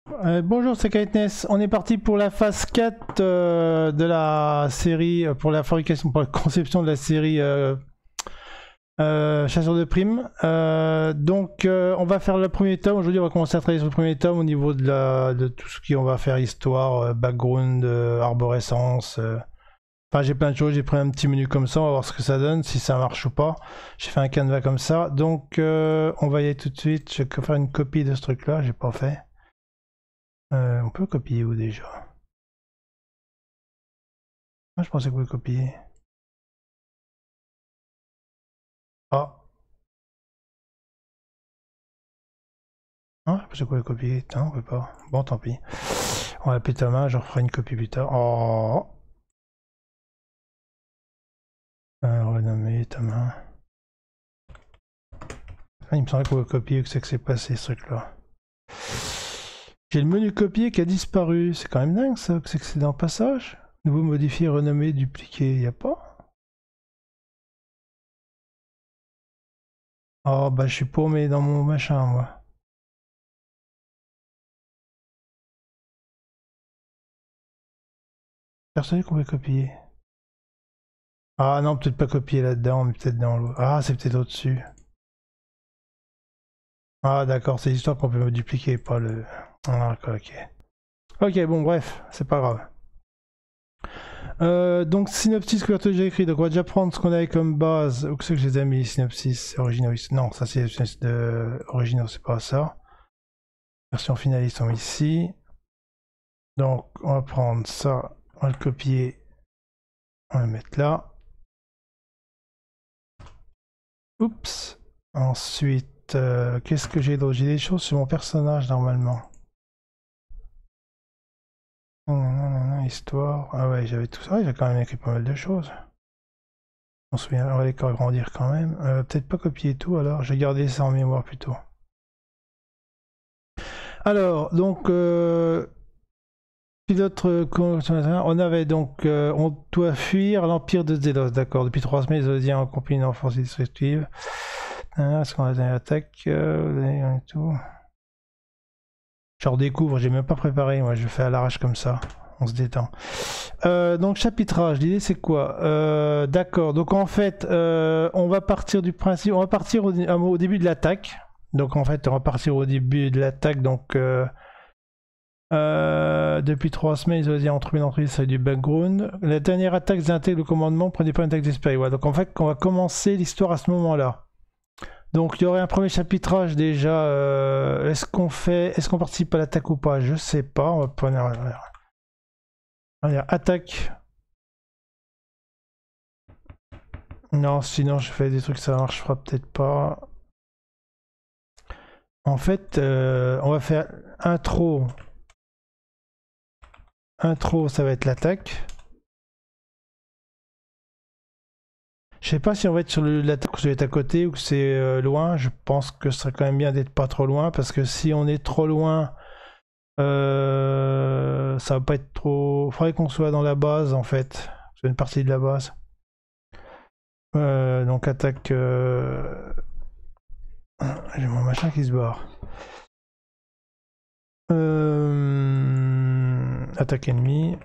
Bonjour, c'est Kitenes. On est parti pour la phase 4 de la série, pour la fabrication, pour la conception de la série Chasseur de primes. On va faire le premier tome. Aujourd'hui, on va commencer à travailler sur le premier tome au niveau de tout ce qu'on va faire, histoire, background, arborescence. Enfin, j'ai plein de choses. J'ai pris un petit menu comme ça. On va voir ce que ça donne, si ça marche ou pas. J'ai fait un canevas comme ça. Donc, on va y aller tout de suite. Je vais faire une copie de ce truc-là. J'ai pas fait. On peut copier où déjà? Ah, je pensais qu'on pouvait copier. Ah. Ah, je pensais qu'on pouvait copier. Non, on peut pas. Bon, tant pis. On va appeler ta main, je referai une copie plus tard. Oh. Renommer ta main. Ah, il me semblait qu'on pouvait copier, que c'est passé ce truc-là. J'ai le menu copier qui a disparu. C'est quand même dingue ça, que c'est dans le passage. Nouveau modifier, renommer, dupliquer. Y a pas? Oh, bah je suis paumé dans mon machin, moi. Persuadé qu'on pouvait copier. Ah non, peut-être pas copier là-dedans, mais peut-être dans l'autre. Ah, c'est peut-être au-dessus. Ah d'accord, c'est l'histoire qu'on peut dupliquer, pas le... Ah, d'accord, ok. Ok, bon, bref, c'est pas grave. Donc, synopsis, couverture déjà écrit. Donc, on va déjà prendre ce qu'on avait comme base. Où c'est que je les ai mis, synopsis, originaux? Non, ça c'est de originaux, c'est pas ça. Version finale, ils sont ici. Donc, on va prendre ça, on va le copier, on va le mettre là. Oups. Ensuite, qu'est-ce que j'ai d'autre? J'ai des choses sur mon personnage normalement. Histoire. Ah ouais, j'avais tout ça. J'ai quand même écrit pas mal de choses. On se souvient, on va les agrandir quand même. Peut-être pas copier tout alors. Je vais garder ça en mémoire plutôt. Alors, donc, pilote, on avait donc, on doit fuir l'Empire de Zélos, d'accord. Depuis 3 semaines, les Osiens ont accompli une offensive destructive. Est-ce qu'on a une attaque et tout. Je redécouvre, j'ai même pas préparé, moi je fais à l'arrache comme ça. On se détend. Donc chapitrage, l'idée c'est quoi? D'accord, donc en fait on va partir du principe, on va partir au début de l'attaque. Donc en fait on va partir au début de l'attaque. Donc depuis 3 semaines ils ont dit entre une entreprise, ça a du background. La dernière attaque intègre le commandement, prenez pas une attaque d'esprit. Ouais, donc en fait on va commencer l'histoire à ce moment-là. Donc il y aurait un premier chapitrage déjà. Est-ce qu'on participe à l'attaque ou pas? Je sais pas. On va prendre attaque. Non, sinon je fais des trucs, ça marchera peut-être pas. En fait, on va faire intro. Intro, ça va être l'attaque. Je sais pas si on va être sur l'attaque ou si on va être à côté ou que c'est loin. Je pense que ce serait quand même bien d'être pas trop loin parce que si on est trop loin, ça va pas être trop. Faudrait qu'on soit dans la base en fait. C'est une partie de la base. Donc attaque. J'ai mon machin qui se barre. Attaque ennemie.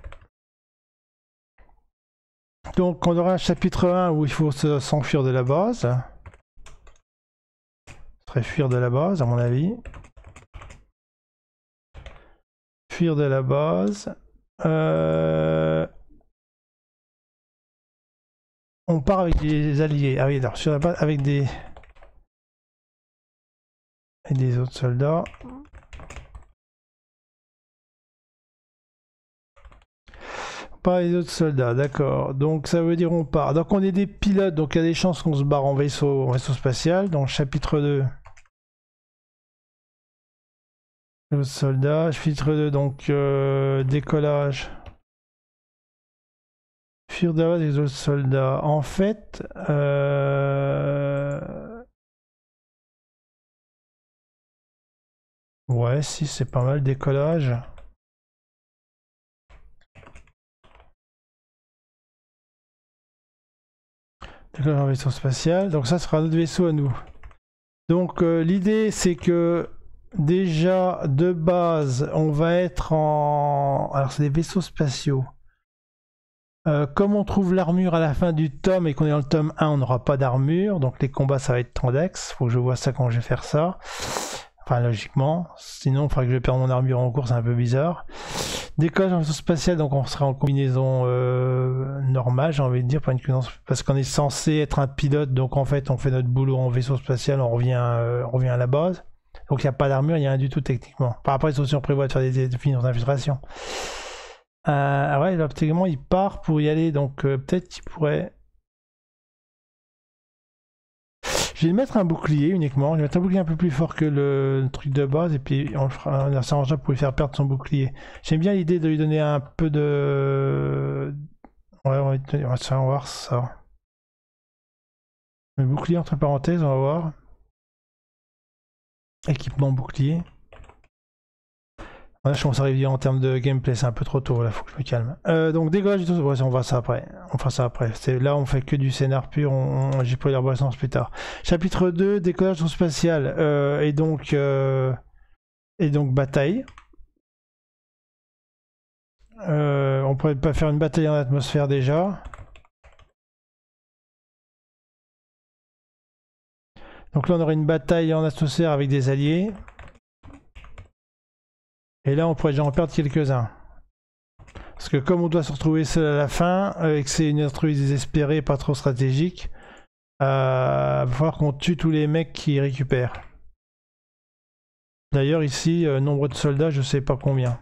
Donc on aura un chapitre 1 où il faut s'enfuir de la base. Ça serait fuir de la base à mon avis. Fuir de la base. On part avec des alliés. Ah oui, alors sur la base avec des autres soldats. Pas les autres soldats, d'accord. Donc ça veut dire on part. Donc on est des pilotes, donc il y a des chances qu'on se barre en vaisseau spatial. Donc chapitre 2. Les autres soldats. Chapitre 2, donc décollage. Fuir d'avant des autres soldats. En fait, ouais, si c'est pas mal décollage. Décollage en vaisseau spatial. Donc ça sera notre vaisseau à nous. Donc l'idée c'est que déjà de base, on va être en... Alors c'est des vaisseaux spatiaux. Comme on trouve l'armure à la fin du tome et qu'on est dans le tome 1, on n'aura pas d'armure. Donc les combats, ça va être Trandex. Faut que je vois ça quand je vais faire ça. Enfin, logiquement. Sinon, il faudra que je perde mon armure en cours, c'est un peu bizarre. Décollage en vaisseau spatial, donc on sera en combinaison normale, j'ai envie de dire, parce qu'on est censé être un pilote, donc en fait, on fait notre boulot en vaisseau spatial, on revient à la base. Donc il n'y a pas d'armure, il n'y a rien du tout techniquement. Par après, si on prévoit de faire des définitions d'infiltration. Ah ouais, là, techniquement, il part pour y aller, donc peut-être qu'il pourrait... Je vais mettre un bouclier uniquement. Je vais mettre un bouclier un peu plus fort que le truc de base et puis on s'arrangera pour lui faire perdre son bouclier. J'aime bien l'idée de lui donner un peu de... Ouais, on va voir ça. Le bouclier entre parenthèses, on va voir. Équipement bouclier. Là, je commence à arriver en termes de gameplay, c'est un peu trop tôt, là, faut que je me calme. Donc dégage du tout, ouais, on va ça après. On fera ça après. Là, on fait que du scénar pur, j'ai pris l'arborescence plus tard. Chapitre 2, décollage du spatial. Et donc bataille. On pourrait pas faire une bataille en atmosphère déjà. Donc là, on aurait une bataille en atmosphère avec des alliés. Et là, on pourrait déjà en perdre quelques-uns. Parce que comme on doit se retrouver seul à la fin, et que c'est une entreprise désespérée, pas trop stratégique, va falloir qu'on tue tous les mecs qui récupèrent. D'ailleurs, ici, nombre de soldats, je sais pas combien.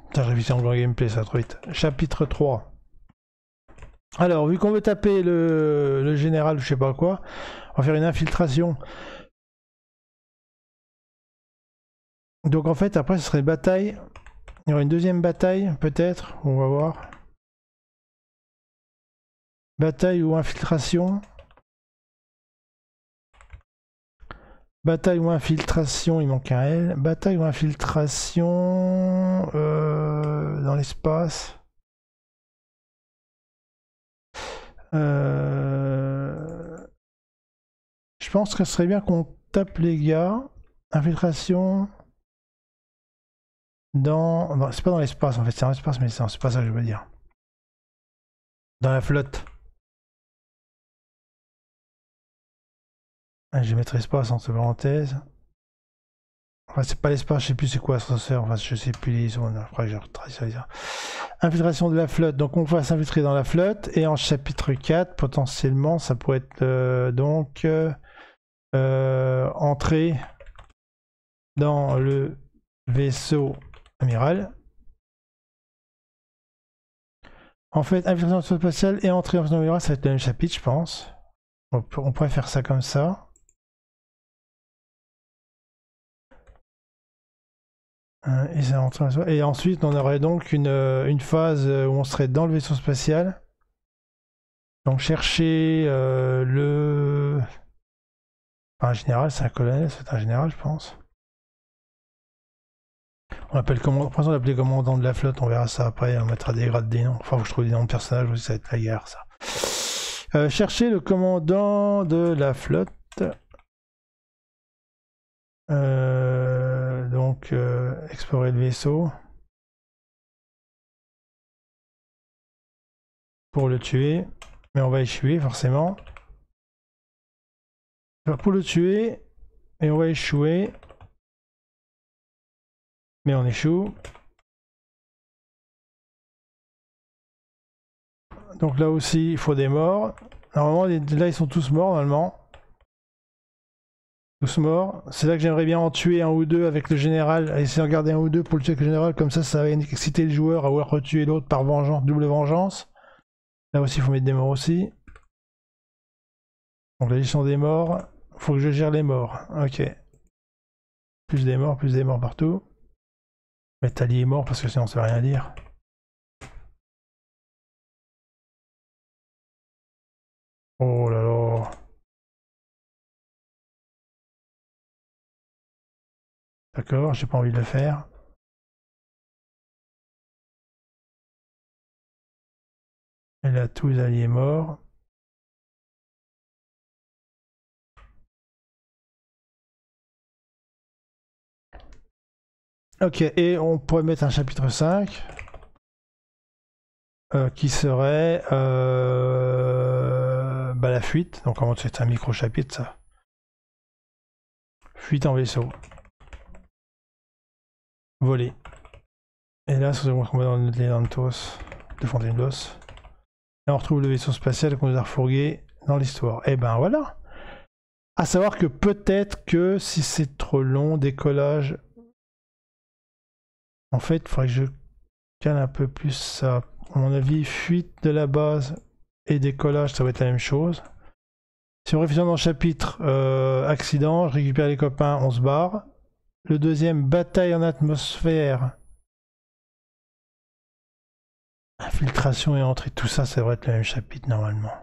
Putain, j'ai vu en grand gameplay, ça va trop vite. Chapitre 3. Alors, vu qu'on veut taper le général, je sais pas quoi, on va faire une infiltration. Donc en fait, après, ce serait une bataille. Il y aura une deuxième bataille, peut-être. On va voir. Bataille ou infiltration. Bataille ou infiltration, il manque un L. Bataille ou infiltration dans l'espace. Je pense que ce serait bien qu'on tape les gars. Infiltration dans... Non, c'est pas dans l'espace en fait, c'est dans l'espace, mais c'est pas ça que je veux dire. Dans la flotte. Je vais mettre espace entre parenthèses. Enfin, c'est pas l'espace, je sais plus c'est quoi ça sert. Enfin, je sais plus les zones. Après, j'ai retracé ça. Infiltration de la flotte. Donc, on va s'infiltrer dans la flotte. Et en chapitre 4, potentiellement, ça pourrait être donc entrer dans le vaisseau amiral. En fait, infiltration spatiale et entrer dans le vaisseau amiral, ça va être le même chapitre, je pense. On pourrait faire ça comme ça. Et ensuite, on aurait donc une phase où on serait dans le vaisseau spatial. Donc chercher le... Un général, c'est un colonel, c'est un général, je pense. On l'appelle commandant de la flotte, on verra ça après, on mettra des grades, des noms. Enfin, faut que je trouve des noms de personnages aussi, ça va être la guerre, ça. Chercher le commandant de la flotte. Donc, explorer le vaisseau. Pour le tuer. Mais on va échouer, forcément. Pour le tuer. Et on va échouer. Mais on échoue. Donc là aussi, il faut des morts. Normalement, là, ils sont tous morts, normalement. Tous morts. C'est là que j'aimerais bien en tuer un ou deux avec le général. Essayer de regarder un ou deux pour le tuer avec le général. Comme ça va exciter le joueur à vouloir retuer l'autre par vengeance, double vengeance. Là aussi, il faut mettre des morts aussi. Donc la gestion des morts. Faut que je gère les morts. Ok. Plus des morts partout. Mettre allié mort parce que sinon ça va rien dire. Oh là là. D'accord, j'ai pas envie de le faire. Et là, tous les alliés morts. Ok, et on pourrait mettre un chapitre 5 qui serait bah, la fuite. Donc en c'est un micro-chapitre ça. Fuite en vaisseau. Voler. Et là, c'est on va dans les Lantos de Fontainebleau. Et on retrouve le vaisseau spatial qu'on nous a refourgué dans l'histoire. Et ben voilà. À savoir que peut-être que si c'est trop long, décollage. En fait, il faudrait que je cale un peu plus ça. À mon avis, fuite de la base et décollage, ça va être la même chose. Si on réfléchit dans le chapitre accident, je récupère les copains, on se barre. Le deuxième, bataille en atmosphère. Infiltration et entrée, tout ça, ça devrait être le même chapitre normalement.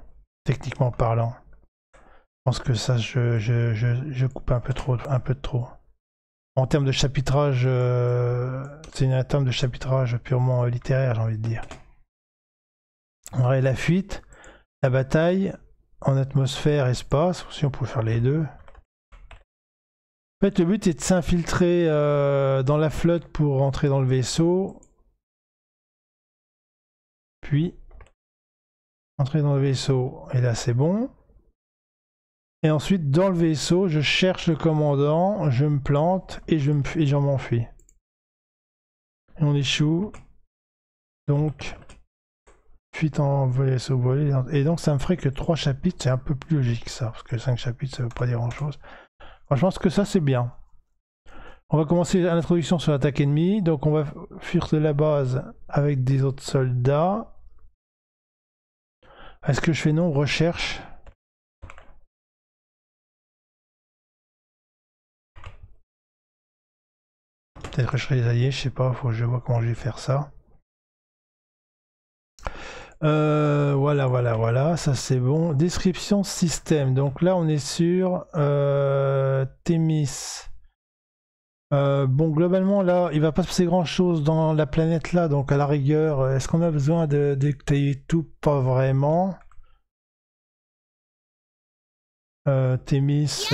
Techniquement parlant. Je pense que ça, je coupe un peu de trop. En termes de chapitrage, c'est un terme de chapitrage purement littéraire, j'ai envie de dire. On aurait la fuite, la bataille en atmosphère, espace, si on pouvait faire les deux. En fait, le but est de s'infiltrer dans la flotte pour rentrer dans le vaisseau. Puis, entrer dans le vaisseau, et là c'est bon. Et ensuite, dans le vaisseau, je cherche le commandant, je me plante et je m'enfuis. Et on échoue. Donc, fuite en vaisseau volé. Et donc, ça me ferait que 3 chapitres, c'est un peu plus logique ça, parce que 5 chapitres, ça veut pas dire grand-chose. Moi, je pense que ça, c'est bien. On va commencer l'introduction sur l'attaque ennemie. Donc, on va fuir de la base avec des autres soldats. Est-ce que je fais non recherche? Peut-être que je serai les alliés, je sais pas, faut que je vois comment je vais faire ça. Voilà, ça c'est bon. Description système. Donc là on est sur Thémis. Bon, globalement là, il va pas se passer grand chose dans la planète là, donc à la rigueur, est-ce qu'on a besoin de détailler tout? Pas vraiment. Thémis.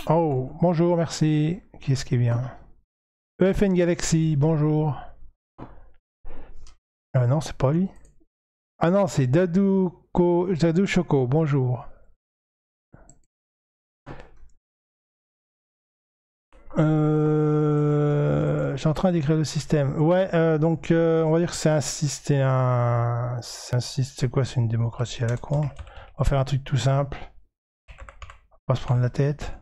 Oh, bonjour, merci. Qui est-ce qui vient? EFN Galaxy, bonjour. Non, c'est pas lui. Ah non, c'est Dadou Choco, bonjour. Je suis en train d'écrire le système. Ouais, donc on va dire que c'est un système. C'est quoi? C'est une démocratie à la con. On va faire un truc tout simple. On va pas se prendre la tête.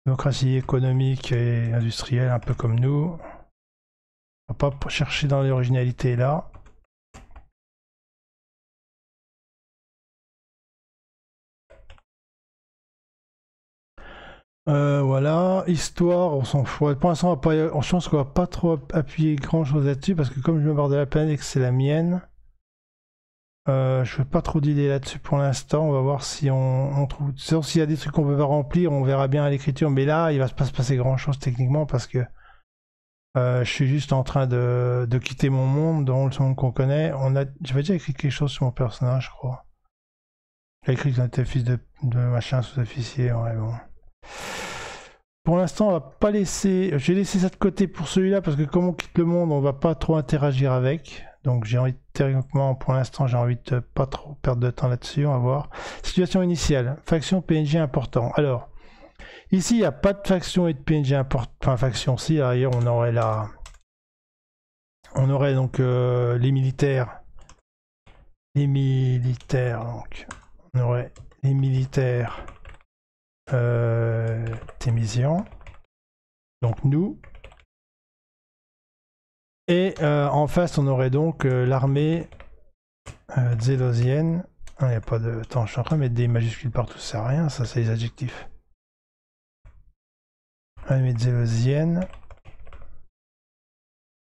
Démocratie économique et industrielle, un peu comme nous. On va pas chercher dans l'originalité là. Voilà, histoire, on s'en fout. Pour l'instant, je pense qu'on va pas trop appuyer grand chose là-dessus parce que comme je me barre de la planète et que c'est la mienne, je veux pas trop d'idées là-dessus pour l'instant. On va voir si on trouve. S'il y a des trucs qu'on peut pas remplir, on verra bien à l'écriture. Mais là, il va pas se passer grand chose techniquement parce que je suis juste en train de quitter mon monde, dans le monde qu'on connaît. J'avais déjà écrit quelque chose sur mon personnage, je crois. J'ai écrit que j'étais fils de machin sous-officier. Ouais, bon. Pour l'instant, on va pas laisser. J'ai laissé ça de côté pour celui-là parce que comme on quitte le monde, on va pas trop interagir avec. Donc j'ai envie de théoriquement, pour l'instant, j'ai envie de pas trop perdre de temps là-dessus. On va voir. Situation initiale. Faction PNJ important. Alors, ici, il n'y a pas de faction et de PNJ important. Enfin, faction, si. D'ailleurs, on aurait la. On aurait donc les militaires. Les militaires, donc. On aurait les militaires. Thémisian, donc nous, et en face on aurait donc l'armée zélosienne. Il n'y a pas de temps, je suis en train de mettre des majuscules partout, ça sert à rien, ça c'est les adjectifs. Armée zélosienne,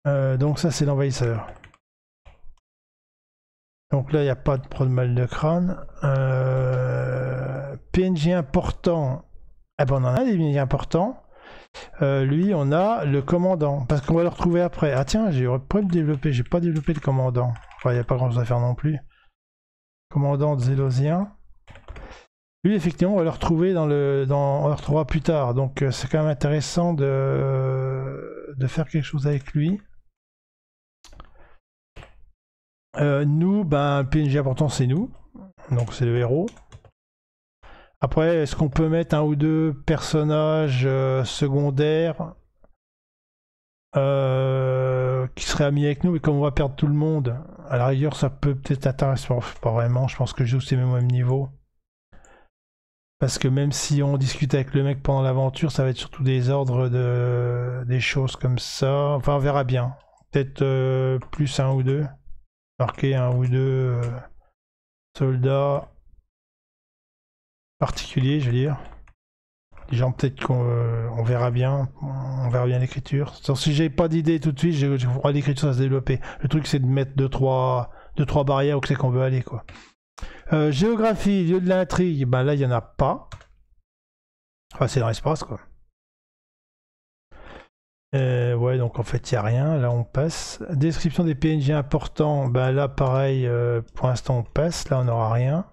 donc ça c'est l'envahisseur. Donc là il n'y a pas de mal de crâne. PNJ important, ah ben on en a des PNJ importants. Lui, on a le commandant, parce qu'on va le retrouver après. Ah tiens, j'aurais pas le développer, j'ai pas développé le commandant. Enfin, il n'y a pas grand chose à faire non plus. Commandant zélosien. Lui, effectivement, on va le retrouver on le retrouvera plus tard. Donc, c'est quand même intéressant de faire quelque chose avec lui. Nous, ben, PNJ important, c'est nous. Donc, c'est le héros. Après, est-ce qu'on peut mettre un ou deux personnages secondaires qui seraient amis avec nous, mais comme on va perdre tout le monde, à la rigueur, ça peut peut-être intéresser. Pas vraiment, je pense que je joue c'est même au même niveau. Parce que même si on discute avec le mec pendant l'aventure, ça va être surtout des ordres des choses comme ça. Enfin, on verra bien. Peut-être plus un ou deux. Marquer un ou deux soldats particuliers, je veux dire. Les gens, peut-être qu'on verra bien. On verra bien l'écriture. Si j'ai pas d'idée tout de suite, je ferai l'écriture à se développer. Le truc, c'est de mettre deux, trois barrières où c'est qu'on veut aller, quoi. Géographie, lieu de l'intrigue, ben là il n'y en a pas. Enfin, c'est dans l'espace, quoi. Ouais, donc en fait il n'y a rien, là on passe. Description des PNJ importants, ben là pareil, pour l'instant on passe, là on n'aura rien.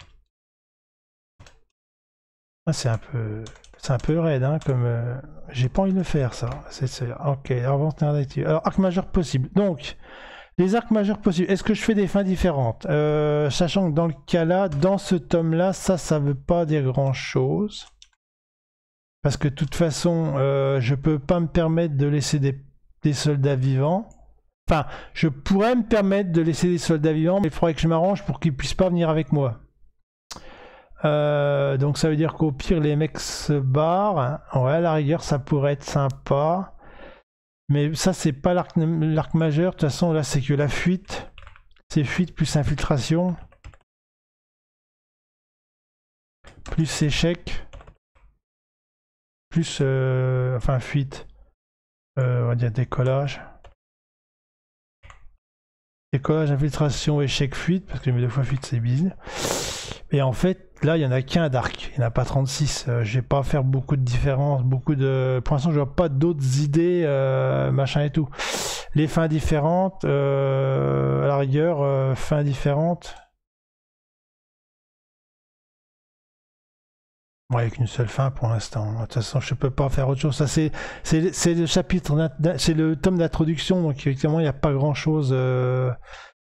Ah, c'est un peu raide, hein, comme... j'ai pas envie de le faire, ça. Ok, alors arc majeur possible. Donc, les arcs majeurs possibles. Est-ce que je fais des fins différentes sachant que dans le cas là, dans ce tome là, ça veut pas dire grand chose. Parce que de toute façon, je peux pas me permettre de laisser des soldats vivants. Enfin, je pourrais me permettre de laisser des soldats vivants, mais il faudrait que je m'arrange pour qu'ils puissent pas venir avec moi. Donc ça veut dire qu'au pire, les mecs se barrent. Ouais, à la rigueur, ça pourrait être sympa. Mais ça, c'est pas l'arc majeur. De toute façon, là, c'est que la fuite. C'est fuite plus infiltration. Plus échec. Plus... enfin, fuite. On va dire décollage. Décollage, infiltration, échec, fuite. Parce que les deux fois fuite, c'est business. Et en fait, là, il n'y en a qu'un d'arc. Il n'y en a pas 36. Je vais pas faire beaucoup de différences. Pour l'instant, je vois pas d'autres idées, machin et tout. Les fins différentes, à la rigueur, fins différentes. Ouais, avec une seule fin pour l'instant. De toute façon, je peux pas faire autre chose. Ça, c'est le chapitre, c'est le tome d'introduction. Donc, effectivement, il n'y a pas grand chose.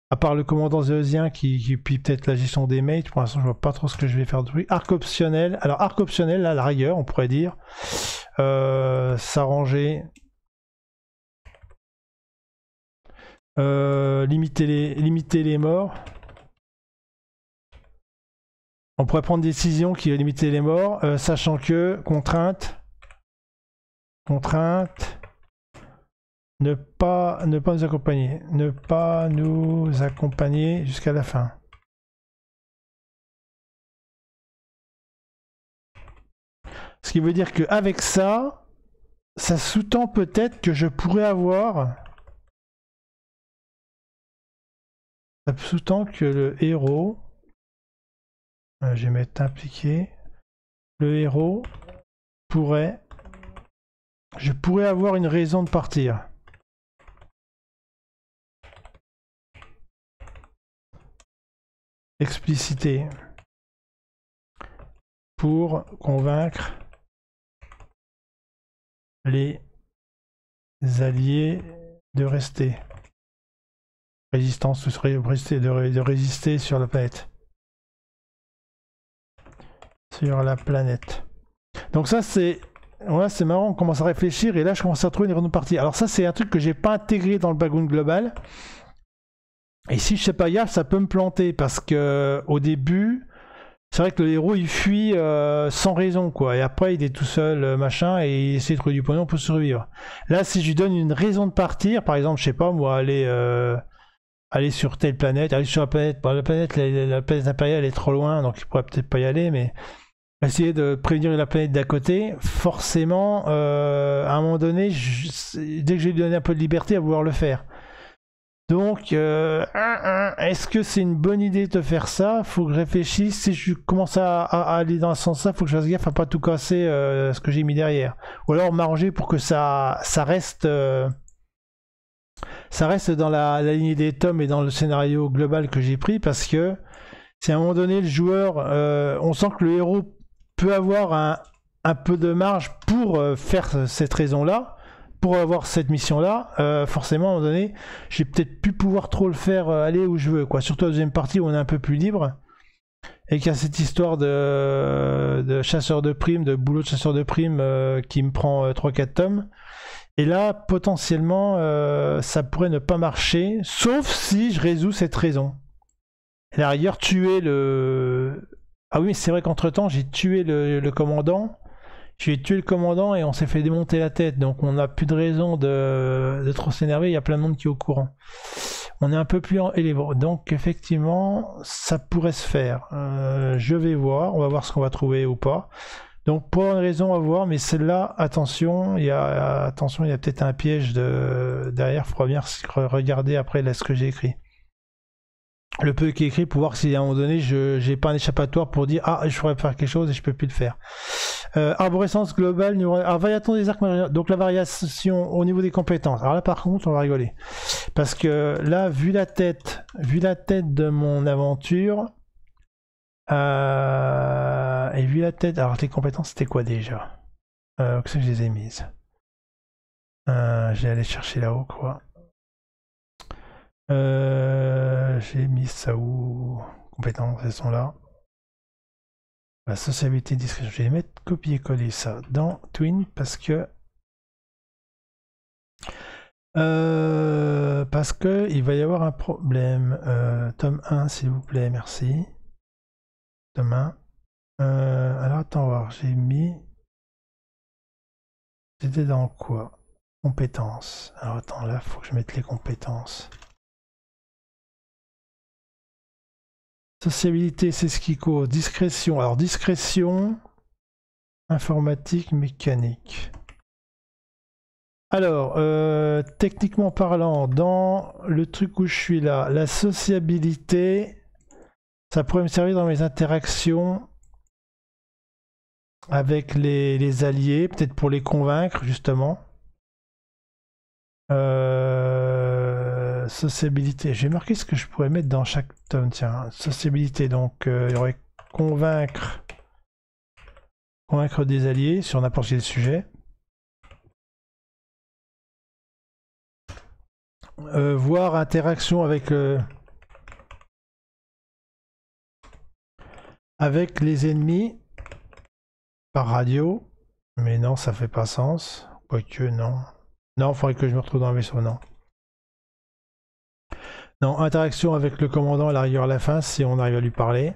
À part le commandant Zeusien qui puis peut-être la gestion des mates, pour l'instant je vois pas trop ce que je vais faire de truc. Arc optionnel, alors arc optionnel, là, à la rigueur, on pourrait dire. S'arranger. Limiter les morts. On pourrait prendre des décisions qui limiter les morts, sachant que contrainte. Ne pas nous accompagner. Ne pas nous accompagner jusqu'à la fin. Ce qui veut dire qu'avec ça, ça sous-tend peut-être que je pourrais avoir... Ça sous-tend que le héros... je vais mettre impliqué. Le héros pourrait... Je pourrais avoir une raison de partir. Explicité. Pour convaincre les alliés de rester. Résistance, de résister sur la planète. Sur la planète. Donc ça c'est... Ouais, c'est marrant, on commence à réfléchir et là je commence à trouver une partie. Alors ça c'est un truc que j'ai pas intégré dans le background global. Et si je sais pas gaffe, ça peut me planter parce que au début, c'est vrai que le héros il fuit sans raison quoi. Et après il est tout seul machin et il essaie de trouver du pognon pour survivre. Là si je lui donne une raison de partir, par exemple je sais pas moi aller sur telle planète, aller sur la planète, la planète impériale est trop loin donc il pourrait peut-être pas y aller mais essayer de prévenir la planète d'à côté, forcément, à un moment donné, dès que je lui donne un peu de liberté, à vouloir le faire. Donc, est-ce que c'est une bonne idée de faire ça? Faut que je réfléchisse. Si je commence à aller dans ce sens-là, faut que je fasse gaffe à pas tout casser ce que j'ai mis derrière. Ou alors m'arranger pour que ça reste dans la lignée des tomes et dans le scénario global que j'ai pris, parce que si à un moment donné le joueur, on sent que le héros peux avoir un peu de marge pour faire cette raison-là, pour avoir cette mission-là. Forcément, à un moment donné, j'ai peut-être plus pouvoir trop le faire aller où je veux, quoi. Surtout la deuxième partie où on est un peu plus libre. Et qu'il y a cette histoire de chasseur de primes, de boulot de chasseur de primes qui me prend 3-4 tomes. Et là, potentiellement, ça pourrait ne pas marcher, sauf si je résous cette raison. Et à la rigueur, tuer le... Ah oui, c'est vrai qu'entre-temps, j'ai tué le commandant. J'ai tué le commandant et on s'est fait démonter la tête. Donc on n'a plus de raison de trop s'énerver. Il y a plein de monde qui est au courant. On est un peu plus élevé. Donc effectivement, ça pourrait se faire. Je vais voir. On va voir ce qu'on va trouver ou pas. Donc pour une raison à voir, mais celle-là, attention, il y a peut-être un piège derrière. Il faudra bien regarder après là, ce que j'ai écrit. Le peu qui est écrit pour voir si à un moment donné, je n'ai pas un échappatoire pour dire « Ah, je pourrais faire quelque chose et je peux plus le faire ». Arborescence globale, variation des arcs, donc la variation au niveau des compétences. Alors là par contre, on va rigoler. Parce que là, vu la tête de mon aventure, et vu la tête, alors les compétences c'était quoi déjà? Qu'est-ce que je les ai mises? J'ai allé chercher là-haut quoi. J'ai mis ça où? Compétences, elles sont là. La sociabilité discrétion. Je vais mettre copier-coller ça dans Twin parce que il va y avoir un problème. Tome 1 s'il vous plaît, merci. Tome 1. Alors attends voir, j'ai mis. C'était dans quoi? Compétences. Alors attends, là faut que je mette les compétences. Sociabilité, c'est ce qui cause. Discrétion. Alors discrétion, informatique, mécanique. Alors, techniquement parlant, dans le truc où je suis là, la sociabilité, ça pourrait me servir dans mes interactions avec les alliés, peut-être pour les convaincre justement. Sociabilité, j'ai marqué ce que je pourrais mettre dans chaque tome. Tiens, sociabilité, donc il y aurait convaincre des alliés sur n'importe quel sujet. Voir interaction avec les ennemis par radio, mais non, ça fait pas sens. Quoique, non. Non, il faudrait que je me retrouve dans le vaisseau, non. Non, interaction avec le commandant à la rigueur à la fin, si on arrive à lui parler.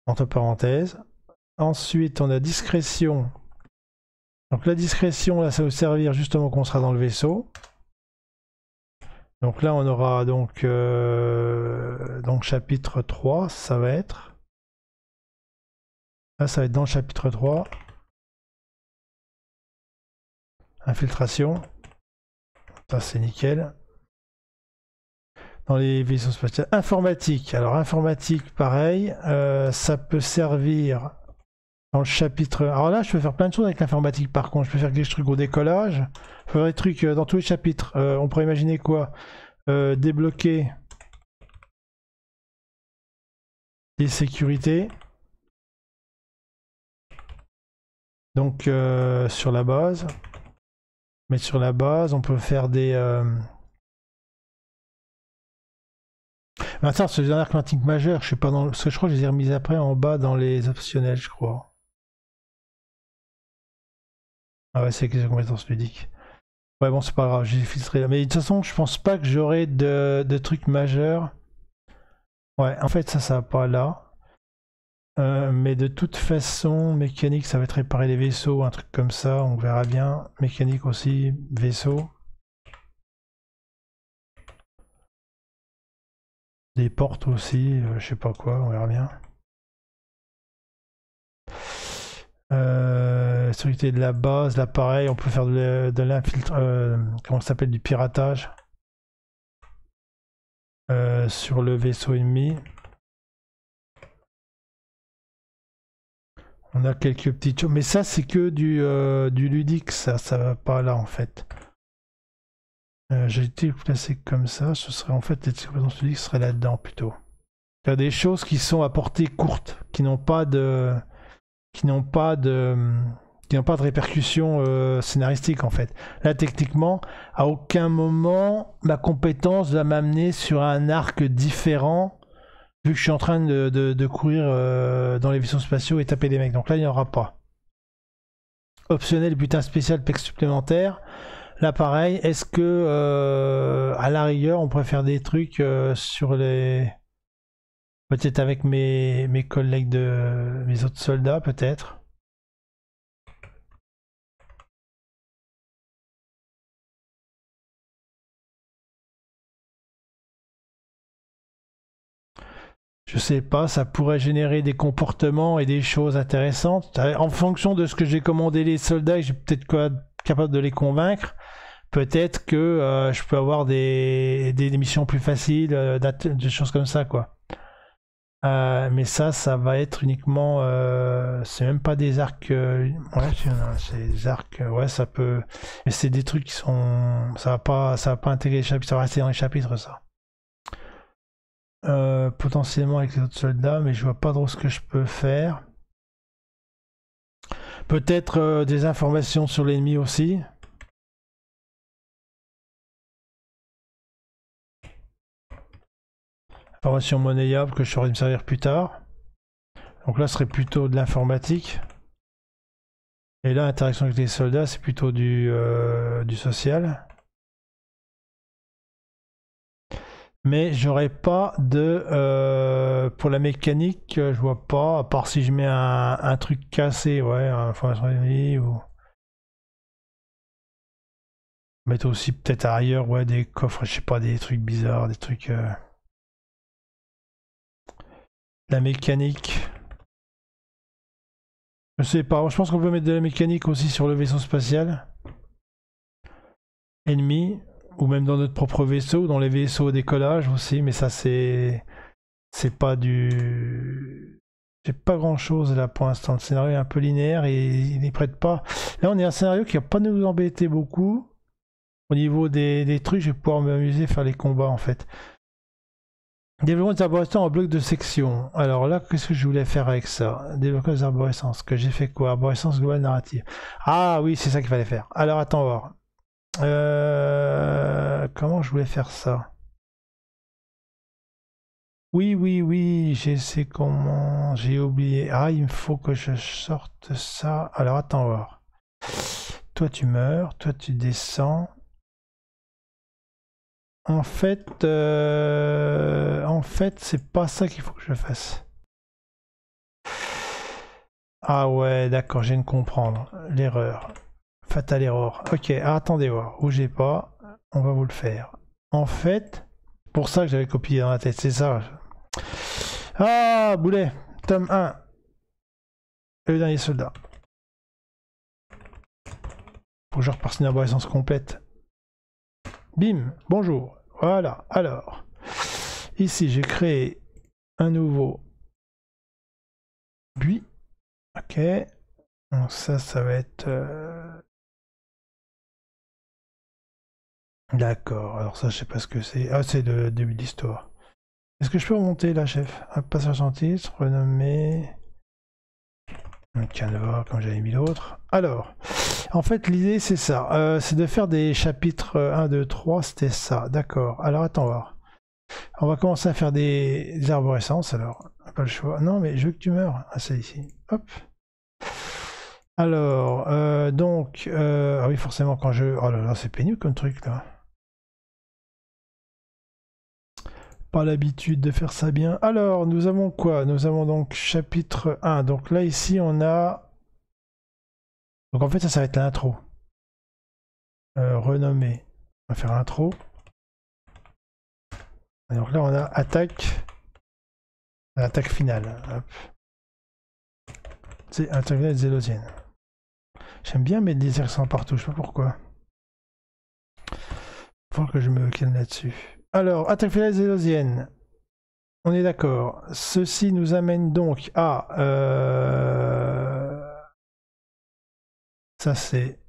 Entre parenthèses. Ensuite, on a discrétion. Donc la discrétion, là, ça va servir justement quand on sera dans le vaisseau. Donc là, on aura donc chapitre 3, ça va être. Là, ça va être dans le chapitre 3. Infiltration. Ça, c'est nickel. Dans les vaisseaux spatiaux. Informatique. Alors, informatique, pareil. Ça peut servir dans le chapitre... Alors là, je peux faire plein de choses avec l'informatique, par contre. Je peux faire des trucs au décollage. Je peux faire des trucs dans tous les chapitres. On pourrait imaginer quoi? Débloquer des sécurités. Donc, sur la base. Mais sur la base, on peut faire des... Attends, c'est un arc quantique majeur, je sais pas dans... Parce que je crois que je les ai remises après en bas dans les optionnels, je crois. Ah ouais, c'est les compétences ludiques. Ouais, bon, c'est pas grave, j'ai filtré. Mais de toute façon, je pense pas que j'aurai de trucs majeurs. Ouais, en fait, ça va pas là. Mais de toute façon, mécanique, ça va être réparer les vaisseaux, un truc comme ça, on verra bien. Mécanique aussi, vaisseau. Des portes aussi, je sais pas quoi, on verra bien. Sécurité de la base, là pareil, on peut faire de l'infiltration, comment ça s'appelle, du piratage sur le vaisseau ennemi. On a quelques petites choses, mais ça c'est que du ludique, ça va pas là en fait. J'ai été placé comme ça, ce serait en fait les compétences ludiques seraient là-dedans plutôt. Il y a des choses qui sont à portée courte, qui n'ont pas de répercussions scénaristiques en fait. Là, techniquement, à aucun moment ma compétence va m'amener sur un arc différent, vu que je suis en train de courir dans les vaisseaux spatiaux et taper des mecs. Donc là, il n'y en aura pas. Optionnel, butin spécial, PEC supplémentaire. Là, pareil, est-ce que à la rigueur, on pourrait faire des trucs sur les... Peut-être avec mes collègues de... mes autres soldats, peut-être. Je sais pas, ça pourrait générer des comportements et des choses intéressantes. En fonction de ce que j'ai commandé les soldats, j'ai peut-être capable de les convaincre. Peut-être que je peux avoir des missions plus faciles, des choses comme ça, quoi. Mais ça va être uniquement... c'est même pas des arcs... ouais, c'est des arcs... ouais, ça peut... Mais c'est des trucs qui sont... ça va pas intégrer les chapitres, ça va rester dans les chapitres, ça. Potentiellement avec les autres soldats, mais je vois pas trop ce que je peux faire. Peut-être des informations sur l'ennemi aussi. Information monnayable que je saurais me servir plus tard. Donc là, ce serait plutôt de l'informatique. Et là, interaction avec les soldats, c'est plutôt du social. Mais j'aurais pas de... pour la mécanique, je vois pas, à part si je mets un truc cassé, ouais, information ennemie ou... Mettre aussi peut-être à ailleurs, ouais, des coffres, je sais pas, des trucs bizarres, des trucs... La mécanique. Je sais pas, je pense qu'on peut mettre de la mécanique aussi sur le vaisseau spatial. Ennemi, ou même dans notre propre vaisseau, dans les vaisseaux au décollage aussi, mais ça c'est pas du... J'ai pas grand chose là pour l'instant, le scénario est un peu linéaire et il n'y prête pas. Là on est un scénario qui va pas nous embêter beaucoup. Au niveau des trucs, je vais pouvoir m'amuser à faire les combats en fait. Développement des arborescences en bloc de section. Alors là, qu'est-ce que je voulais faire avec ça? Développement des arborescences. Que j'ai fait quoi? Arborescence globale narrative. Ah oui, c'est ça qu'il fallait faire. Alors attends voir. Comment je voulais faire ça? Oui, je sais comment. J'ai oublié. Ah, il me faut que je sorte ça. Alors attends voir. Toi tu meurs, toi tu descends. En fait, c'est pas ça qu'il faut que je fasse. Ah ouais, d'accord, je viens de comprendre l'erreur. Fatal error. Ok, attendez voir, bougez pas, on va vous le faire. En fait, pour ça que j'avais copié dans la tête, c'est ça. Ah, boulet, tome 1. Le dernier soldat. Faut que je repasse une arborescence complète. Bim, bonjour. Voilà, alors. Ici, j'ai créé un nouveau buis. Ok. Donc ça va être... D'accord, alors ça, je sais pas ce que c'est. Ah, c'est le début de l'histoire. Est-ce que je peux remonter là, chef? Un passage en titre, renommé... Un canevas, comme j'avais mis l'autre. Alors, en fait, l'idée, c'est ça. C'est de faire des chapitres 1, 2, 3, c'était ça. D'accord. Alors, attends voir. On va commencer à faire des arborescences, alors. Pas le choix. Non, mais je veux que tu meurs. Ah, c'est ici. Hop. Alors, donc... ah oui, forcément, quand je... Oh là là, c'est pénible comme truc, là. Pas l'habitude de faire ça bien. Alors, nous avons quoi? Nous avons donc chapitre 1. Donc là, ici, on a... Donc en fait, ça va être l'intro. Renommé. On va faire intro. Et donc là, on a attaque. Attaque finale. C'est attaque finale zélosienne. J'aime bien mettre des accents partout, je sais pas pourquoi. Faut que je me calme là-dessus. Alors, attaque finale zélosienne. On est d'accord. Ceci nous amène donc à... Ça c'est...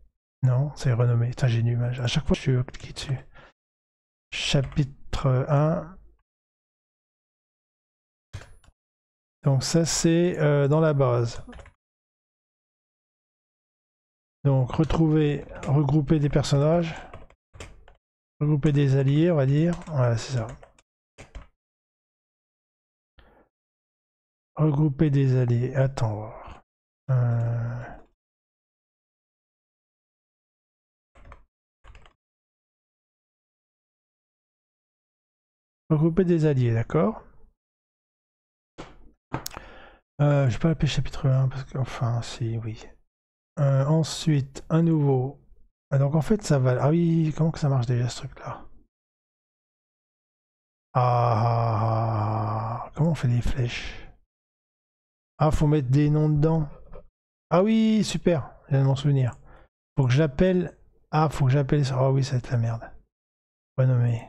Non, c'est renommé. Putain, j'ai une image. À chaque fois, je suis cliqué dessus. Chapitre 1. Donc ça c'est dans la base. Donc regrouper des personnages. Regrouper des alliés, on va dire. Voilà, c'est ça. Regrouper des alliés. Attends, on va voir. Regrouper des alliés, d'accord. Je vais pas l'appeler chapitre 1 parce que, enfin, si, oui. Ensuite, un nouveau. Ah, donc en fait, ça va. Ah oui, comment que ça marche déjà ce truc-là? Ah, comment on fait des flèches? Ah, faut mettre des noms dedans. Ah oui, super, je viens de m'en souvenir. Faut que j'appelle. Ah, faut que j'appelle. Ah oui, ça va être la merde. Renommer.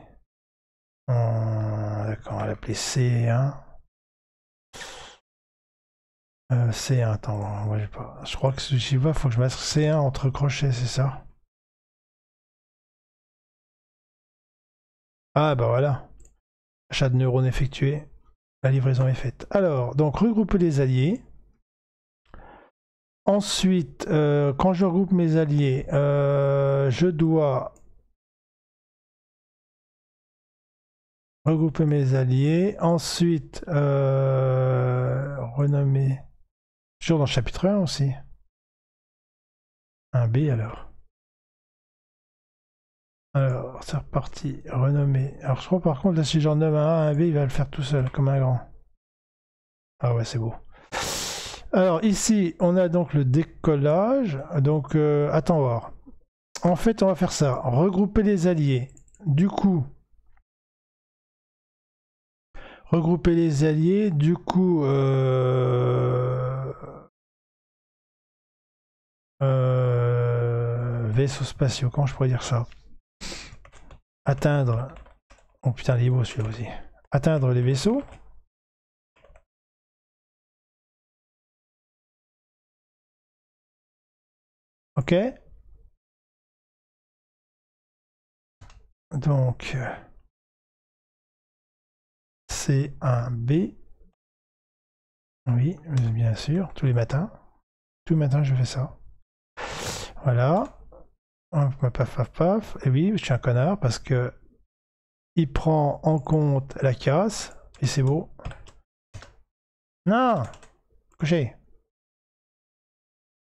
D'accord, on va l'appeler C1. C1, attends, moi j'ai pas. Je crois que si j'y vais, faut que je mette C1 entre crochets, c'est ça? Ah bah voilà. Achat de neurones effectué. La livraison est faite. Alors, donc regrouper les alliés. Ensuite, quand je regroupe mes alliés, je dois regrouper mes alliés. Ensuite, renommer. Toujours dans le chapitre 1 aussi. Un B alors. Alors, c'est reparti. Renommer. Alors, je crois par contre, là, si j'en nomme un A, un B, il va le faire tout seul, comme un grand. Ah ouais, c'est beau. Alors, ici, on a donc le décollage. Donc, attends voir. En fait, on va faire ça. Regrouper les alliés. Du coup, regrouper les alliés. Du coup, vaisseaux spatiaux. Comment je pourrais dire ça? Atteindre. Oh putain, il est beau celui-là aussi. Atteindre les vaisseaux. Ok. Donc, c'est un B. Oui, bien sûr, tous les matins. Tous les matins, je fais ça. Voilà. Paf, paf, paf. Et oui, je suis un connard parce que il prend en compte la casse. Et c'est beau. Non! Couché.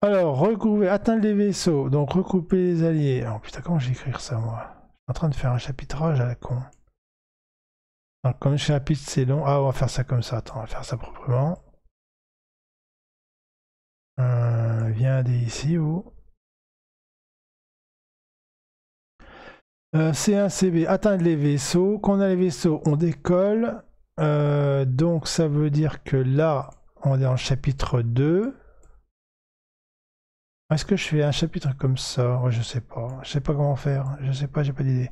Alors, regrouper, atteindre les vaisseaux. Donc, recouper les alliés. Oh putain, comment je vais écrire ça, moi? Je suis en train de faire un chapitrage à la con. Donc, comme le chapitre c'est long. Ah, on va faire ça comme ça. Attends, on va faire ça proprement. Viens des ici, où C1, CB, atteindre les vaisseaux. Quand on a les vaisseaux, on décolle. Donc ça veut dire que là, on est en chapitre 2. Est-ce que je fais un chapitre comme ça? Ouais, je sais pas. Je sais pas comment faire. Je sais pas, j'ai pas d'idée.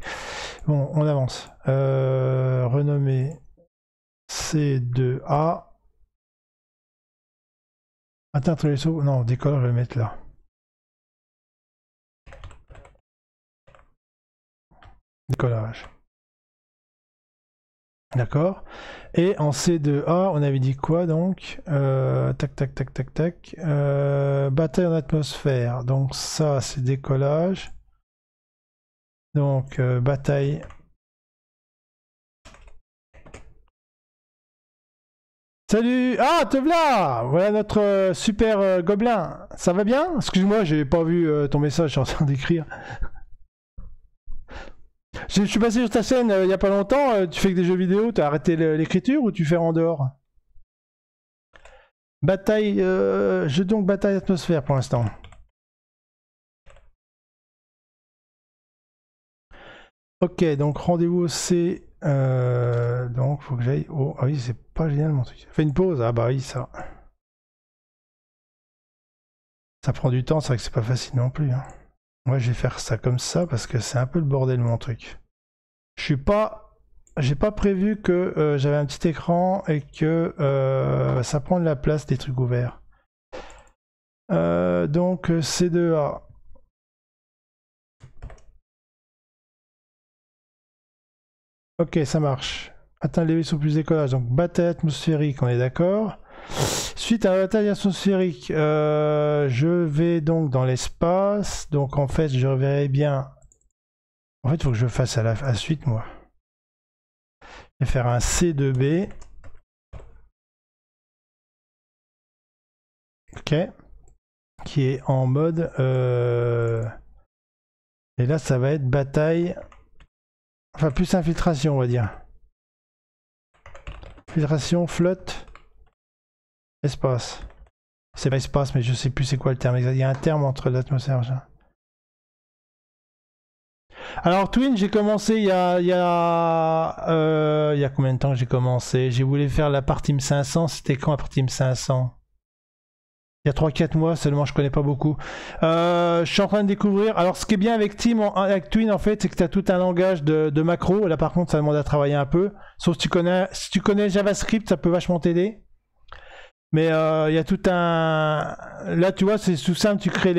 Bon, on avance. Renommer C2A. Atteindre les vaisseaux. Non, décolle, je vais le mettre là. Décollage. D'accord. Et en C2A, on avait dit quoi donc? Tac, tac, tac, tac, tac. Bataille en atmosphère. Donc ça, c'est décollage. Donc bataille. Salut! Ah, te voilà! Voilà notre super gobelin. Ça va bien? Excuse-moi, j'ai pas vu ton message, je suis en train d'écrire. Je suis passé sur ta scène il y a pas longtemps. Tu fais que des jeux vidéo, t'as arrêté l'écriture ou tu fais en dehors? Bataille, jeu donc bataille atmosphère pour l'instant. Ok, donc rendez-vous c'est donc faut que j'aille. Oh ah oui, c'est pas génial mon truc. Fais une pause. Ah bah oui ça. Ça prend du temps, c'est vrai que c'est pas facile non plus. Hein. Moi je vais faire ça comme ça parce que c'est un peu le bordel mon truc. Je suis pas. J'ai pas prévu que j'avais un petit écran et que ça prend de la place des trucs ouverts. Donc C2A. Ok, ça marche. Atteindre les vaisseaux plus décollage. Donc bataille atmosphérique, on est d'accord. Suite à la bataille atmosphérique, je vais donc dans l'espace. Donc en fait, je verrai bien. En fait, il faut que je fasse à la suite, moi. Je vais faire un C2B. Ok. Qui est en mode... Et là, ça va être bataille... Enfin, plus infiltration, on va dire. Infiltration, flotte, espace. C'est pas espace, mais je sais plus c'est quoi le terme exact. Il y a un terme entre l'atmosphère. Alors, Twin, j'ai commencé il y a combien de temps que j'ai commencé? J'ai voulu faire la partie M500. C'était quand la partie M500? Il y a 3-4 mois seulement, je connais pas beaucoup. Je suis en train de découvrir. Alors, ce qui est bien avec avec Twin, en fait, c'est que tu as tout un langage de macro. Là, par contre, ça demande à travailler un peu. Sauf si tu connais JavaScript, ça peut vachement t'aider. Mais il y a tout un... Là, tu vois, c'est tout simple. Tu crées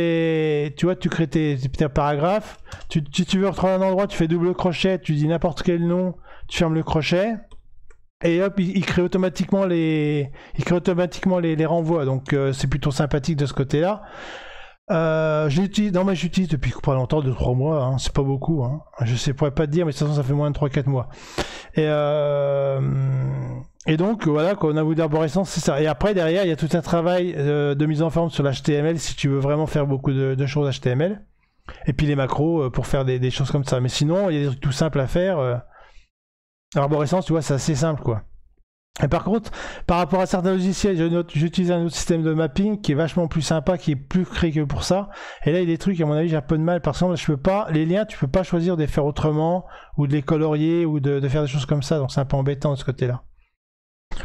tes paragraphes. Si tu veux retrouver un endroit, tu fais double crochet, tu dis n'importe quel nom, tu fermes le crochet. Et hop, il crée automatiquement les renvois. Donc c'est plutôt sympathique de ce côté-là. J'utilise depuis pas longtemps, 2-3 mois, hein, c'est pas beaucoup. Hein. Je pourrais pas te dire, mais de toute façon ça fait moins de 3-4 mois. Et donc voilà, quand on a voulu d'arborescence, c'est ça. Et après derrière, il y a tout un travail de mise en forme sur l'HTML si tu veux vraiment faire beaucoup de choses HTML. Et puis les macros pour faire des choses comme ça. Mais sinon, il y a des trucs tout simples à faire. Arborescence, tu vois, c'est assez simple, quoi. Et par contre, par rapport à certains logiciels, j'utilise un autre système de mapping qui est vachement plus sympa, qui est plus créé que pour ça. Et là, il y a des trucs, à mon avis, j'ai un peu de mal. Par exemple, les liens, tu peux pas choisir de les faire autrement, ou de les colorier, ou de faire des choses comme ça. Donc c'est un peu embêtant de ce côté-là.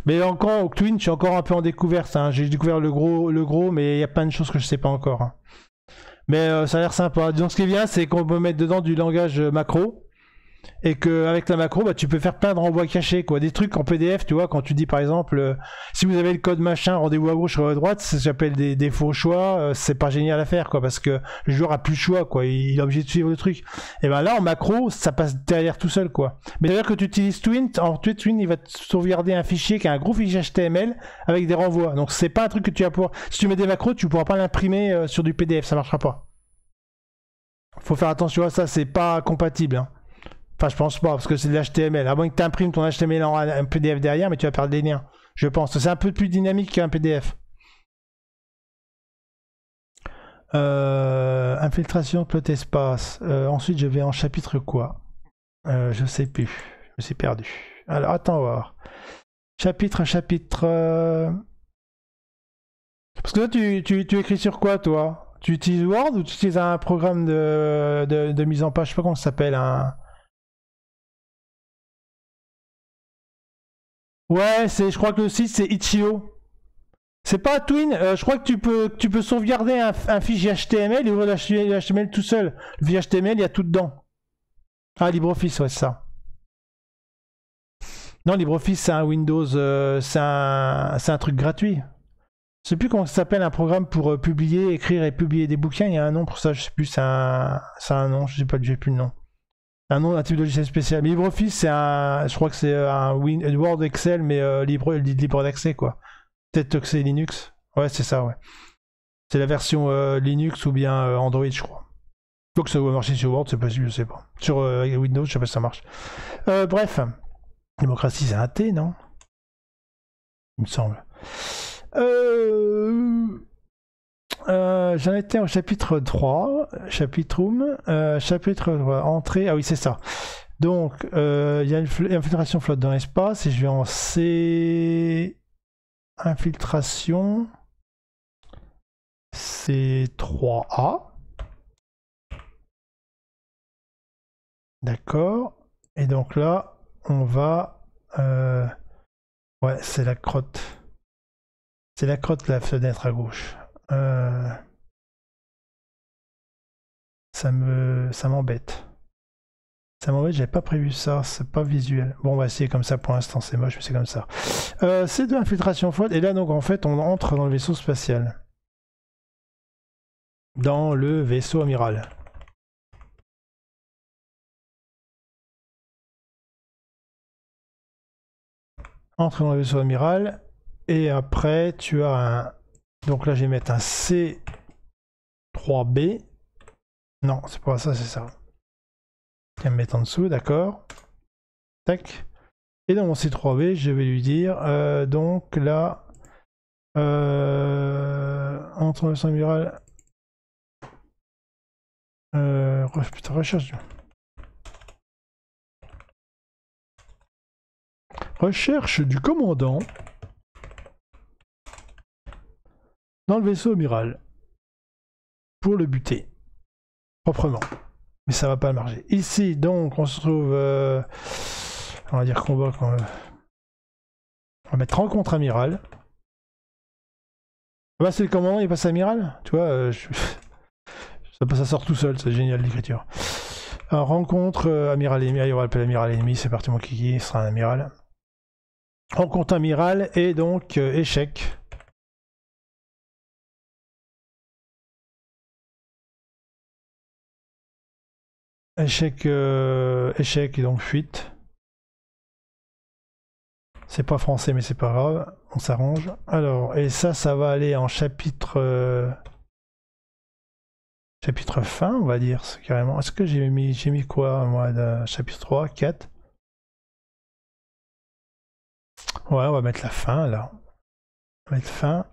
Mais encore, au Twin, je suis encore un peu en découverte. Hein. J'ai découvert le gros, mais il y a plein de choses que je sais pas encore. Hein. Mais ça a l'air sympa. Disons, ce qui est bien, c'est qu'on peut mettre dedans du langage macro. Et qu'avec la macro, bah, tu peux faire plein de renvois cachés, quoi. Des trucs en PDF, tu vois, quand tu dis par exemple, si vous avez le code machin, rendez-vous à gauche ou à droite, ça s'appelle des faux choix, c'est pas génial à faire, quoi, parce que le joueur a plus le choix, quoi. Il est obligé de suivre le truc. Et ben là, en macro, ça passe derrière tout seul, quoi. Mais d'ailleurs que tu utilises Twin, Twin, il va te sauvegarder un fichier qui a un gros fichier HTML avec des renvois. Donc c'est pas un truc que tu vas pouvoir. Si tu mets des macros, tu pourras pas l'imprimer sur du PDF, ça marchera pas. Faut faire attention à ça, c'est pas compatible, hein. Enfin, je pense pas, parce que c'est de l'HTML. À moins que tu imprimes ton HTML en un PDF derrière, mais tu vas perdre des liens. Je pense. C'est un peu plus dynamique qu'un PDF. Infiltration, plot espace. Ensuite, je vais en chapitre quoi? Je sais plus. Je me suis perdu. Alors, attends voir. Chapitre. Parce que là, tu écris sur quoi, toi? Tu utilises Word ou tu utilises un programme de mise en page? Je sais pas comment ça s'appelle. Ouais, je crois que le site c'est Itch.io. C'est pas Twin, je crois que tu peux sauvegarder un fichier HTML et ouvrir le HTML tout seul. Le fichier HTML, il y a tout dedans. Ah, LibreOffice, ouais, c'est ça. Non, LibreOffice, c'est un Windows, c'est un truc gratuit. Je sais plus comment ça s'appelle, un programme pour publier, écrire et publier des bouquins. Il y a un nom pour ça, je sais plus, c'est un nom, je sais pas, j'ai plus le nom. Un type de logiciel spécial. Mais LibreOffice, je crois que c'est un Word Excel, mais libre d'accès, quoi. Peut-être que c'est Linux. Ouais, c'est ça, ouais. C'est la version Linux ou bien Android, je crois. Faut que ça doit marcher sur Word, c'est possible, je sais pas. Sur Windows, je sais pas si ça marche. Bref. Démocratie, c'est un T, non? Il me semble. J'en étais au chapitre 3. Chapitre 3. Entrée. Ah oui, c'est ça. Donc, il y a une infiltration flotte dans l'espace et je vais en C. Infiltration. C3A. D'accord. Et donc là, on va... Ouais, c'est la crotte. C'est la crotte, la fenêtre à gauche. Ça m'embête. Ça m'embête, j'avais pas prévu ça, c'est pas visuel. Bon, on va essayer comme ça pour l'instant, c'est moche, mais c'est comme ça. C'est de l'infiltration flotte, et là, donc, en fait, on entre dans le vaisseau spatial. Dans le vaisseau amiral. Entre dans le vaisseau amiral. Et après, tu as un... Donc là, je vais mettre un C3B. Non, c'est pas ça, c'est ça. Je vais me mettre en dessous, d'accord. Tac. Et dans mon C3B, je vais lui dire, donc là, entre le amiral, putain, recherche. Recherche du commandant dans le vaisseau amiral pour le buter proprement. Mais ça va pas marcher. Ici, donc, on se trouve, on va dire combat. On va mettre rencontre amiral. Bah, c'est le commandant, il passe amiral. Tu vois, ça sort tout seul, c'est génial l'écriture. Rencontre amiral ennemi, on va l'appeler amiral ennemi, c'est parti mon kiki, ce sera un amiral. Rencontre amiral et donc échec. Échec, échec et donc fuite. C'est pas français mais c'est pas grave, on s'arrange. Alors, et ça va aller en chapitre... chapitre fin, on va dire, carrément. Est-ce que j'ai mis quoi, moi, de chapitre 3, 4? Ouais, on va mettre la fin, là. On va mettre fin.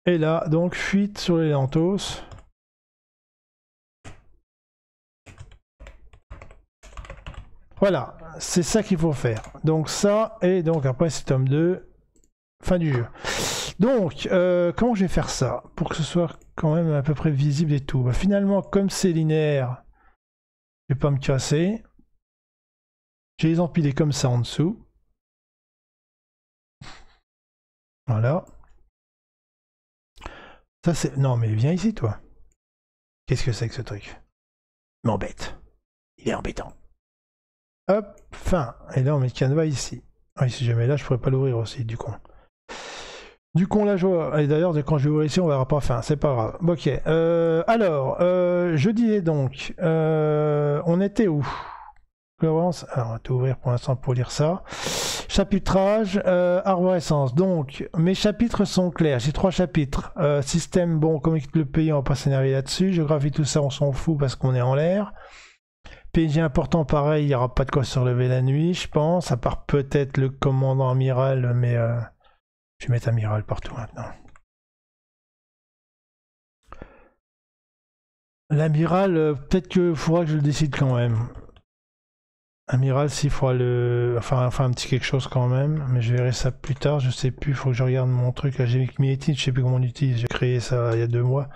Et là, donc, fuite sur les Lantos. Voilà, c'est ça qu'il faut faire. Donc ça, et donc après c'est tome 2, fin du jeu. Donc, comment je vais faire ça pour que ce soit quand même à peu près visible et tout? Bah, finalement, comme c'est linéaire, je vais pas me casser. Je vais les empiler comme ça en dessous. Voilà. Ça c'est... Non mais viens ici toi. Qu'est-ce que c'est que ce truc? Il m'embête. Il est embêtant. Hop, fin. Et là on met le canevas ici. Ah, si je mets là, je pourrais pas l'ouvrir aussi, du con. Du con la joie. Et d'ailleurs, quand je vais ouvrir ici, on verra pas fin. C'est pas grave. Ok. Alors, je disais donc, on était où? Alors, on va tout ouvrir pour l'instant pour lire ça. Chapitrage, arborescence. Donc, mes chapitres sont clairs. J'ai 3 chapitres. Système, bon, communique le pays, on va pas s'énerver là-dessus. Géographie, tout ça, on s'en fout parce qu'on est en l'air. PNJ important, pareil, il n'y aura pas de quoi se relever la nuit, je pense. À part peut-être le commandant amiral, mais je vais mettre amiral partout maintenant. L'amiral, peut-être qu'il faudra que je le décide quand même. Amiral, s'il faudra le... Enfin, un petit quelque chose quand même, mais je verrai ça plus tard, je sais plus, il faut que je regarde mon truc. J'ai mis je sais plus comment on l'utilise, j'ai créé ça il y a 2 mois.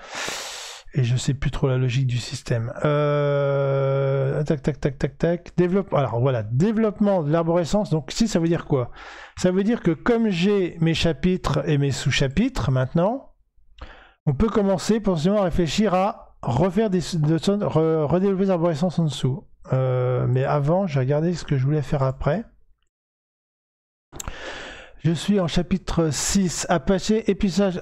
Et je sais plus trop la logique du système. Tac. Développement. Alors voilà, développement de l'arborescence. Donc ici, ça veut dire quoi? Ça veut dire que comme j'ai mes chapitres et mes sous-chapitres maintenant, on peut commencer potentiellement à réfléchir à refaire redévelopper l'arborescence en dessous. Mais avant, je vais regarder ce que je voulais faire après. Je suis en chapitre 6, Apache, équilibrage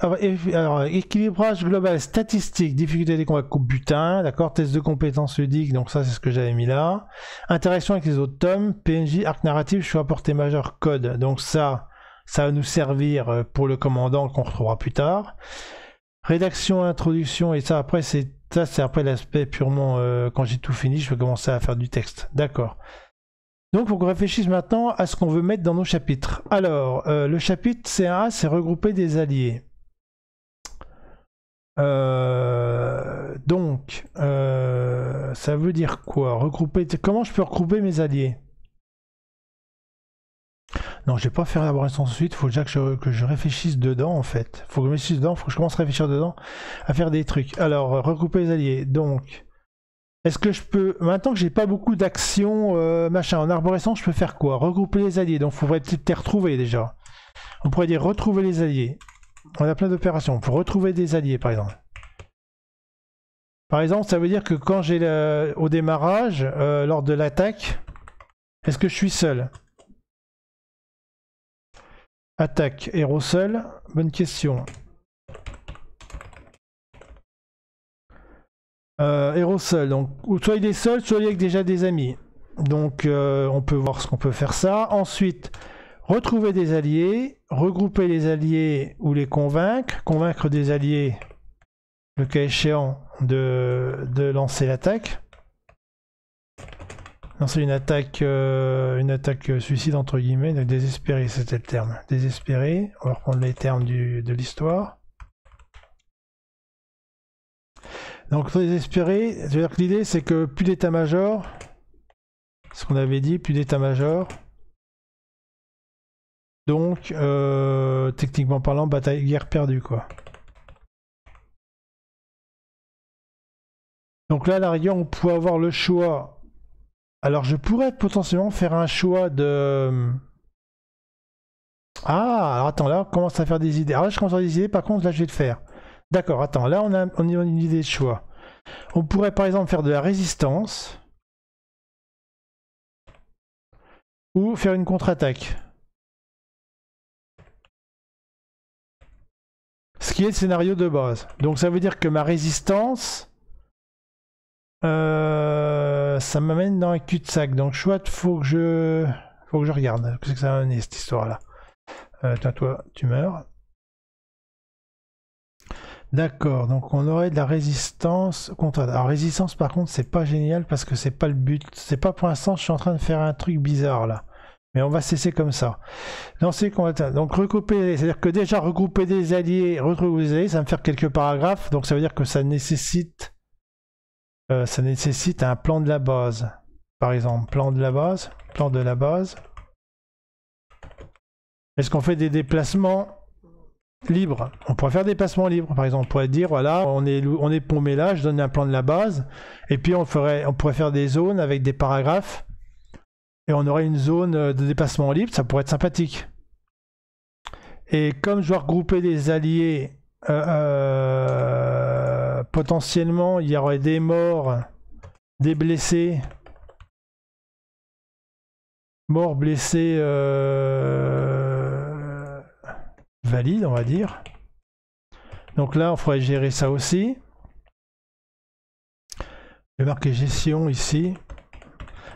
global, statistique, difficulté des combats, coupe butin, d'accord, test de compétences ludiques, donc ça c'est ce que j'avais mis là. Interaction avec les autres tomes, PNJ, arc narratif, choix portée majeure, code, donc ça va nous servir pour le commandant qu'on retrouvera plus tard. Rédaction, introduction, et ça après c'est après l'aspect purement, quand j'ai tout fini, je vais commencer à faire du texte, d'accord. Donc, il faut qu'on réfléchisse maintenant à ce qu'on veut mettre dans nos chapitres. Alors, le chapitre C1A, c'est regrouper des alliés. Donc, ça veut dire quoi? Regrouper. Comment je peux regrouper mes alliés? Non, je vais pas faire l'arborescence ensuite. Il faut déjà que je réfléchisse dedans, en fait. Il faut que je réfléchisse dedans. Il faut que je commence à réfléchir dedans, à faire des trucs. Alors, regrouper les alliés. Donc. Est-ce que je peux, maintenant que j'ai pas beaucoup d'actions, machin, en arborescence, je peux faire quoi? Regrouper les alliés, donc il faudrait peut-être les retrouver déjà. On pourrait dire retrouver les alliés. On a plein d'opérations, pour retrouver des alliés par exemple. Par exemple, ça veut dire que quand j'ai au démarrage, lors de l'attaque, est-ce que je suis seul? Attaque, héros seul? Bonne question. Héros seul, donc soit il est seul, soit il est avec déjà des amis. Donc on peut voir ce qu'on peut faire ça. Ensuite, retrouver des alliés, regrouper les alliés ou les convaincre, convaincre des alliés, le cas échéant, de lancer l'attaque. Lancer une attaque suicide entre guillemets, donc désespéré, c'était le terme. Désespéré, on va reprendre les termes de l'histoire. Donc désespéré, c'est-à-dire que l'idée c'est que plus d'état-major, ce qu'on avait dit, plus d'état-major. Donc techniquement parlant, bataille, guerre perdue quoi. Donc là, à la rigueur, on pourrait avoir le choix. Alors je pourrais potentiellement faire un choix de... Ah, alors attends, là on commence à faire des idées. Alors là je commence à faire des idées, par contre là je vais le faire. D'accord, attends, là on a une idée de choix. On pourrait par exemple faire de la résistance. Ou faire une contre-attaque. Ce qui est le scénario de base. Donc ça veut dire que ma résistance... ça m'amène dans un cul-de-sac. Donc chouette, faut que je regarde. Qu'est-ce que ça va amener cette histoire-là. Toi, tu meurs. D'accord, donc on aurait de la résistance contre. Alors résistance par contre c'est pas génial parce que c'est pas le but. C'est pas pour l'instant, je suis en train de faire un truc bizarre là. Mais on va cesser comme ça. Lancer combattant. Donc regrouper, c'est-à-dire que déjà regrouper des alliés, retrouver des alliés, ça va me faire quelques paragraphes. Donc ça veut dire que ça nécessite un plan de la base. Par exemple, plan de la base. Est-ce qu'on fait des déplacements libres? On pourrait faire des déplacements libres, par exemple. On pourrait dire, voilà, on est paumé là, je donne un plan de la base. Et puis on pourrait faire des zones avec des paragraphes. Et on aurait une zone de déplacement libre, ça pourrait être sympathique. Et comme je dois regrouper des alliés, potentiellement, il y aurait des morts, des blessés. Morts, blessés, valides, on va dire. Donc là, on faudrait gérer ça aussi. Je vais marquer gestion ici.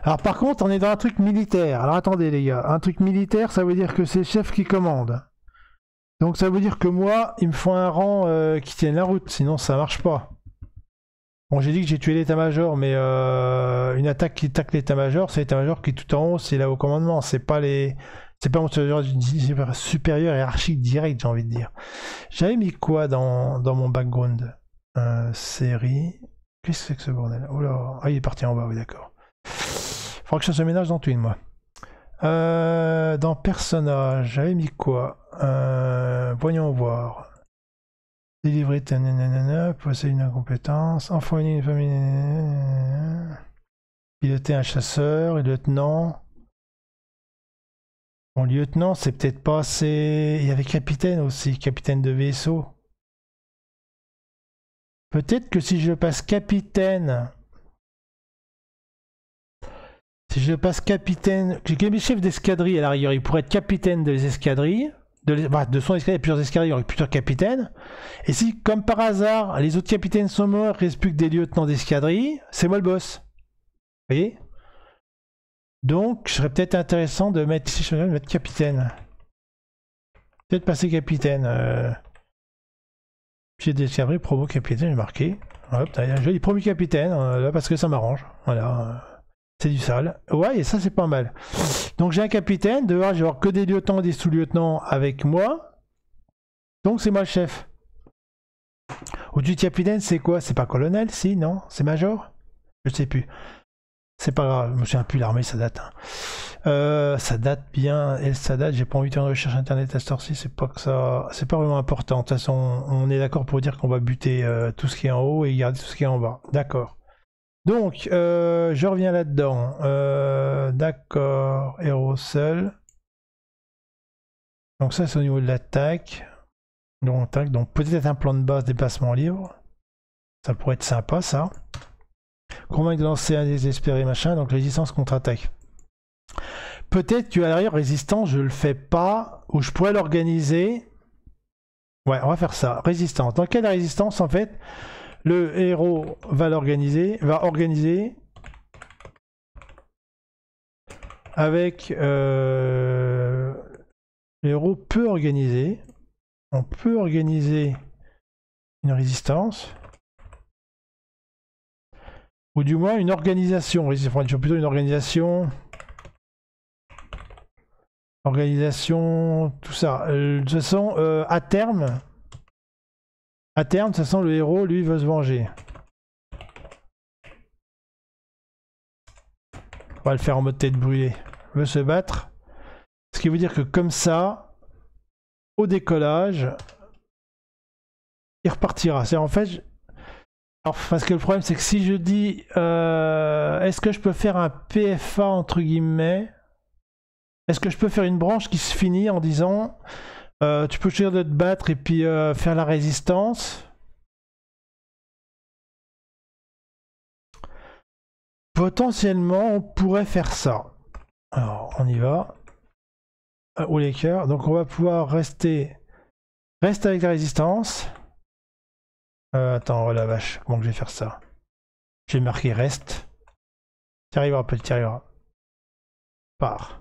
Alors par contre, on est dans un truc militaire. Alors attendez les gars, un truc militaire, ça veut dire que c'est le chef qui commande. Donc ça veut dire que moi, il me faut un rang qui tienne la route, sinon ça marche pas. Bon, j'ai dit que j'ai tué l'état-major, mais une attaque qui attaque l'état-major, c'est l'état-major qui est tout en haut, c'est là au commandement, c'est pas mon supérieur hiérarchique direct, j'ai envie de dire. J'avais mis quoi dans mon background? Série. Qu'est-ce que c'est que ce bordel? Oh là, ah il est parti en bas, oui d'accord. Faudra que je fasse le ménage dans Twin, moi. Dans personnage, j'avais mis quoi? Voyons voir. Délivrer, posséder une incompétence, enfourner une famille, piloter un chasseur, et lieutenant. Bon, lieutenant, c'est peut-être pas assez. Il y avait capitaine aussi, capitaine de vaisseau. Peut-être que si je passe capitaine. Si je passe capitaine, j'ai mes chefs d'escadrille à l'arrière, il pourrait être capitaine des escadrilles, de son escadrille, il y a plusieurs escadrilles, il y aurait plusieurs capitaines. Et si, comme par hasard, les autres capitaines sont morts, il ne reste plus que des lieutenants d'escadrille, c'est moi le boss. Vous voyez? Donc, ce serait peut-être intéressant de mettre ici, je vais mettre capitaine. Peut-être passer capitaine. J'ai d'escadrille, promo capitaine, j'ai marqué. Hop, je dis promu capitaine, là, parce que ça m'arrange. Voilà. C'est du sale. Ouais, et ça c'est pas mal. Donc j'ai un capitaine, dehors je vais avoir que des lieutenants et des sous-lieutenants avec moi. Donc c'est moi le chef. Au-dessus de capitaine, c'est quoi? C'est pas colonel, si, non? C'est major? Je sais plus. C'est pas grave, je me souviens plus, l'armée ça date. Hein. Ça date bien, et ça date, j'ai pas envie de faire une recherche internet à cette heure-ci, c'est pas que ça. C'est pas vraiment important. De toute façon, on est d'accord pour dire qu'on va buter tout ce qui est en haut et garder tout ce qui est en bas. D'accord. Donc, je reviens là-dedans. D'accord, héros seul. Donc ça, c'est au niveau de l'attaque. Donc peut-être un plan de base déplacement libre. Ça pourrait être sympa, ça. Convaincre de lancer un désespéré, machin. Donc résistance contre-attaque. Peut-être qu'à l'arrière, résistance, je le fais pas. Ou je pourrais l'organiser. Ouais, on va faire ça. Résistance. Dans quelle résistance, en fait? Le héros va organiser avec Le héros peut organiser. On peut organiser une résistance. Ou du moins une organisation. Plutôt une organisation. Organisation, tout ça. De toute façon, à terme, de toute façon, le héros, lui, veut se venger. On va le faire en mode tête brûlée. Veut se battre. Ce qui veut dire que comme ça, au décollage, il repartira. C'est en fait... Alors, parce que le problème, c'est que si je dis... est-ce que je peux faire un PFA, entre guillemets? Est-ce que je peux faire une branche qui se finit en disant... tu peux choisir de te battre et puis faire la résistance? Potentiellement, on pourrait faire ça. Alors, on y va. Ou les cœurs. Donc, on va pouvoir rester... Reste avec la résistance. Attends, oh la vache, comment que je vais faire ça? J'ai marqué reste. Tu arriveras, petit, tu arriveras. Part.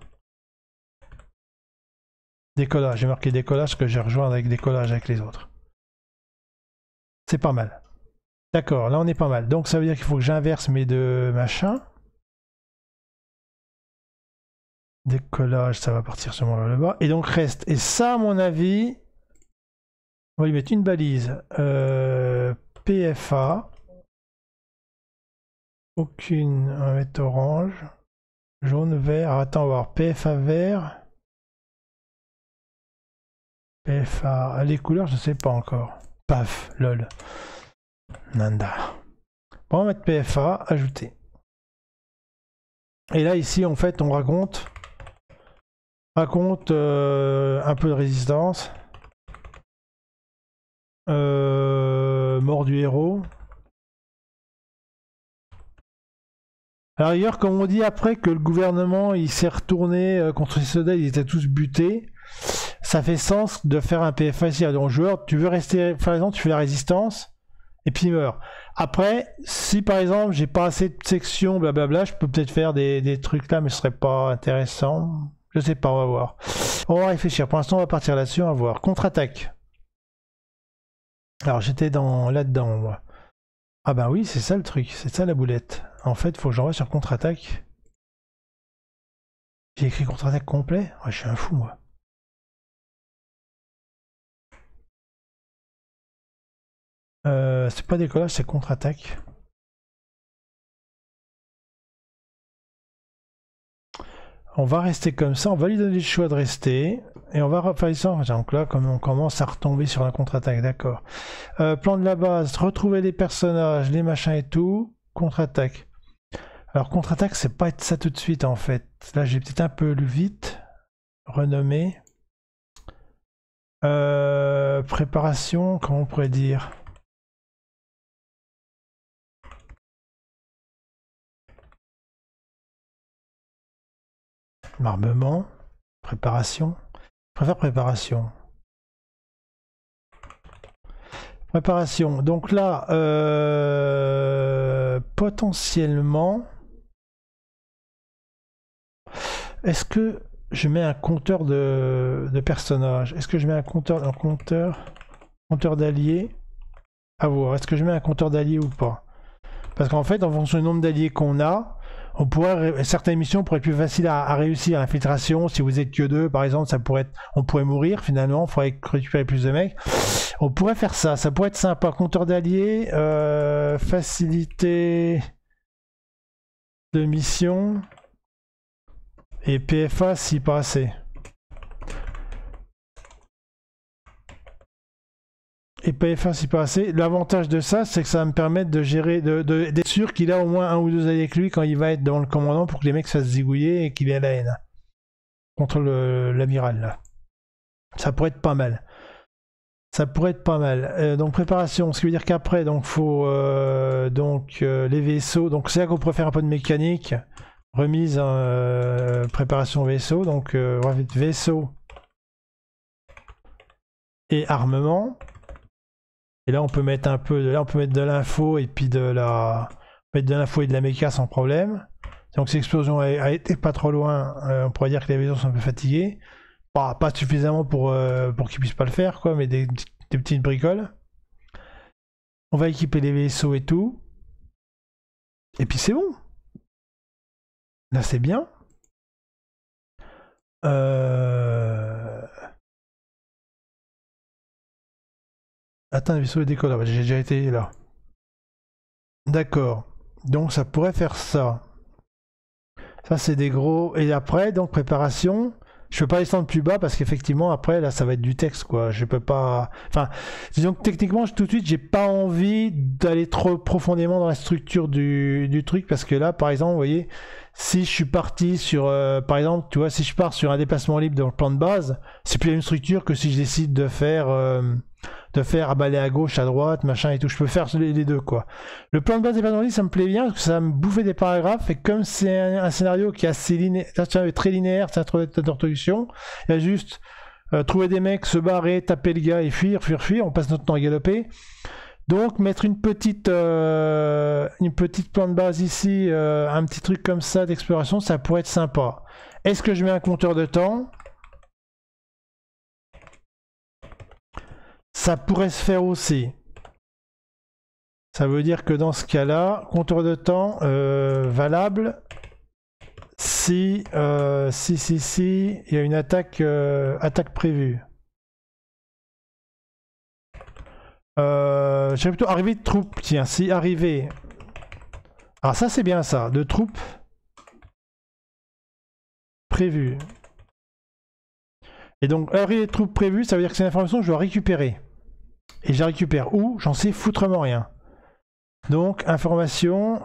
Décollage, j'ai marqué décollage parce que j'ai rejoint avec décollage avec les autres. C'est pas mal. D'accord, là on est pas mal. Donc ça veut dire qu'il faut que j'inverse mes deux machins. Décollage, ça va partir sûrement vers le bas. Et donc reste. Et ça, à mon avis, on va lui mettre une balise. PFA. Aucune. On va mettre orange. Jaune, vert. Alors, attends, on va voir. PFA vert. PFA. Les couleurs, je sais pas encore. Paf, lol. Nanda. Bon, on va mettre PFA. Ajouter. Et là, ici, en fait, on raconte. Un peu de résistance. Mort du héros. À la rigueur, comme on dit après que le gouvernement il s'est retourné contre les soldats, ils étaient tous butés, ça fait sens de faire un PFA ici. Donc joueur, tu veux rester, par exemple, tu fais la résistance et puis il meurt. Après, si par exemple j'ai pas assez de sections, blablabla, je peux peut-être faire des trucs là, mais ce serait pas intéressant. Je sais pas, on va voir. On va réfléchir. Pour l'instant, on va partir là-dessus, on va voir. Contre-attaque. Alors j'étais là-dedans, moi. Ah bah oui, c'est ça le truc, c'est ça la boulette. En fait, il faut que j'envoie sur contre-attaque. J'ai écrit contre-attaque complet? Ouais, je suis un fou, moi. C'est pas décollage, c'est contre-attaque. On va rester comme ça, on va lui donner le choix de rester. Et on va refaire ça. Donc là, comme on commence à retomber sur la contre-attaque, d'accord. Plan de la base, retrouver les personnages, les machins et tout. Contre-attaque. Alors contre-attaque, c'est pas être ça tout de suite en fait. Là, j'ai peut-être un peu lu vite. Renommer. Préparation, comment on pourrait dire? Armement. Préparation. Je préfère préparation. Préparation. Donc là, potentiellement, est-ce que je mets un compteur de personnages? Est-ce que je mets un compteur d'alliés? À voir. Est-ce que je mets un compteur d'alliés ou pas? Parce qu'en fait, en fonction du nombre d'alliés qu'on a, on pourrait, certaines missions pourraient être plus faciles à réussir. L'infiltration, si vous êtes que 2, par exemple, ça pourrait être, on pourrait mourir finalement, il faudrait récupérer plus de mecs. On pourrait faire ça, ça pourrait être sympa. Compteur d'alliés, facilité de mission et PFA si pas assez. Et PFA si pas assez. L'avantage de ça, c'est que ça va me permettre de gérer, d'être sûr qu'il a au moins un ou deux avec lui quand il va être devant le commandant pour que les mecs se fassent zigouiller et qu'il ait la haine. Contre l'amiral là. Ça pourrait être pas mal. Ça pourrait être pas mal. Donc préparation, ce qui veut dire qu'après, donc faut les vaisseaux. Donc c'est là qu'on pourrait faire un peu de mécanique. Remise préparation vaisseau. Donc vaisseau et armement. Et là on peut mettre un peu, là on peut mettre de l'info et puis de la méca sans problème. Donc si l'explosion a été pas trop loin, on pourrait dire que les vaisseaux sont un peu fatigués. Pas suffisamment pour qu'ils puissent pas le faire, quoi, mais des petites bricoles. On va équiper les vaisseaux et tout. Et puis c'est bon. Là, c'est bien. Attends, le vaisseau est décollé. J'ai déjà été là. D'accord. Donc ça pourrait faire ça. Ça c'est des gros. Et après, donc préparation. Je peux pas descendre plus bas parce qu'effectivement après là ça va être du texte quoi. Je peux pas. Enfin, disons que techniquement tout de suite j'ai pas envie d'aller trop profondément dans la structure du truc parce que là par exemple vous voyez si je suis parti sur par exemple tu vois si je pars sur un déplacement libre dans le plan de base c'est plus la même structure que si je décide de faire aller à gauche, à droite, machin et tout. Je peux faire les deux, quoi. Le plan de base des patrons ça me plaît bien, parce que ça va me bouffer des paragraphes, et comme c'est un scénario qui est assez linéaire, très linéaire, c'est un d'introduction, il y a juste trouver des mecs, se barrer, taper le gars et fuir, on passe notre temps à galoper. Donc mettre une petite plan de base ici, un petit truc comme ça d'exploration, ça pourrait être sympa. Est-ce que je mets un compteur de temps ? Ça pourrait se faire aussi. Ça veut dire que dans ce cas-là, compteur de temps valable si il y a une attaque prévue. J'aurais plutôt arrivée de troupes. Tiens, si arrivée. Alors ça c'est bien ça, de troupes prévues. Et donc arrivée de troupes prévues, ça veut dire que c'est une information que je dois récupérer. Et je la récupère où? J'en sais foutrement rien. Donc information,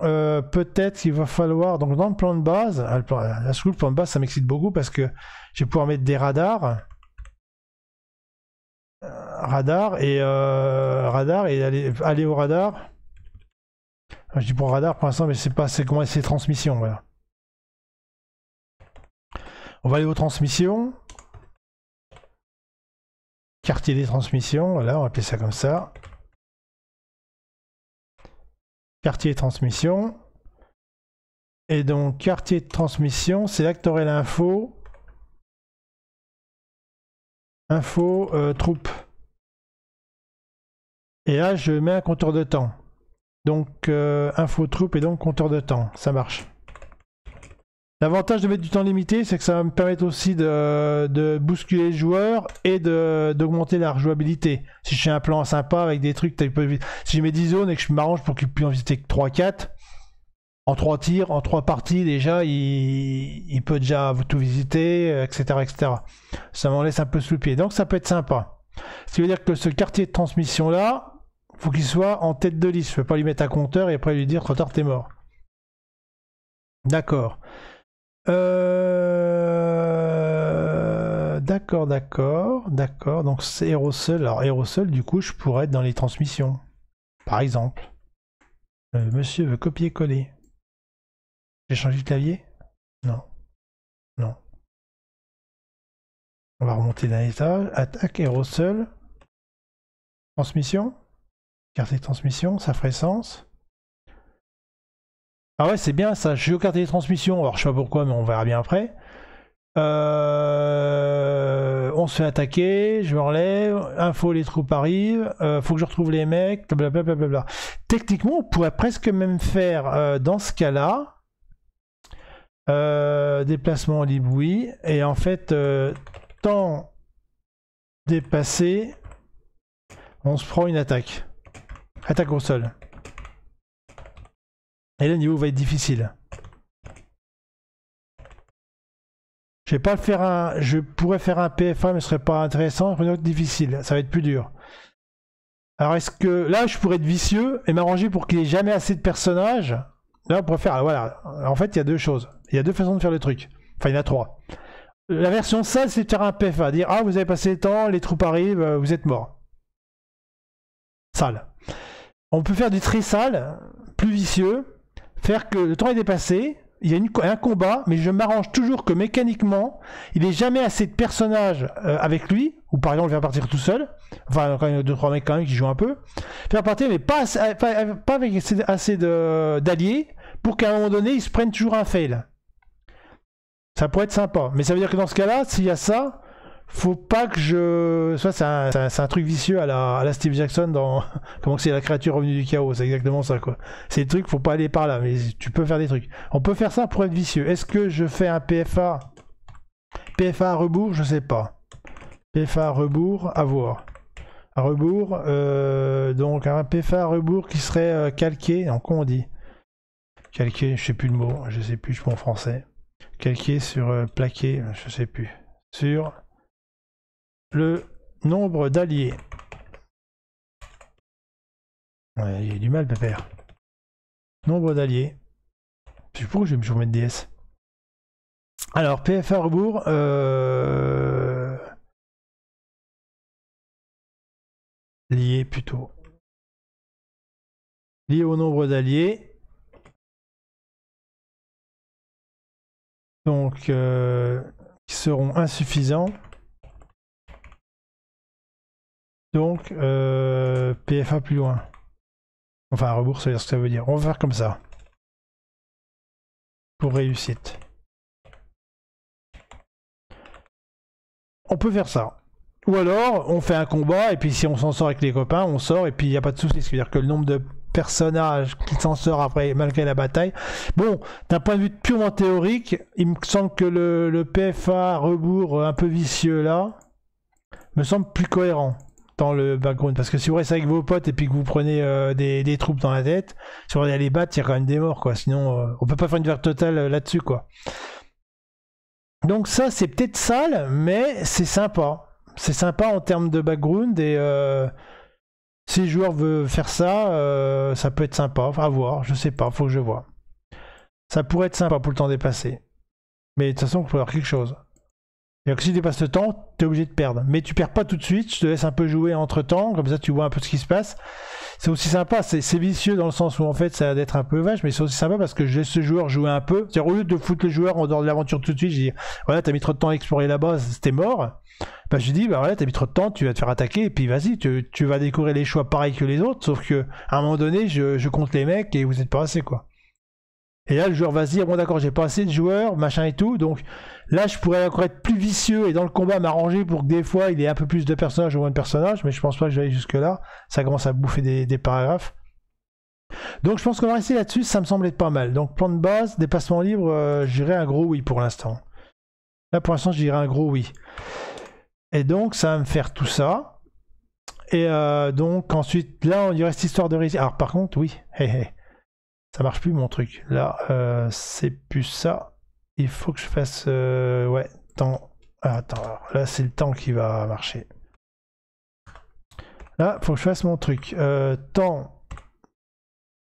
peut-être qu'il va falloir, donc dans le plan de base, le plan de base ça m'excite beaucoup parce que je vais pouvoir mettre des radars. Radar et aller au radar. Je dis pour radar pour l'instant, mais c'est pas, c'est comment c'est transmission, voilà. On va aller aux transmissions. Quartier des transmissions, voilà, on va appeler ça comme ça. Quartier de transmission. Et donc, quartier de transmission, c'est là que tu aurais l'info. Info, troupe. Et là, je mets un compteur de temps. Donc, info troupe et donc compteur de temps. Ça marche. L'avantage de mettre du temps limité, c'est que ça va me permettre aussi de bousculer les joueurs et d'augmenter la rejouabilité. Si je fais un plan sympa avec des trucs, si je mets 10 zones et que je m'arrange pour qu'ils puissent en visiter que 3-4, en 3 tirs, en 3 parties, déjà, il peut déjà tout visiter, etc. etc. Ça m'en laisse un peu sous le pied. Donc ça peut être sympa. Ce qui veut dire que ce quartier de transmission-là, il faut qu'il soit en tête de liste. Je ne peux pas lui mettre un compteur et après lui dire trop tard, t'es mort. D'accord. D'accord. Donc c'est aérosol. Alors aérosol, du coup, je pourrais être dans les transmissions. Par exemple. Monsieur veut copier-coller. J'ai changé de clavier? Non. Non. On va remonter d'un étage. Attaque aérosol. Transmission. Quartier de transmission, ça ferait sens. Ah ouais, c'est bien ça. Je suis au quartier de transmission. Alors je sais pas pourquoi, mais on verra bien après. On se fait attaquer, je me relève, info, les troupes arrivent, faut que je retrouve les mecs, blablabla. Techniquement, on pourrait presque même faire dans ce cas-là déplacement libre, oui, et en fait, temps dépassé, on se prend une attaque. Attaque au sol. Et là, le niveau va être difficile. Je vais pas le faire je pourrais faire un PFA, mais ce serait pas intéressant. Une autre difficile, ça va être plus dur. Alors est-ce que là, je pourrais être vicieux et m'arranger pour qu'il n'y ait jamais assez de personnages? Là, on pourrait faire, voilà. En fait, il y a deux choses. Il y a deux façons de faire le truc. Enfin, il y en a trois. La version sale, c'est de faire un PFA, dire ah, vous avez passé le temps, les troupes arrivent, vous êtes morts. Sale. On peut faire du très sale, plus vicieux, faire que le temps est dépassé. Il y a un combat, mais je m'arrange toujours que mécaniquement, il n'ait jamais assez de personnages avec lui, ou par exemple, il va partir tout seul. Enfin, quand il y a 2-3 mecs quand même qui jouent un peu. Faire partir, mais pas avec assez d'alliés, pour qu'à un moment donné, ils se prennent toujours un fail. Ça pourrait être sympa. Mais ça veut dire que dans ce cas-là, s'il y a ça, faut pas que je... Ça, c'est un truc vicieux à la Steve Jackson dans... Comment c'est la créature revenue du chaos, c'est exactement ça, quoi. C'est des trucs, faut pas aller par là, mais tu peux faire des trucs. On peut faire ça pour être vicieux. Est-ce que je fais un PFA? PFA à rebours, je sais pas. PFA à rebours, à voir. À rebours, donc un PFA à rebours qui serait calqué, donc comment on dit? Calqué, je sais plus le mot, je sais plus, je suis en français. Calqué sur plaqué, je sais plus. Sur le nombre d'alliés. Ouais, il y a du mal, pépère. Nombre d'alliés. Je sais pas pourquoi je vais me remettre DS. Alors, PFA rebours. Lié plutôt. Lié au nombre d'alliés. Donc, qui seront insuffisants. Donc, PFA plus loin. Enfin, rebours, ça veut dire ce que ça veut dire. On va faire comme ça. Pour réussite. On peut faire ça. Ou alors, on fait un combat, et puis si on s'en sort avec les copains, on sort, et puis il n'y a pas de soucis. C'est-à-dire que le nombre de personnages qui s'en sort après, malgré la bataille. Bon, d'un point de vue purement théorique, il me semble que le PFA rebours un peu vicieux là, me semble plus cohérent dans le background. Parce que si vous restez avec vos potes et puis que vous prenez des troupes dans la tête, si vous allez les battre, il y a quand même des morts, quoi. Sinon, on peut pas faire une verte totale là-dessus, quoi. Donc ça, c'est peut-être sale, mais c'est sympa. C'est sympa en termes de background, et si le joueur veut faire ça, ça peut être sympa. Enfin, à voir, je sais pas, faut que je vois. Ça pourrait être sympa pour le temps dépassé. Mais de toute façon, il faut avoir quelque chose. Et que si tu dépasses le temps, tu es obligé de perdre. Mais tu perds pas tout de suite, je te laisse un peu jouer entre temps, comme ça tu vois un peu ce qui se passe. C'est aussi sympa, c'est vicieux dans le sens où en fait ça va être un peu vache, mais c'est aussi sympa parce que je laisse ce joueur jouer un peu. C'est-à-dire au lieu de foutre le joueur en dehors de l'aventure tout de suite, je dis voilà, t'as mis trop de temps à explorer la base, c'était mort. Bah je dis bah voilà, t'as mis trop de temps, tu vas te faire attaquer, et puis vas-y, tu vas découvrir les choix pareils que les autres, sauf que à un moment donné, je compte les mecs et vous êtes pas assez, quoi. Et là, le joueur va se dire, bon d'accord, j'ai pas assez de joueurs, machin et tout, donc là, je pourrais encore être plus vicieux et dans le combat m'arranger pour que des fois, il y ait un peu plus de personnages ou moins de personnages, mais je pense pas que j'aille jusque là. Ça commence à bouffer des paragraphes. Donc je pense qu'on va rester là-dessus, ça me semble être pas mal. Donc plan de base, déplacement libre, je dirais un gros oui pour l'instant. Là, pour l'instant, je dirais un gros oui. Et donc, ça va me faire tout ça. Et donc, ensuite, là, il reste histoire de réussir. Alors, par contre, oui, ça marche plus mon truc. Là, c'est plus ça. Il faut que je fasse... ouais, temps... Ah, attends, alors, là, c'est le temps qui va marcher. Là, il faut que je fasse mon truc. Temps...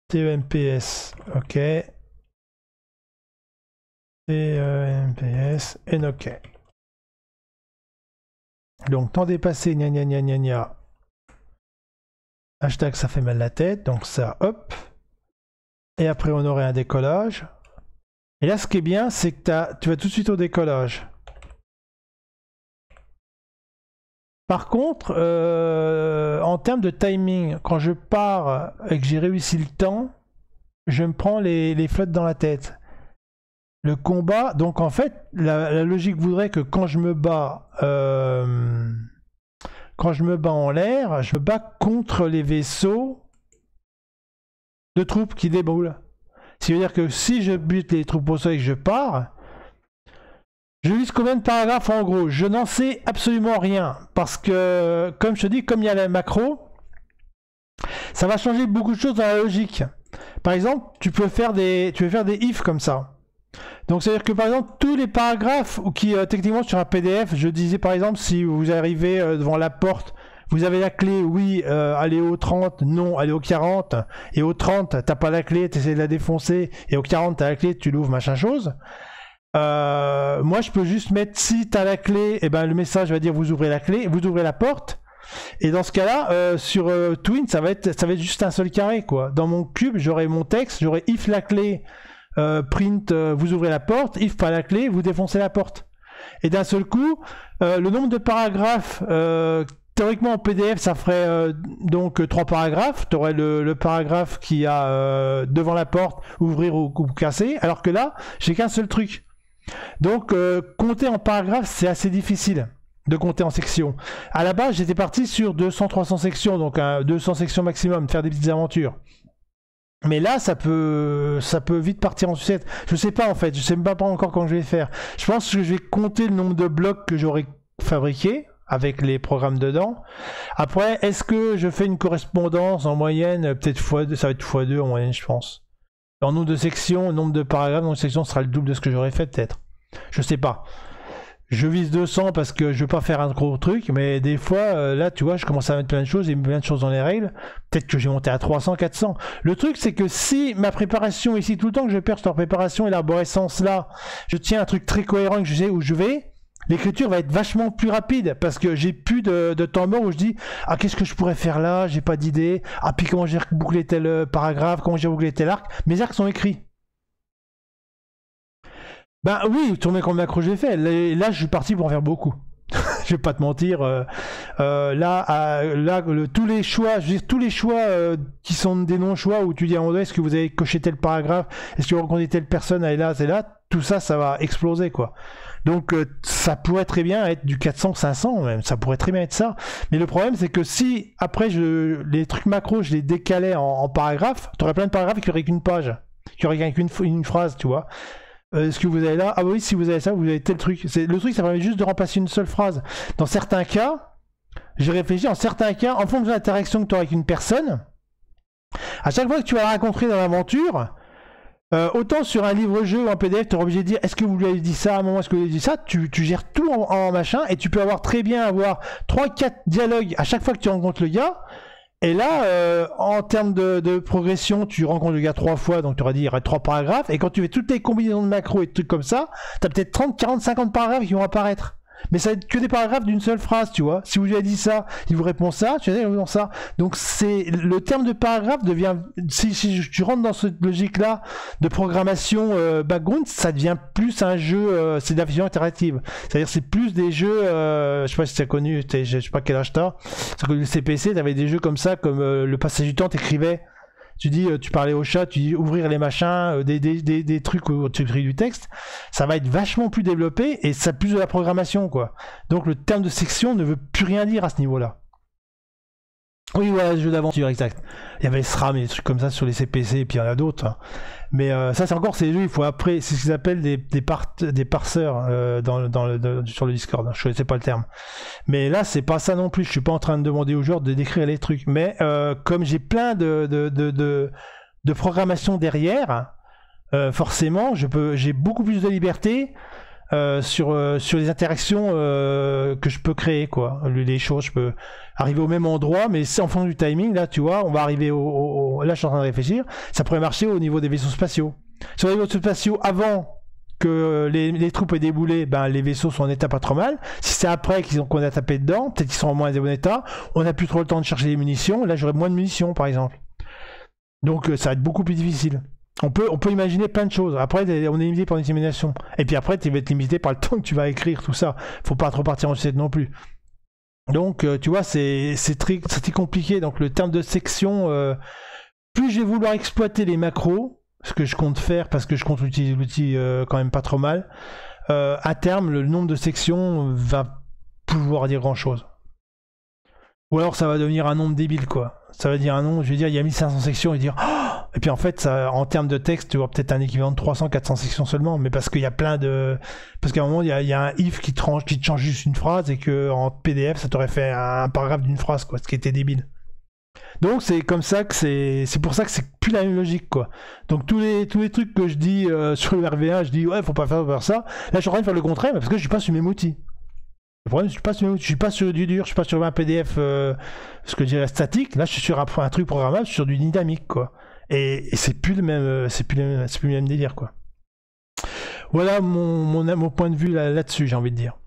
TEMPS, ok. TEMPS, et ok. Donc, temps dépassé, gna gna gna gna gna. Hashtag ça fait mal la tête, donc ça, hop. Et après, on aurait un décollage. Et là, ce qui est bien, c'est que tu vas tout de suite au décollage. Par contre, en termes de timing, quand je pars et que j'ai réussi le temps, je me prends les flottes dans la tête. Le combat, donc en fait, la logique voudrait que quand je me bats en l'air, je me bats contre les vaisseaux de troupes qui déboulent. Ce qui veut dire que si je bute les troupes au sol et que je pars, je lis combien de paragraphes en gros? Je n'en sais absolument rien. Parce que, comme je te dis, comme il y a la macro, ça va changer beaucoup de choses dans la logique. Par exemple, tu peux faire des ifs comme ça. Donc c'est à dire que par exemple tous les paragraphes qui techniquement sur un PDF, je disais par exemple si vous arrivez devant la porte, vous avez la clé, oui, allez au 30, non, allez au 40, et au 30 t'as pas la clé, tu essaies de la défoncer, et au 40 t'as la clé, tu l'ouvres, machin chose. Moi je peux juste mettre si t'as la clé, et ben le message va dire vous ouvrez la clé, vous ouvrez la porte. Et dans ce cas-là, sur Twin, ça va être juste un seul carré, quoi. Dans mon cube, j'aurai mon texte, j'aurai if la clé, print, vous ouvrez la porte, if pas la clé, vous défoncez la porte. Et d'un seul coup, le nombre de paragraphes, théoriquement en PDF, ça ferait donc 3 paragraphes. Tu aurais le paragraphe qui a devant la porte, ouvrir ou casser, alors que là, j'ai qu'un seul truc. Donc, compter en paragraphes, c'est assez difficile. de compter en sections. À la base, j'étais parti sur 200-300 sections, donc 200 sections maximum, faire des petites aventures. Mais là, ça peut vite partir en sucette. Je sais pas en fait, je sais même pas encore quand je vais faire. Je pense que je vais compter le nombre de blocs que j'aurai fabriqués avec les programmes dedans. Après, est-ce que je fais une correspondance en moyenne, peut-être x2, ça va être x2 en moyenne, je pense. En nombre de sections, nombre de paragraphes, nombre de sections sera le double de ce que j'aurais fait peut-être. Je sais pas. Je vise 200 parce que je veux pas faire un gros truc, mais des fois, là, tu vois, je commence à mettre plein de choses, et plein de choses dans les règles. Peut-être que j'ai monté à 300, 400. Le truc, c'est que si ma préparation ici, tout le temps que je perds sur la préparation et l'arborescence là, je tiens un truc très cohérent que je sais où je vais, l'écriture va être vachement plus rapide parce que j'ai plus de temps mort où je dis ah qu'est-ce que je pourrais faire là, j'ai pas d'idée, ah puis comment j'ai bouclé tel paragraphe, comment j'ai bouclé tel arc. Mes arcs sont écrits. Ben oui, tourner comme macro j'ai fait. Là je suis parti pour en faire beaucoup. Je vais pas te mentir. Tous les choix, je veux dire tous les choix qui sont des non-choix où tu dis à un moment donné, est-ce que vous avez coché tel paragraphe, est-ce que vous rencontrez telle personne, elle est là, c'est là, tout ça, ça va exploser quoi. Donc ça pourrait très bien être du 400-500 même, ça pourrait très bien être ça. Mais le problème c'est que si après les trucs macro je les décalais en paragraphes, tu aurais plein de paragraphes qui auraient qu'une page, qui auraient qu'une phrase, tu vois. Ce que vous avez là, ah oui, si vous avez ça, vous avez tel truc. Le truc, ça permet juste de remplacer une seule phrase. Dans certains cas, j'ai réfléchi, en certains cas, en fonction de l'interaction que tu auras avec une personne, à chaque fois que tu vas la rencontrer dans l'aventure, autant sur un livre-jeu ou un PDF, tu es obligé de dire est-ce que vous lui avez dit ça à un moment, est-ce que vous lui avez dit ça, tu gères tout en machin, et tu peux très bien avoir 3-4 dialogues à chaque fois que tu rencontres le gars. Et là, en termes de progression, tu rencontres le gars 3 fois, donc tu auras dit il y aurait 3 paragraphes, et quand tu fais toutes les combinaisons de macros et de trucs comme ça, tu as peut-être 30, 40, 50 paragraphes qui vont apparaître. Mais ça va être que des paragraphes d'une seule phrase, tu vois. Si vous lui avez dit ça, il vous répond ça, tu vas dire il répond ça. Donc le terme de paragraphe devient, si tu rentres dans cette logique-là de programmation background, ça devient plus un jeu, c'est de la vision interactive. C'est-à-dire c'est plus des jeux, je sais pas si tu as connu, je sais pas quel âge t'as, c'est connu le CPC, tu avais des jeux comme ça, comme le passage du temps, t'écrivais. Tu dis, tu parlais au chat, tu dis ouvrir les machins, des trucs où tu écris du texte, ça va être vachement plus développé et ça plus de la programmation quoi. Donc le terme de section ne veut plus rien dire à ce niveau-là. Oui, voilà, jeu d'aventure, exact. Il y avait SRAM et des trucs comme ça sur les CPC, et puis il y en a d'autres. Hein. Mais ça, c'est encore ces jeux, il faut après, c'est ce qu'ils appellent des parseurs sur le Discord. Hein, je ne connaissais pas le terme. Mais là, c'est pas ça non plus. Je suis pas en train de demander aux joueurs de décrire les trucs. Mais comme j'ai plein de programmation derrière, forcément, j'ai beaucoup plus de liberté. Sur les interactions que je peux créer quoi, les choses je peux arriver au même endroit mais c'est en fonction du timing. Là tu vois on va arriver là je suis en train de réfléchir, ça pourrait marcher au niveau des vaisseaux spatiaux. Sur les vaisseaux spatiaux avant que les troupes aient déboulé, ben les vaisseaux sont en état pas trop mal. Si c'est après qu'on a tapé dedans, peut-être qu'ils sont en moins bon état, on n'a plus trop le temps de chercher des munitions, là j'aurais moins de munitions par exemple, donc ça va être beaucoup plus difficile. On peut imaginer plein de choses. Après, on est limité par l'imagination. Et puis après, tu vas être limité par le temps que tu vas écrire, tout ça. Faut pas trop partir en sucette non plus. Donc, tu vois, c'est très compliqué. Donc, le terme de section, plus je vais vouloir exploiter les macros, ce que je compte faire, parce que je compte utiliser l'outil quand même pas trop mal, à terme, le nombre de sections va plus vouloir dire grand-chose. Ou alors, ça va devenir un nombre débile, quoi. Ça va dire un nombre, je vais dire, il y a 1500 sections, et dire... Oh, et puis en fait, ça, en termes de texte, tu vois peut-être un équivalent de 300-400 sections seulement, mais parce qu'il y a plein de... Parce qu'à un moment, il y a un if qui te change juste une phrase, et qu'en PDF, ça t'aurait fait un paragraphe d'une phrase, quoi, ce qui était débile. Donc c'est comme ça que c'est pour ça que c'est plus la même logique, quoi. Donc tous les trucs que je dis sur le RV1, je dis ouais, faut pas faire ça. Là, je suis en train de faire le contraire, mais parce que je suis pas sur mes outils. Le problème, je suis pas sur du dur, je suis pas sur un PDF, ce que je dirais statique. Là, je suis sur un truc programmable, je suis sur du dynamique, quoi. Et c'est plus le même, c'est plus le même délire, quoi. Voilà mon point de vue là-dessus, j'ai envie de dire.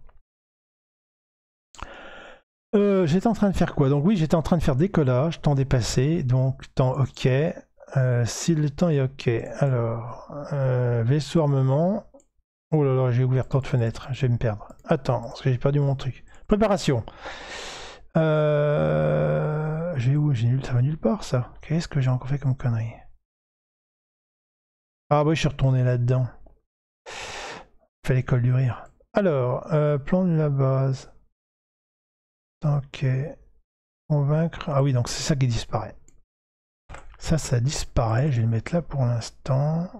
J'étais en train de faire quoi? Donc oui, j'étais en train de faire décollage, temps dépassé, donc temps OK. Si le temps est OK, alors vaisseau armement. Oh là là, j'ai ouvert tant de fenêtres, je vais me perdre. Attends, parce que j'ai perdu mon truc. Préparation. J'ai où? Ça va nulle part, ça. Qu'est-ce que j'ai encore fait comme connerie? Ah bah oui, je suis retourné là-dedans. Fait l'école du rire. Alors, plan de la base. Ok. Convaincre. Ah oui, donc c'est ça qui disparaît. Ça disparaît. Je vais le mettre là pour l'instant.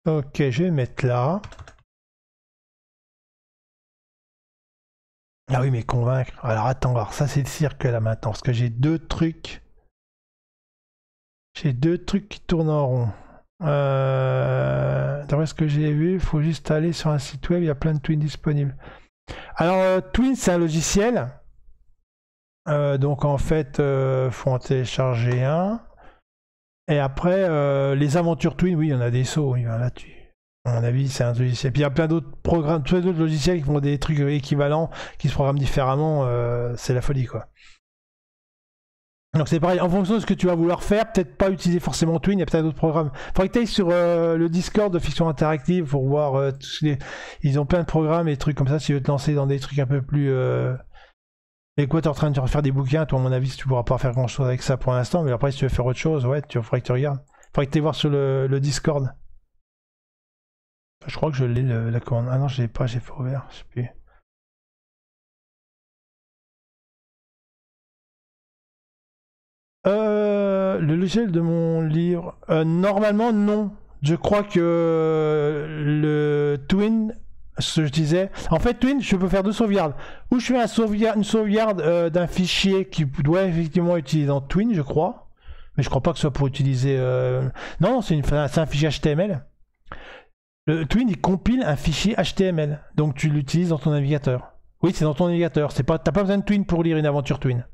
Ok, je vais le mettre là. Ah oui, mais convaincre. Alors attends, alors ça c'est le cirque là maintenant, parce que j'ai deux trucs. J'ai deux trucs qui tournent en rond. D'après ce que j'ai vu, il faut juste aller sur un site web, il y a plein de Twin disponibles. Alors Twin c'est un logiciel. Donc en fait, faut en télécharger un. Et après, les aventures Twin, oui, il y en a des sauts, oui, là-dessus. À mon avis, c'est un logiciel. Puis il y a plein d'autres programmes, tous les autres logiciels qui font des trucs équivalents, qui se programment différemment, c'est la folie quoi. Donc c'est pareil, en fonction de ce que tu vas vouloir faire, peut-être pas utiliser forcément Twin, il y a peut-être d'autres programmes. Faudrait que tu ailles sur le Discord de Fiction Interactive pour voir ils ont plein de programmes et des trucs comme ça si tu veux te lancer dans des trucs un peu plus. Et quoi, t'es en train de refaire des bouquins, toi à mon avis tu pourras pas faire grand chose avec ça pour l'instant, mais après si tu veux faire autre chose, ouais, faudrait que tu regardes. Faudrait que tu ailles voir sur le Discord. Je crois que je l'ai la commande. Ah non, je l'ai pas, j'ai pas ouvert, je sais plus. Le logiciel de mon livre. Normalement, non. Je crois que le Twin, ce que je disais. En fait, Twin, je peux faire deux sauvegardes. Ou je fais une sauvegarde d'un fichier qui doit effectivement utiliser dans Twin, je crois. Mais je crois pas que ce soit pour utiliser. Non, c'est un fichier HTML. Le Twin, il compile un fichier HTML. Donc tu l'utilises dans ton navigateur. Oui, c'est dans ton navigateur. T'as pas besoin de Twin pour lire une aventure Twin.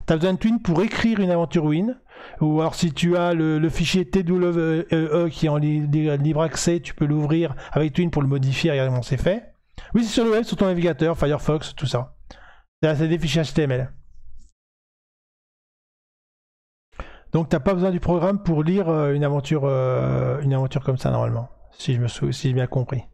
T'as besoin de Twin pour écrire une aventure Win. Ou alors si tu as le fichier TWE qui est en libre accès, tu peux l'ouvrir avec Twin pour le modifier, regarde comment c'est fait. Oui, c'est sur le web, sur ton navigateur, Firefox, tout ça. C'est des fichiers HTML. Donc t'as pas besoin du programme pour lire une aventure comme ça normalement, si j'ai bien compris.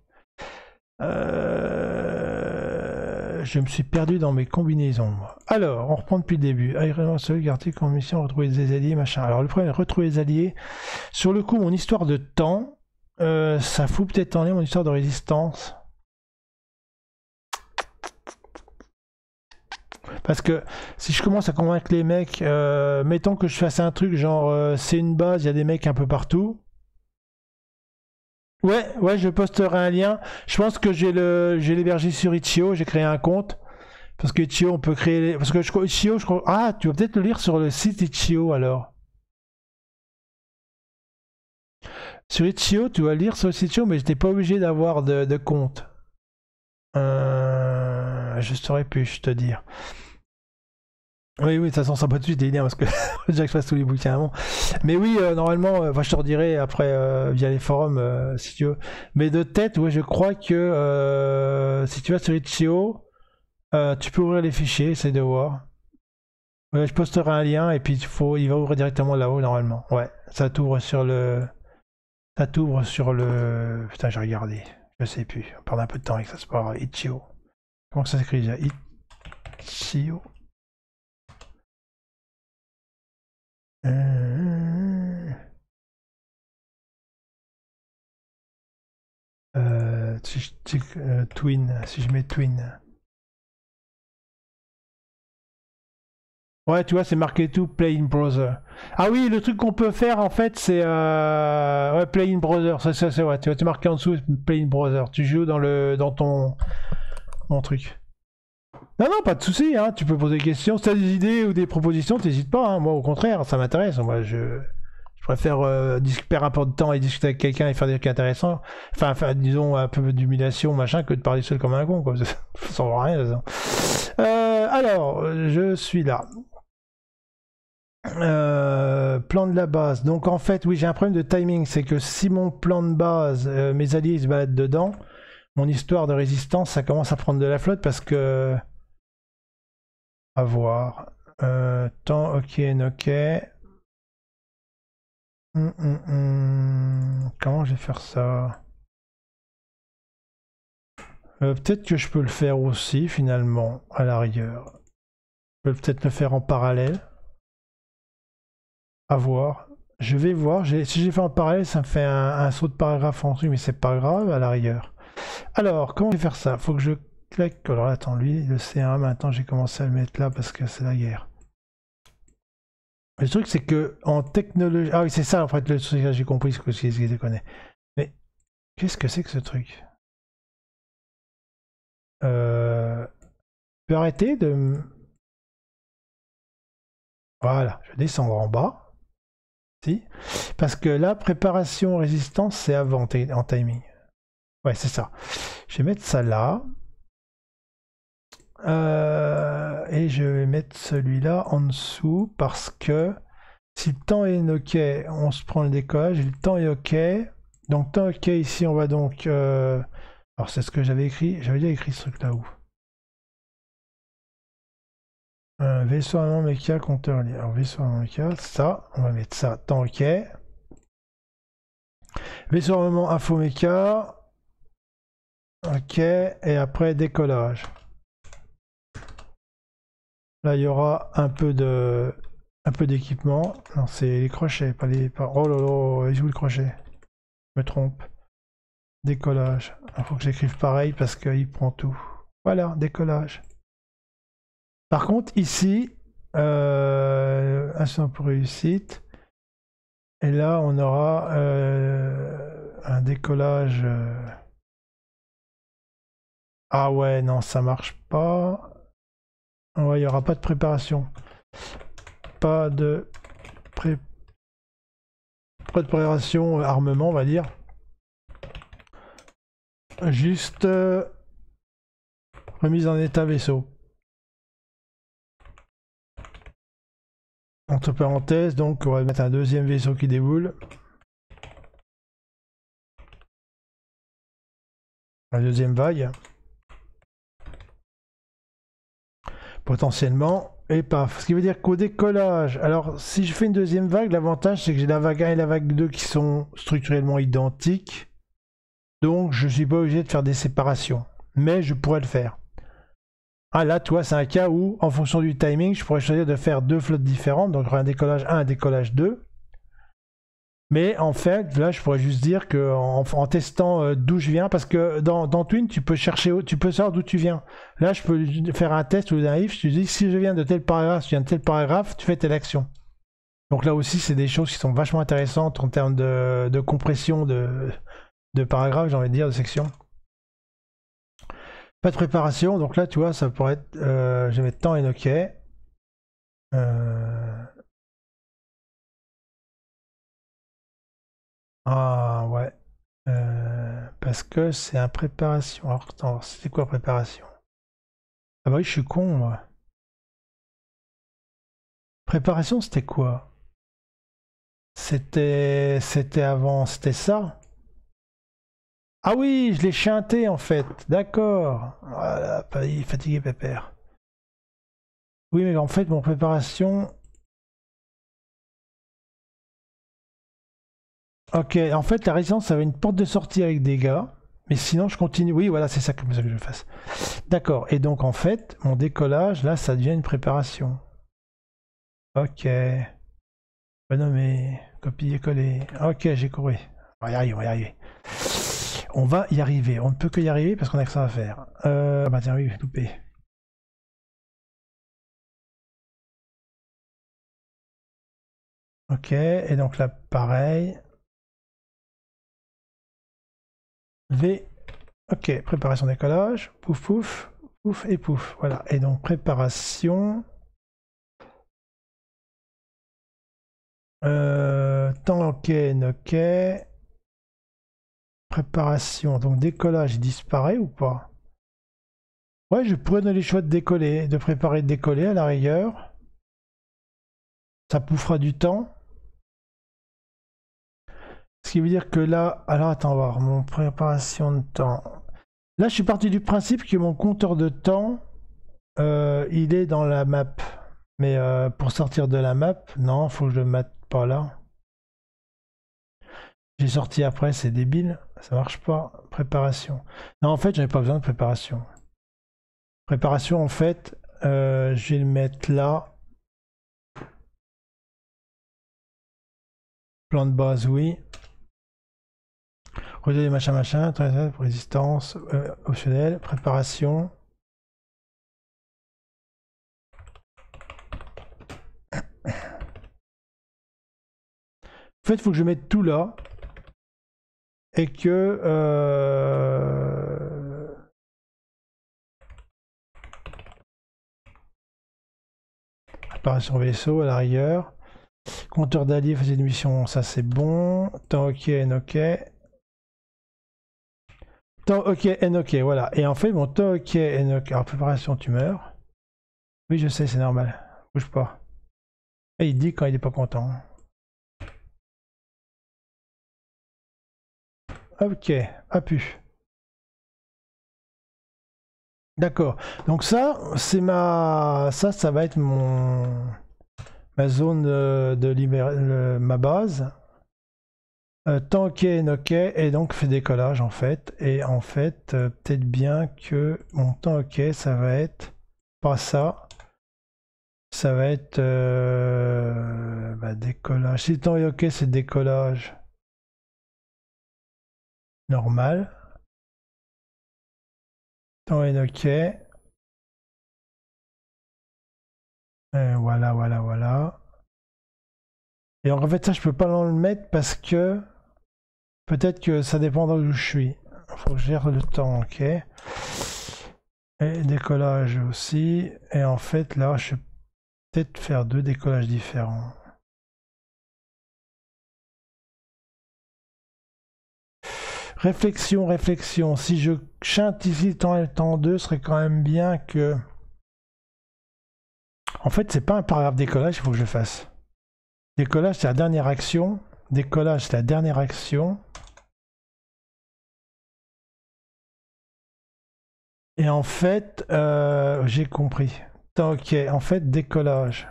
Je me suis perdu dans mes combinaisons. Alors, on reprend depuis le début. Agrément sauvegarder comme mission, retrouver des alliés, machin. Alors, le problème, retrouver les alliés. Sur le coup, mon histoire de temps, ça fout peut-être en l'air mon histoire de résistance. Parce que si je commence à convaincre les mecs, mettons que je fasse un truc genre c'est une base, il y a des mecs un peu partout. Ouais, je posterai un lien. Je pense que j'ai l'hébergé sur Itch.io, j'ai créé un compte. Parce que Itch.io, on peut créer. Parce que Itch.io, je crois. Ah, tu vas peut-être le lire sur le site Itch.io alors. Sur Itch.io, tu vas lire sur le site Itch.io, mais j'étais pas obligé d'avoir de compte. Je saurais plus te dire. Oui, de toute façon, ça pas tout de suite des liens parce que déjà que je fasse tous les bouquins avant. Mais oui, normalement, je te redirai après via les forums si tu veux. Mais de tête, ouais, je crois que si tu vas sur Itch.io, tu peux ouvrir les fichiers, essaye de voir. Ouais, je posterai un lien et puis il va ouvrir directement là-haut normalement. Ouais, ça t'ouvre sur le. Ça t'ouvre sur le. Putain, j'ai regardé. Je sais plus. On perd un peu de temps avec ça, c'est pas grave. Itch.io. Comment ça s'écrit déjà? Itch.io. Twin, si je mets Twin. Ouais, tu vois, c'est marqué tout Play in Browser. Ah oui, le truc qu'on peut faire en fait, c'est ouais, Play in Browser. Ça, c'est ouais. Tu vois, tu marqué en dessous Play in Browser. Tu joues dans ton truc. Non, pas de souci. Hein. Tu peux poser des questions. Si t'as des idées ou des propositions, t'hésites pas. Hein. Moi, au contraire, ça m'intéresse. Moi, je préfère perdre un peu de temps et discuter avec quelqu'un et faire des trucs intéressants. Enfin, disons un peu d'humiliation, machin, que de parler seul comme un con. Quoi. Ça sert à rien. Ça. Alors, je suis là. Plan de la base. Donc en fait, oui, j'ai un problème de timing. C'est que si mon plan de base, mes alliés ils se baladent dedans, mon histoire de résistance, ça commence à prendre de la flotte parce que. À voir. Temps, ok, ok. Comment je vais faire ça? Peut-être que je peux le faire aussi finalement, à la rigueur. Je peux peut-être le faire en parallèle. À voir. Je vais voir. Si j'ai fait en parallèle, ça me fait un saut de paragraphe en truc, mais c'est pas grave à la rigueur. Alors, comment je vais faire ça? Faut que je claque. Alors attends, lui, le C1, maintenant j'ai commencé à le mettre là parce que c'est la guerre. Le truc, c'est que en technologie. Ah oui, c'est ça en fait, le truc, j'ai compris ce que je déconne. Mais qu'est-ce que c'est que ce truc? Je peux arrêter de. Voilà, je vais descendre en bas. Si. Parce que la préparation résistance, c'est avant en timing. Ouais, c'est ça. Je vais mettre ça là. Et je vais mettre celui-là en dessous parce que si le temps est OK, on se prend le décollage. Et le temps est OK. Donc, temps OK, ici, on va donc. Alors, c'est ce que j'avais écrit. J'avais déjà écrit ce truc là où un vaisseau armement méca compteur lié. Alors, vaisseau armement méca, ça, on va mettre ça. Temps OK. Vaisseau armement info méca. OK. Et après, décollage. Là, il y aura un peu d'équipement. Non, c'est les crochets, pas les. Oh là là, il joue le crochet. Je me trompe. Décollage. Il faut que j'écrive pareil parce qu'il prend tout. Voilà, décollage. Par contre, ici, instant pour réussite. Et là, on aura un décollage. Ah ouais, non, ça marche pas. Ouais, il n'y aura pas de préparation. Pas de préparation armement, on va dire. Juste remise en état vaisseau. Entre parenthèses, donc on va mettre un deuxième vaisseau qui déboule. La deuxième vague. Potentiellement. Et paf. Ce qui veut dire qu'au décollage, alors si je fais une deuxième vague, l'avantage c'est que j'ai la vague 1 et la vague 2 qui sont structurellement identiques. Donc je ne suis pas obligé de faire des séparations. Mais je pourrais le faire. Ah là, toi, c'est un cas où, en fonction du timing, je pourrais choisir de faire deux flottes différentes. Donc un décollage 1, un décollage 2. Mais en fait, là, je pourrais juste dire que en testant d'où je viens, parce que dans Twin, tu peux chercher, tu peux savoir d'où tu viens. Là, je peux faire un test ou un if, je te dis si je viens de tel paragraphe, si je viens de tel paragraphe, tu fais telle action. Donc là aussi, c'est des choses qui sont vachement intéressantes en termes de compression de paragraphes, j'ai envie de dire, de section. Pas de préparation, donc là, tu vois, ça pourrait être, je vais mettre temps et OK. Ah ouais. Parce que c'est un préparation. Alors attends, c'était quoi préparation? Ah bah oui, je suis con moi. Préparation, c'était quoi? C'était avant, c'était ça? Ah oui, je l'ai chanté en fait. D'accord. Voilà, fatigué pépère. Oui, mais en fait, mon préparation. Ok, en fait, la résistance avait une porte de sortie avec des gars. Mais sinon, je continue. Oui, voilà, c'est ça que je fasse. D'accord. Et donc, en fait, mon décollage, là, ça devient une préparation. Ok. Renommé. Copier-coller. Ok, j'ai couru. On va y arriver, on va y arriver. On va y arriver. On ne peut que y arriver parce qu'on a que ça à faire. Ah bah tiens, oui, loupé. Ok, et donc là, pareil. V. Ok, préparation décollage. Pouf, pouf. Pouf et pouf. Voilà. Et donc, préparation. Temps ok, ok. Préparation. Donc, décollage, il disparaît ou pas? Ouais, je pourrais donner le choix de décoller, de préparer de décoller à la rigueur. Ça pouffera du temps. Ce qui veut dire que là, alors attends voir, mon préparation de temps. Là, je suis parti du principe que mon compteur de temps, il est dans la map. Mais pour sortir de la map, non, faut que je le mette pas là. J'ai sorti après, c'est débile, ça marche pas. Préparation. Non, en fait, j'avais pas besoin de préparation. Préparation, en fait, je vais le mettre là. Plan de base, oui. Redonner machin, résistance, optionnel, préparation. En fait, il faut que je mette tout là. Et que... Préparation vaisseau à la rigueur. Compteur d'alliés, faisait une mission, ça c'est bon. Temps ok, N ok. Temps ok, N ok, voilà. Et en fait, bon, temps ok, N ok. Alors, préparation, tu meurs. Oui, je sais, c'est normal. Bouge pas. Et il dit quand il est pas content. Ok, appu. D'accord. Donc ça, c'est ma... Ça va être ma zone ma base. Tant ok, ok, et donc fait décollage en fait. Et en fait, peut-être bien que mon temps ok, ça va être pas ça. Ça va être décollage. Si le temps est ok, c'est décollage normal. Temps est ok. Voilà, voilà, voilà. Et en fait, ça, je peux pas le mettre parce que peut-être que ça dépend d'où je suis. Il faut que je gère le temps, ok. Et décollage aussi. Et en fait, là, je vais peut-être faire 2 décollages différents. Réflexion, réflexion. Si je chante ici le temps et le temps 2, ce serait quand même bien que... En fait, c'est pas un paragraphe décollage, il faut que je fasse. Décollage, c'est la dernière action. Décollage, c'est la dernière action. Et en fait, j'ai compris. Ok, en fait, décollage.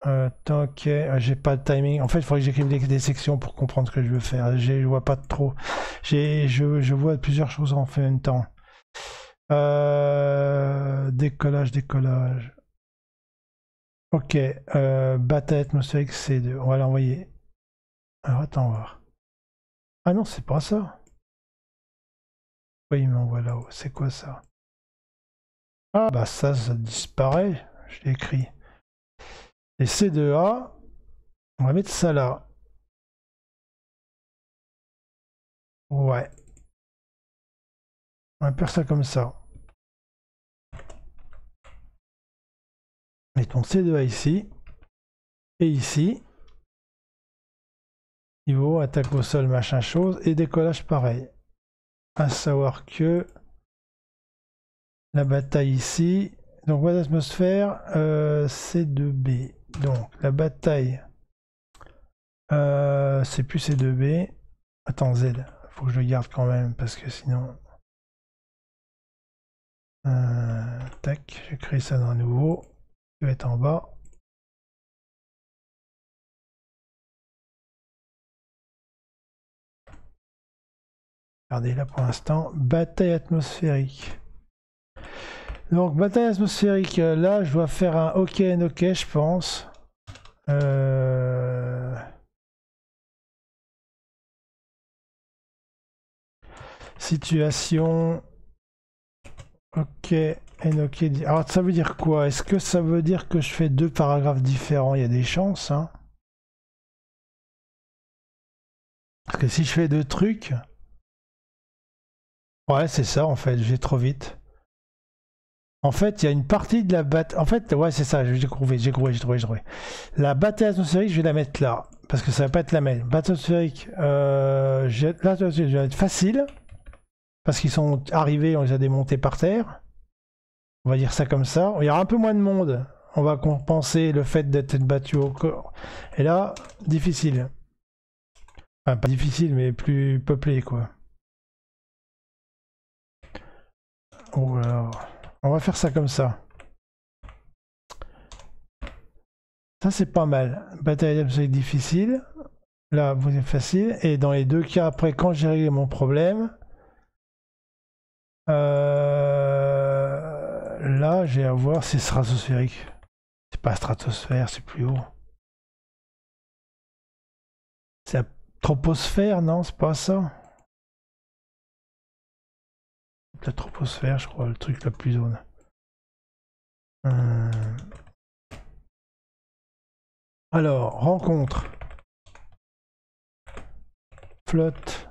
Ok, j'ai pas de timing. En fait, il faudrait que j'écrive des sections pour comprendre ce que je veux faire. Je vois pas trop. Je vois plusieurs choses en même temps. Décollage, décollage. Ok, bataille atmosphérique C2. On va l'envoyer. Alors attends, on va voir. Ah non, c'est pas ça. Oui, il m'envoie là-haut. C'est quoi ça? Ah bah ça disparaît. Je l'ai écrit. Et C2A, on va mettre ça là. Ouais. On va faire ça comme ça. Mettons C2A ici. Et ici. Niveau, attaque au sol, machin chose. Et décollage pareil. À savoir que la bataille ici. Donc, voie d'atmosphère, C2B. Donc, la bataille, c'est plus C2B. Attends, Z. Faut que je le garde quand même parce que sinon. Tac, je crée ça dans nouveau. Il va être en bas. Regardez là pour l'instant. Bataille atmosphérique. Donc, bataille atmosphérique, là, je dois faire un OK and OK, je pense. Situation. OK and OK. Alors, ça veut dire quoi? Est-ce que ça veut dire que je fais 2 paragraphes différents? Il y a des chances, hein. Parce que si je fais 2 trucs... Ouais, c'est ça, en fait, j'ai trop vite. En fait, il y a une partie de la bataille... En fait, ouais, c'est ça, j'ai trouvé. La bataille atmosphérique, je vais la mettre là. Parce que ça va pas être la même. Bataille atmosphérique, là, je vais être facile. Parce qu'ils sont arrivés, on les a démontés par terre. On va dire ça comme ça. Il y aura un peu moins de monde. On va compenser le fait d'être battu au corps. Et là, difficile. Enfin, pas difficile, mais plus peuplé, quoi. Oh, alors... On va faire ça comme ça. Ça, c'est pas mal. Bataille atmosphérique difficile. Là, vous êtes facile. Et dans les 2 cas, après, quand j'ai réglé mon problème, là, j'ai à voir, c'est stratosphérique. C'est pas stratosphère, c'est plus haut. C'est Troposphère, non, c'est pas ça. La troposphère, je crois, le truc la plus zone. Alors, rencontre. Flotte.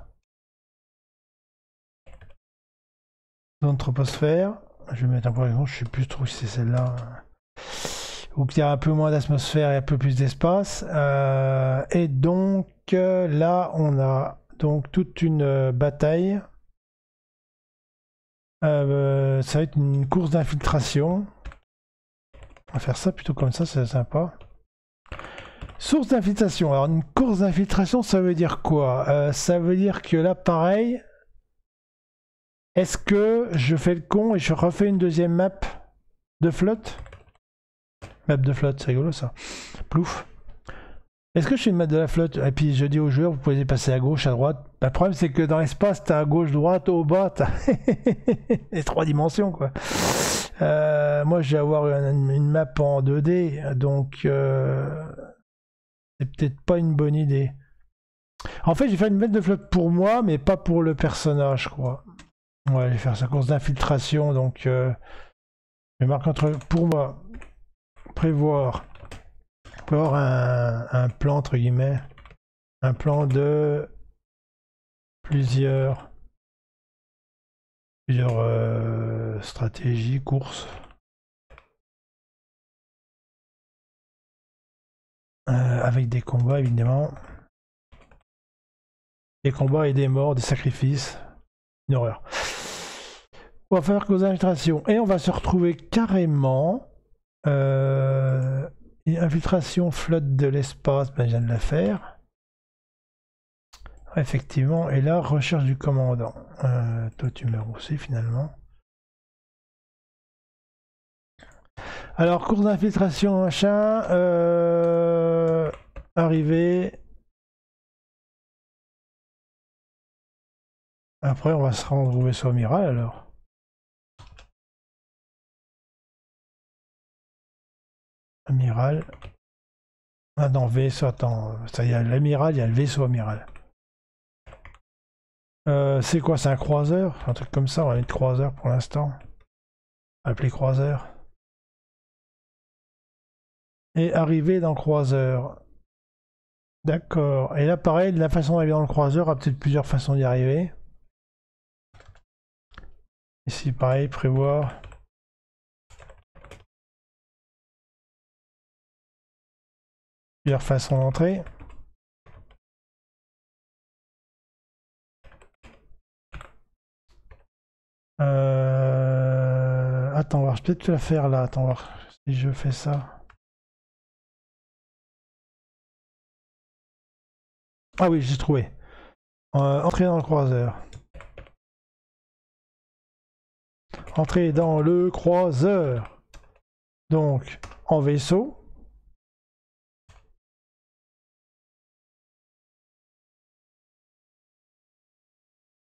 Zone troposphère. Je vais mettre un point d'exemple, je sais plus trop si c'est celle-là. Ou qu'il y a un peu moins d'atmosphère et un peu plus d'espace. Et donc là, on a donc toute une bataille. Ça va être une course d'infiltration. On va faire ça plutôt comme ça, c'est sympa. Source d'infiltration. Alors une course d'infiltration, ça veut dire quoi? Ça veut dire que là, pareil, est-ce que je fais le con et je refais une deuxième map de flotte? Map de flotte, c'est rigolo ça. Plouf. Est-ce que je fais une map de la flotte et puis je dis aux joueurs, vous pouvez passer à gauche, à droite. Le problème, c'est que dans l'espace, t'as à gauche, droite, au bas, t'as les 3 dimensions, quoi. Moi, je vais avoir une map en 2D, donc c'est peut-être pas une bonne idée. En fait, j'ai fait une map de flotte pour moi, mais pas pour le personnage, je crois. Ouais, je vais faire sa course d'infiltration, donc je marque entre pour moi prévoir un plan entre guillemets, un plan de plusieurs stratégies, courses. Avec des combats évidemment. Des combats et des morts, des sacrifices. Une horreur. On va faire cause d'infiltration. Et on va se retrouver carrément. Infiltration flotte de l'espace, ben je viens de la faire. Effectivement, et là, recherche du commandant. Toi, tu meurs aussi finalement. Alors, course d'infiltration, machin. Arrivé. Après, on va se rendre au vaisseau amiral alors. Amiral. Ah non, vaisseau, attends. Ça, il y a l'amiral, il y a le vaisseau amiral. C'est quoi, c'est un croiseur? Un truc comme ça, on va mettre croiseur pour l'instant. Appeler croiseur. Et arriver dans le croiseur. D'accord. Et là, pareil, la façon d'arriver dans le croiseur, il y a peut-être plusieurs façons d'y arriver. Ici, pareil, prévoir. Plusieurs façons d'entrer. Attends, on va peut-être la faire là. Attends, voir si je fais ça. Ah oui, j'ai trouvé. Entrer dans le croiseur. Entrer dans le croiseur. Donc, en vaisseau.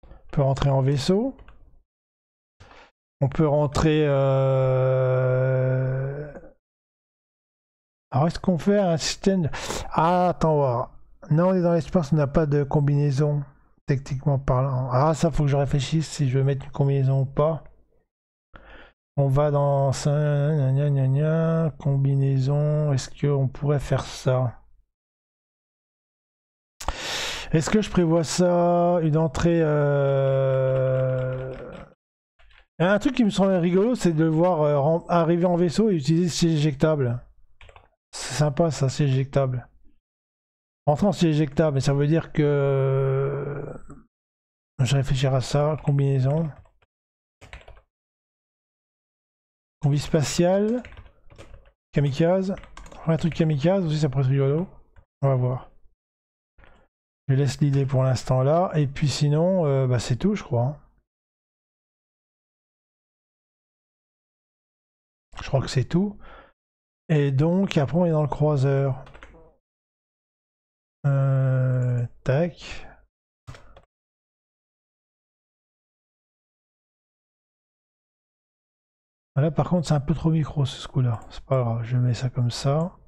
On peut rentrer en vaisseau. On peut rentrer... Alors, est-ce qu'on fait un système... Ah, attends, voir. Non, on est dans l'espace, on n'a pas de combinaison, techniquement parlant. Ah, ça, faut que je réfléchisse si je veux mettre une combinaison ou pas. On va dans ça, combinaison. Est-ce qu'on pourrait faire ça? Est-ce que je prévois ça? Une entrée... Un truc qui me semble rigolo, c'est de voir arriver en vaisseau et utiliser ce siège éjectable. C'est sympa ça, c'est éjectable. Rentrer en siège éjectable, mais ça veut dire que... Je réfléchirai à ça, combinaison. Combi spatial. Kamikaze. Un truc kamikaze aussi, ça pourrait être rigolo. On va voir. Je laisse l'idée pour l'instant là. Et puis sinon, bah c'est tout, je crois. Je crois que c'est tout. Et donc, après, on est dans le croiseur. Tac. Là, par contre, c'est un peu trop micro ce coup-là. C'est pas grave, je mets ça comme ça.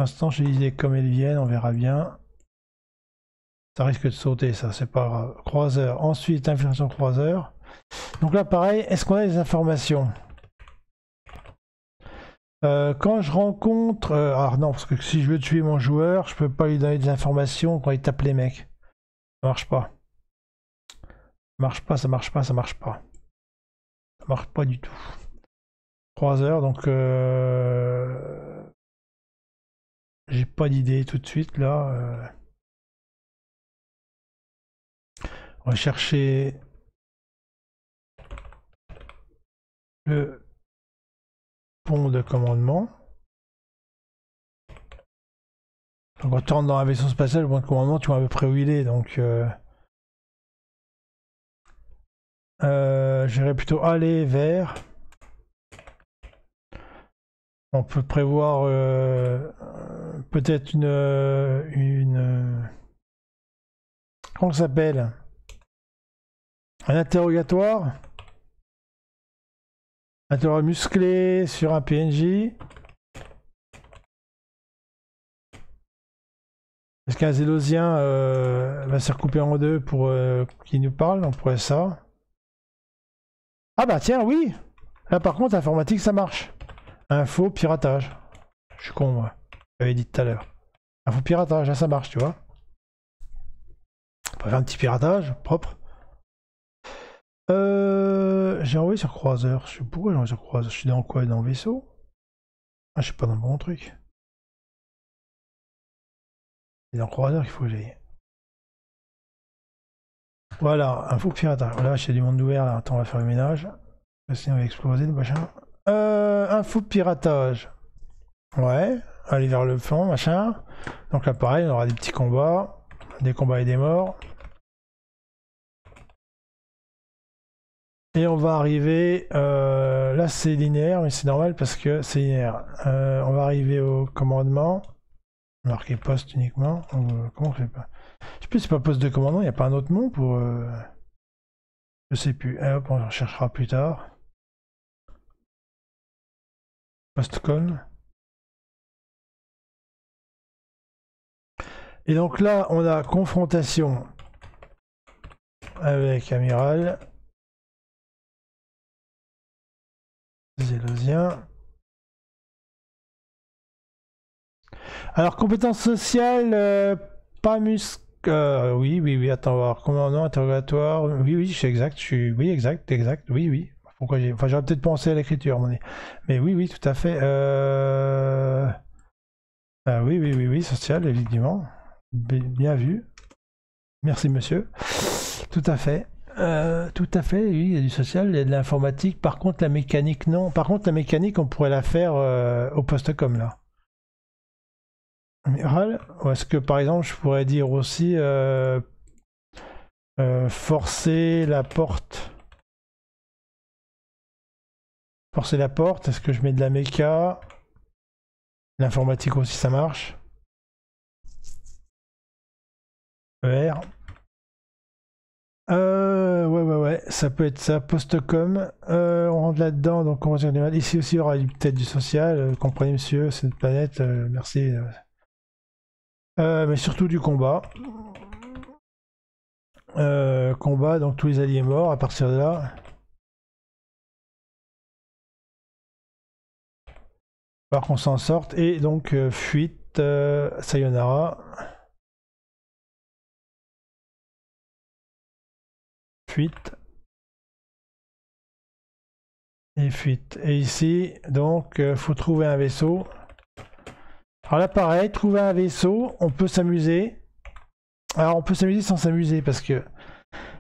l'instant, j'ai l'idée comme elles viennent, on verra bien. Ça risque de sauter, ça, c'est pas grave. Croiseur. Ensuite, infiltration croiseur. Donc là, pareil, est-ce qu'on a des informations? Quand je rencontre... alors non, parce que si je veux tuer mon joueur, je peux pas lui donner des informations quand il tape les mecs. Ça marche pas. Ça marche pas, ça marche pas, ça marche pas. Ça marche pas du tout. 3 heures, donc... j'ai pas d'idée tout de suite, là. On va chercher... le pont de commandement. Donc quand tu rentres dans un vaisseau spatial, le point de commandement, tu vois à peu près où il est. Donc j'irais plutôt aller vers. On peut prévoir peut-être comment ça s'appelle? Un interrogatoire. Interrogatoire musclé sur un PNJ. Est-ce qu'un Zélosien va se recouper en deux pour qu'il nous parle? On pourrait ça. Ah bah tiens, oui! Là par contre, informatique, ça marche. Info piratage. Je suis con, moi. J'avais dit tout à l'heure. Info piratage, là ça marche, tu vois. On peut faire un petit piratage, propre. J'ai envoyé sur croiseur. Je sais pas pourquoi j'ai envoyé sur croiseur. Je suis dans quoi? Dans le vaisseau? Ah, je suis pas dans le bon truc. C'est dans croiseur qu'il faut que j'aille. Voilà, info piratage. Voilà, il y a du monde ouvert là. Attends, on va faire le ménage. Sinon, on va exploser le machin. Info piratage. Ouais, aller vers le fond, machin. Donc là, pareil, on aura des petits combats. Des combats et des morts. Et on va arriver, là c'est linéaire, mais c'est normal parce que c'est linéaire. On va arriver au commandement, marqué poste uniquement. Comment je fais pas? Je sais plus si c'est pas poste de commandement, il n'y a pas un autre nom pour... je sais plus. Hop, on recherchera plus tard. Postcom. Et donc là, on a confrontation avec Amiral. Zélosien. Alors, compétences sociales, pas musc... oui, attends, voir. Commandant, interrogatoire. Oui, je suis exact. Oui, exact. Oui. Pourquoi j'ai... Enfin, j'aurais peut-être pensé à l'écriture, mais oui, tout à fait. Oui, social, évidemment. Bien vu. Merci, monsieur. Tout à fait. Oui, il y a du social, il y a de l'informatique. Par contre, la mécanique, non. Par contre, la mécanique, on pourrait la faire au poste-com, là. Amiral, ou est-ce que, par exemple, je pourrais dire aussi forcer la porte. Forcer la porte, est-ce que je mets de la méca? L'informatique aussi, ça marche. ER. Ouais, ça peut être ça. Postcom. On rentre là-dedans, donc on va ici aussi, il y aura peut-être du social. Comprenez, monsieur, c'est une planète. Merci. Mais surtout du combat. Combat, donc tous les alliés morts à partir de là. Il va falloir qu'on s'en sorte. Et donc, fuite, sayonara. Fuite. Et fuite. Et ici, donc, faut trouver un vaisseau. Alors là, pareil, trouver un vaisseau, on peut s'amuser. Alors, on peut s'amuser sans s'amuser, parce que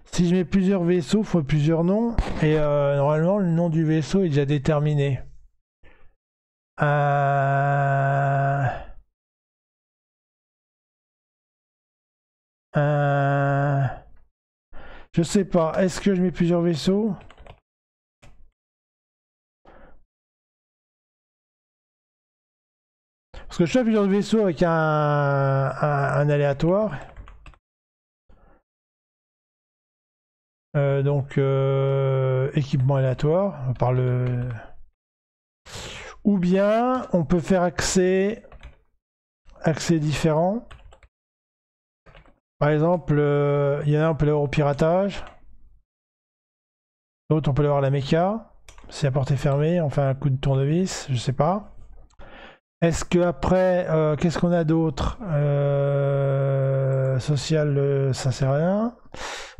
si je mets plusieurs vaisseaux, il faut plusieurs noms. Et normalement, le nom du vaisseau est déjà déterminé. Je sais pas, est-ce que je mets plusieurs vaisseaux? Parce que je fais plusieurs vaisseaux avec un aléatoire. Donc, équipement aléatoire, on parle... Ou bien, on peut faire accès accès différents. Par exemple, il y en a un, on peut l'avoir au piratage. L'autre, on peut l'avoir à la méca. C'est à portée fermée, on fait un coup de tournevis, je sais pas. Est-ce que après, qu'est-ce qu'on a d'autre? Social, ça sert à rien.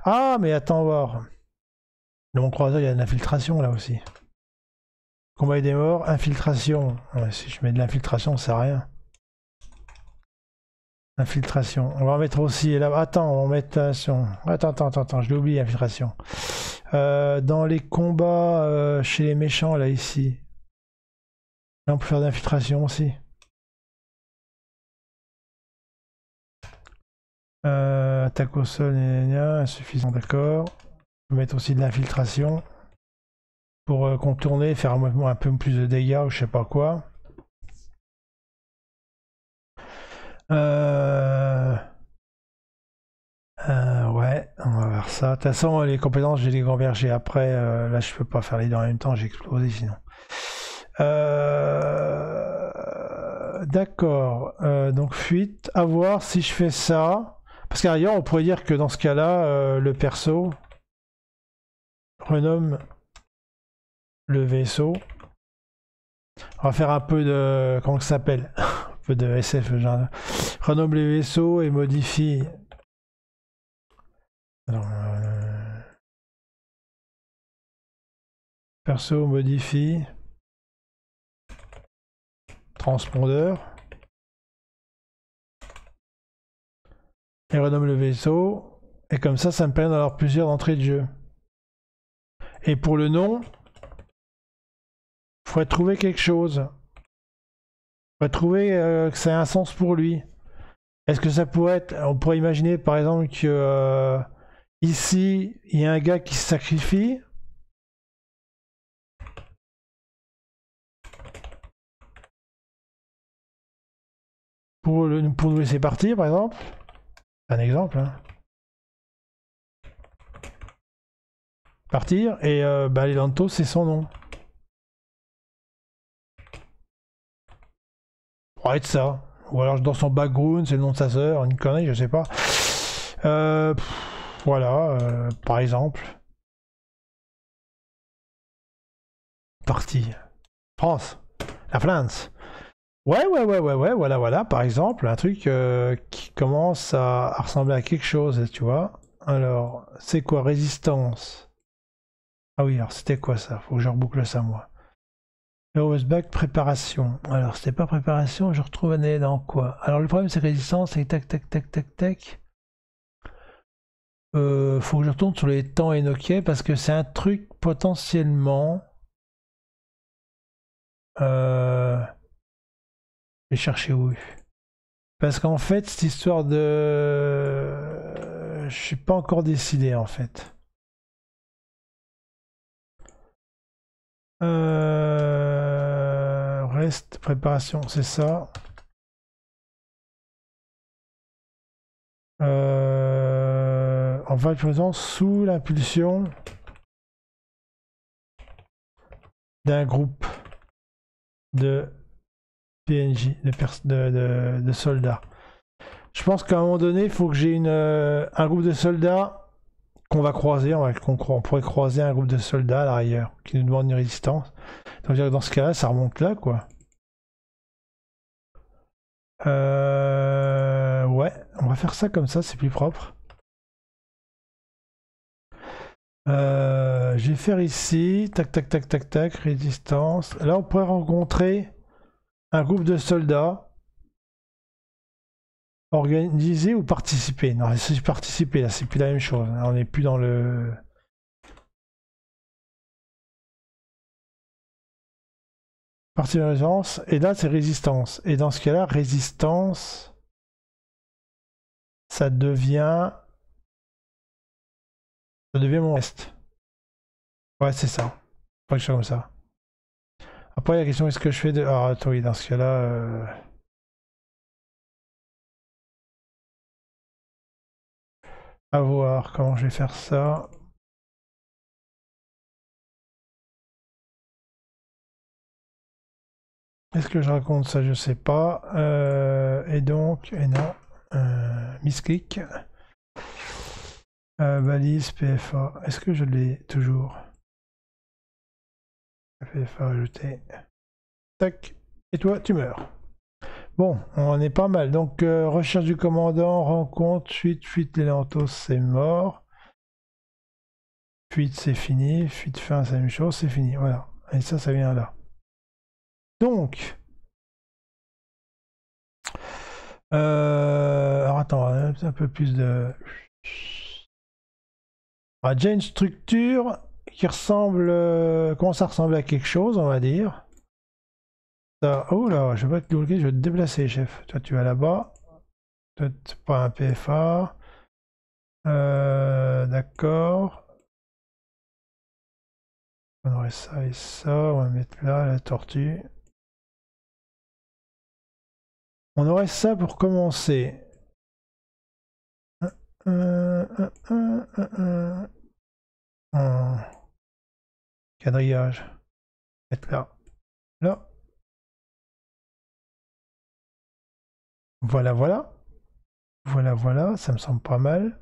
Ah, mais attends, voir. Dans mon croiseur, il y a de l'infiltration là aussi. Combat des morts, infiltration. Ouais, si je mets de l'infiltration, ça sert à rien. Infiltration. On va en mettre aussi là. Attends, on va mettre. Attends, je l'ai oublié, infiltration. Dans les combats chez les méchants, là, ici. Là, on peut faire d'infiltration aussi. Attaque au sol, insuffisant, d'accord. On peut mettre aussi de l'infiltration. Pour contourner, faire un peu plus de dégâts ou je sais pas quoi. Ouais, on va voir ça. De toute façon, les compétences, j'ai les converger après. Là, je peux pas faire les deux en même temps, j'ai explosé sinon. D'accord. Donc, fuite. À voir si je fais ça. Parce qu'ailleurs, on pourrait dire que dans ce cas-là, le perso renomme le vaisseau. On va faire un peu de. Comment ça s'appelle? Un peu de SF. Genre. Renomme les vaisseaux et modifie. Alors, perso modifie. Transpondeur. Et renomme le vaisseau. Et comme ça me permet d'avoir plusieurs entrées de jeu. Et pour le nom, il faudrait trouver quelque chose. Il faudrait trouver que ça ait un sens pour lui. Est-ce que ça pourrait être... On pourrait imaginer par exemple que ici, il y a un gars qui se sacrifie. Pour nous laisser partir, par exemple. Un exemple. Hein. Partir. Et Lelanto, c'est son nom. Pourrait être ça. Ou alors dans son background, c'est le nom de sa sœur, une connerie, je sais pas. Voilà, par exemple. Partie. France. La France. Ouais, voilà, par exemple, un truc qui commence à ressembler à quelque chose, tu vois. Alors, c'est quoi, résistance? Ah oui, alors c'était quoi ça? Faut que je reboucle ça, moi. Back, préparation. Alors, c'était pas préparation, je retrouve dans quoi? Alors, le problème, c'est résistance, c'est tac. Faut que je retourne sur les temps Enoch parce que c'est un truc potentiellement. Je vais chercher où? Parce qu'en fait, cette histoire de. Je suis pas encore décidé en fait. Reste, préparation, c'est ça. En faisant sous l'impulsion d'un groupe de PNJ, de soldats. Je pense qu'à un moment donné, il faut que j'ai un groupe de soldats qu'on va croiser. On pourrait croiser un groupe de soldats à l'arrière qui nous demande une résistance. Donc dans ce cas-là, ça remonte là, quoi. Ouais, on va faire ça comme ça, c'est plus propre. Je vais faire ici, tac, résistance. Là, on pourrait rencontrer un groupe de soldats. Organiser ou participer? Non, c'est participer, là, c'est plus la même chose. On n'est plus dans le... Partie de résistance. Et là, c'est résistance. Et dans ce cas-là, résistance... Ça devient mon reste. Ouais, c'est ça. Pas quelque chose comme ça. Après, la question, est-ce que je fais de... Ah, attends, oui, dans ce cas-là... À voir comment je vais faire ça. Est-ce que je raconte ça? Je sais pas. Et donc, et non. Misclick. Balise, PFA. Est-ce que je l'ai toujours? PFA ajouté. Tac. Et toi, tu meurs. Bon, on est pas mal. Donc, recherche du commandant, rencontre, fuite, les lentos, c'est mort. Fuite, c'est fini. Fuite, fin, c'est la même chose, c'est fini. Voilà. Et ça vient là. Donc, alors attends, un peu plus de... On a déjà une structure qui ressemble... commence à ressembler à quelque chose, on va dire. Ça, oh là, je vais pas te bloquer, je vais te déplacer, chef. Toi, tu vas là-bas. Toi, pas un PFA. D'accord. On aurait ça et ça. On va mettre là la tortue. On aurait ça pour commencer. Quadrillage. Mettre là. Là. Voilà, voilà. Voilà, voilà. Ça me semble pas mal.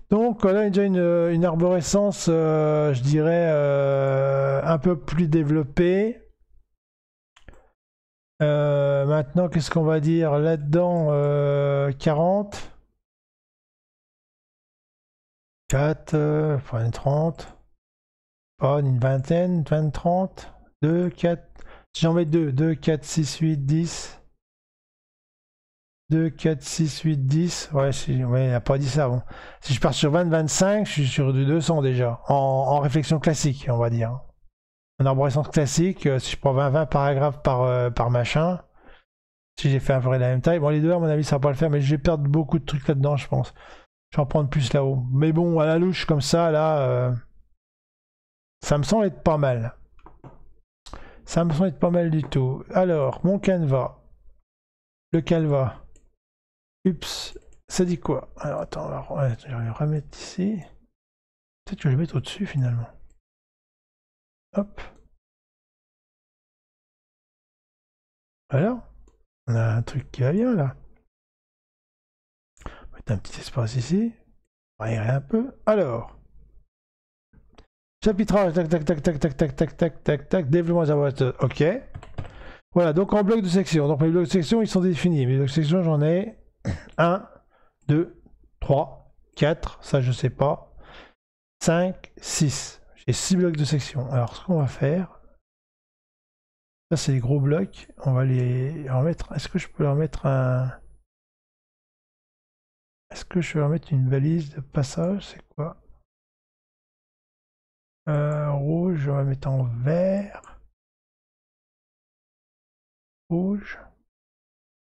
Donc là, il y a déjà une arborescence, je dirais, un peu plus développée. Maintenant, qu'est-ce qu'on va dire là-dedans? 40. 4, enfin 30. Pas une vingtaine, 20, 30. 2, 4. Si j'en mets 2, 2, 4, 6, 8, 10. 2, 4, 6, 8, 10. Ouais, ouais, il n'a pas dit ça. Bon. Si je pars sur 20, 25, je suis sur du 200 déjà. En réflexion classique, on va dire. En arborescence classique, si je prends 20 paragraphes par machin, si j'ai fait à peu près la même taille, bon, les deux, à mon avis, ça va pas le faire, mais je vais perdre beaucoup de trucs là-dedans, je pense. Je vais en prendre plus là-haut. Mais bon, à la louche, comme ça, là, ça me semble être pas mal. Ça me semble être pas mal du tout. Alors, mon canevas. Le canevas. Ups, ça dit quoi? Alors, attends, je vais le remettre ici. Peut-être que je vais le mettre au-dessus, finalement. Hop. Voilà. On a un truc qui va bien, là. On va mettre un petit espace ici. On va aérer un peu. Alors. Chapitrage, tac, tac, tac, tac, tac, tac, tac, tac, tac, tac, développement des arborescence. Ok. Voilà, donc en bloc de section. Donc mes blocs de section, ils sont définis. Mes blocs de section, j'en ai 1, 2, 3, 4, ça je sais pas. 5, 6. J'ai 6 blocs de section. Alors ce qu'on va faire, ça c'est les gros blocs. On va les remettre. Est-ce que je peux leur mettre un... Est-ce que je peux leur mettre une balise de passage? C'est quoi? Rouge, on va mettre en vert. Rouge.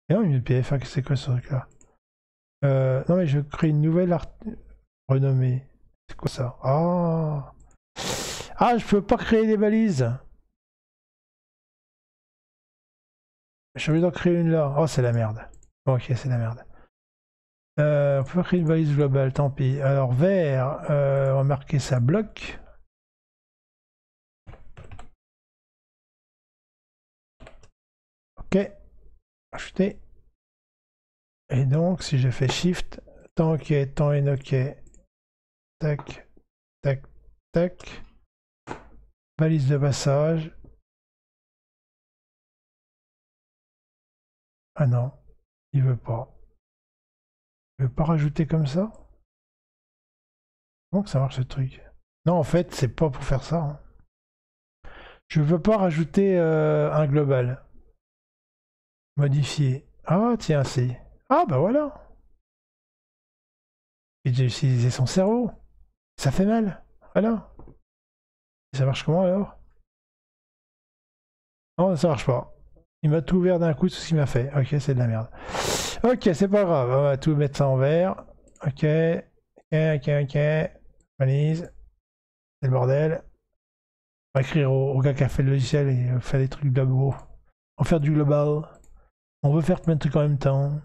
Et non, une PF1, c'est quoi ce truc-là? Non mais je crée une nouvelle renommée. C'est quoi ça? Ah, ah, je peux pas créer des balises. J'ai envie d'en créer une là. Oh, c'est la merde. Bon, ok, c'est la merde. On peut pas créer une balise globale, tant pis. Alors vert, on va marquer ça bloc. Ok, ajouter. Et donc, si je fais Shift, temps ok, temps N ok, tac, tac, tac. Balise de passage. Ah non, il veut pas. Il veut pas rajouter comme ça? Comment que ça marche ce truc? Non, en fait, c'est pas pour faire ça. Hein. Je veux pas rajouter un global. Modifier. Ah, tiens, c'est. Ah, bah voilà. Il a utilisé son cerveau. Ça fait mal. Voilà. Et ça marche comment alors? Non, ça marche pas. Il m'a tout ouvert d'un coup, tout ce qu'il m'a fait. Ok, c'est de la merde. Ok, c'est pas grave. On va tout mettre ça en vert. Ok. Ok. Valise. C'est le bordel. On va écrire au gars qui a fait le logiciel et faire des trucs globaux. On va faire du global. On veut faire plein de trucs en même temps.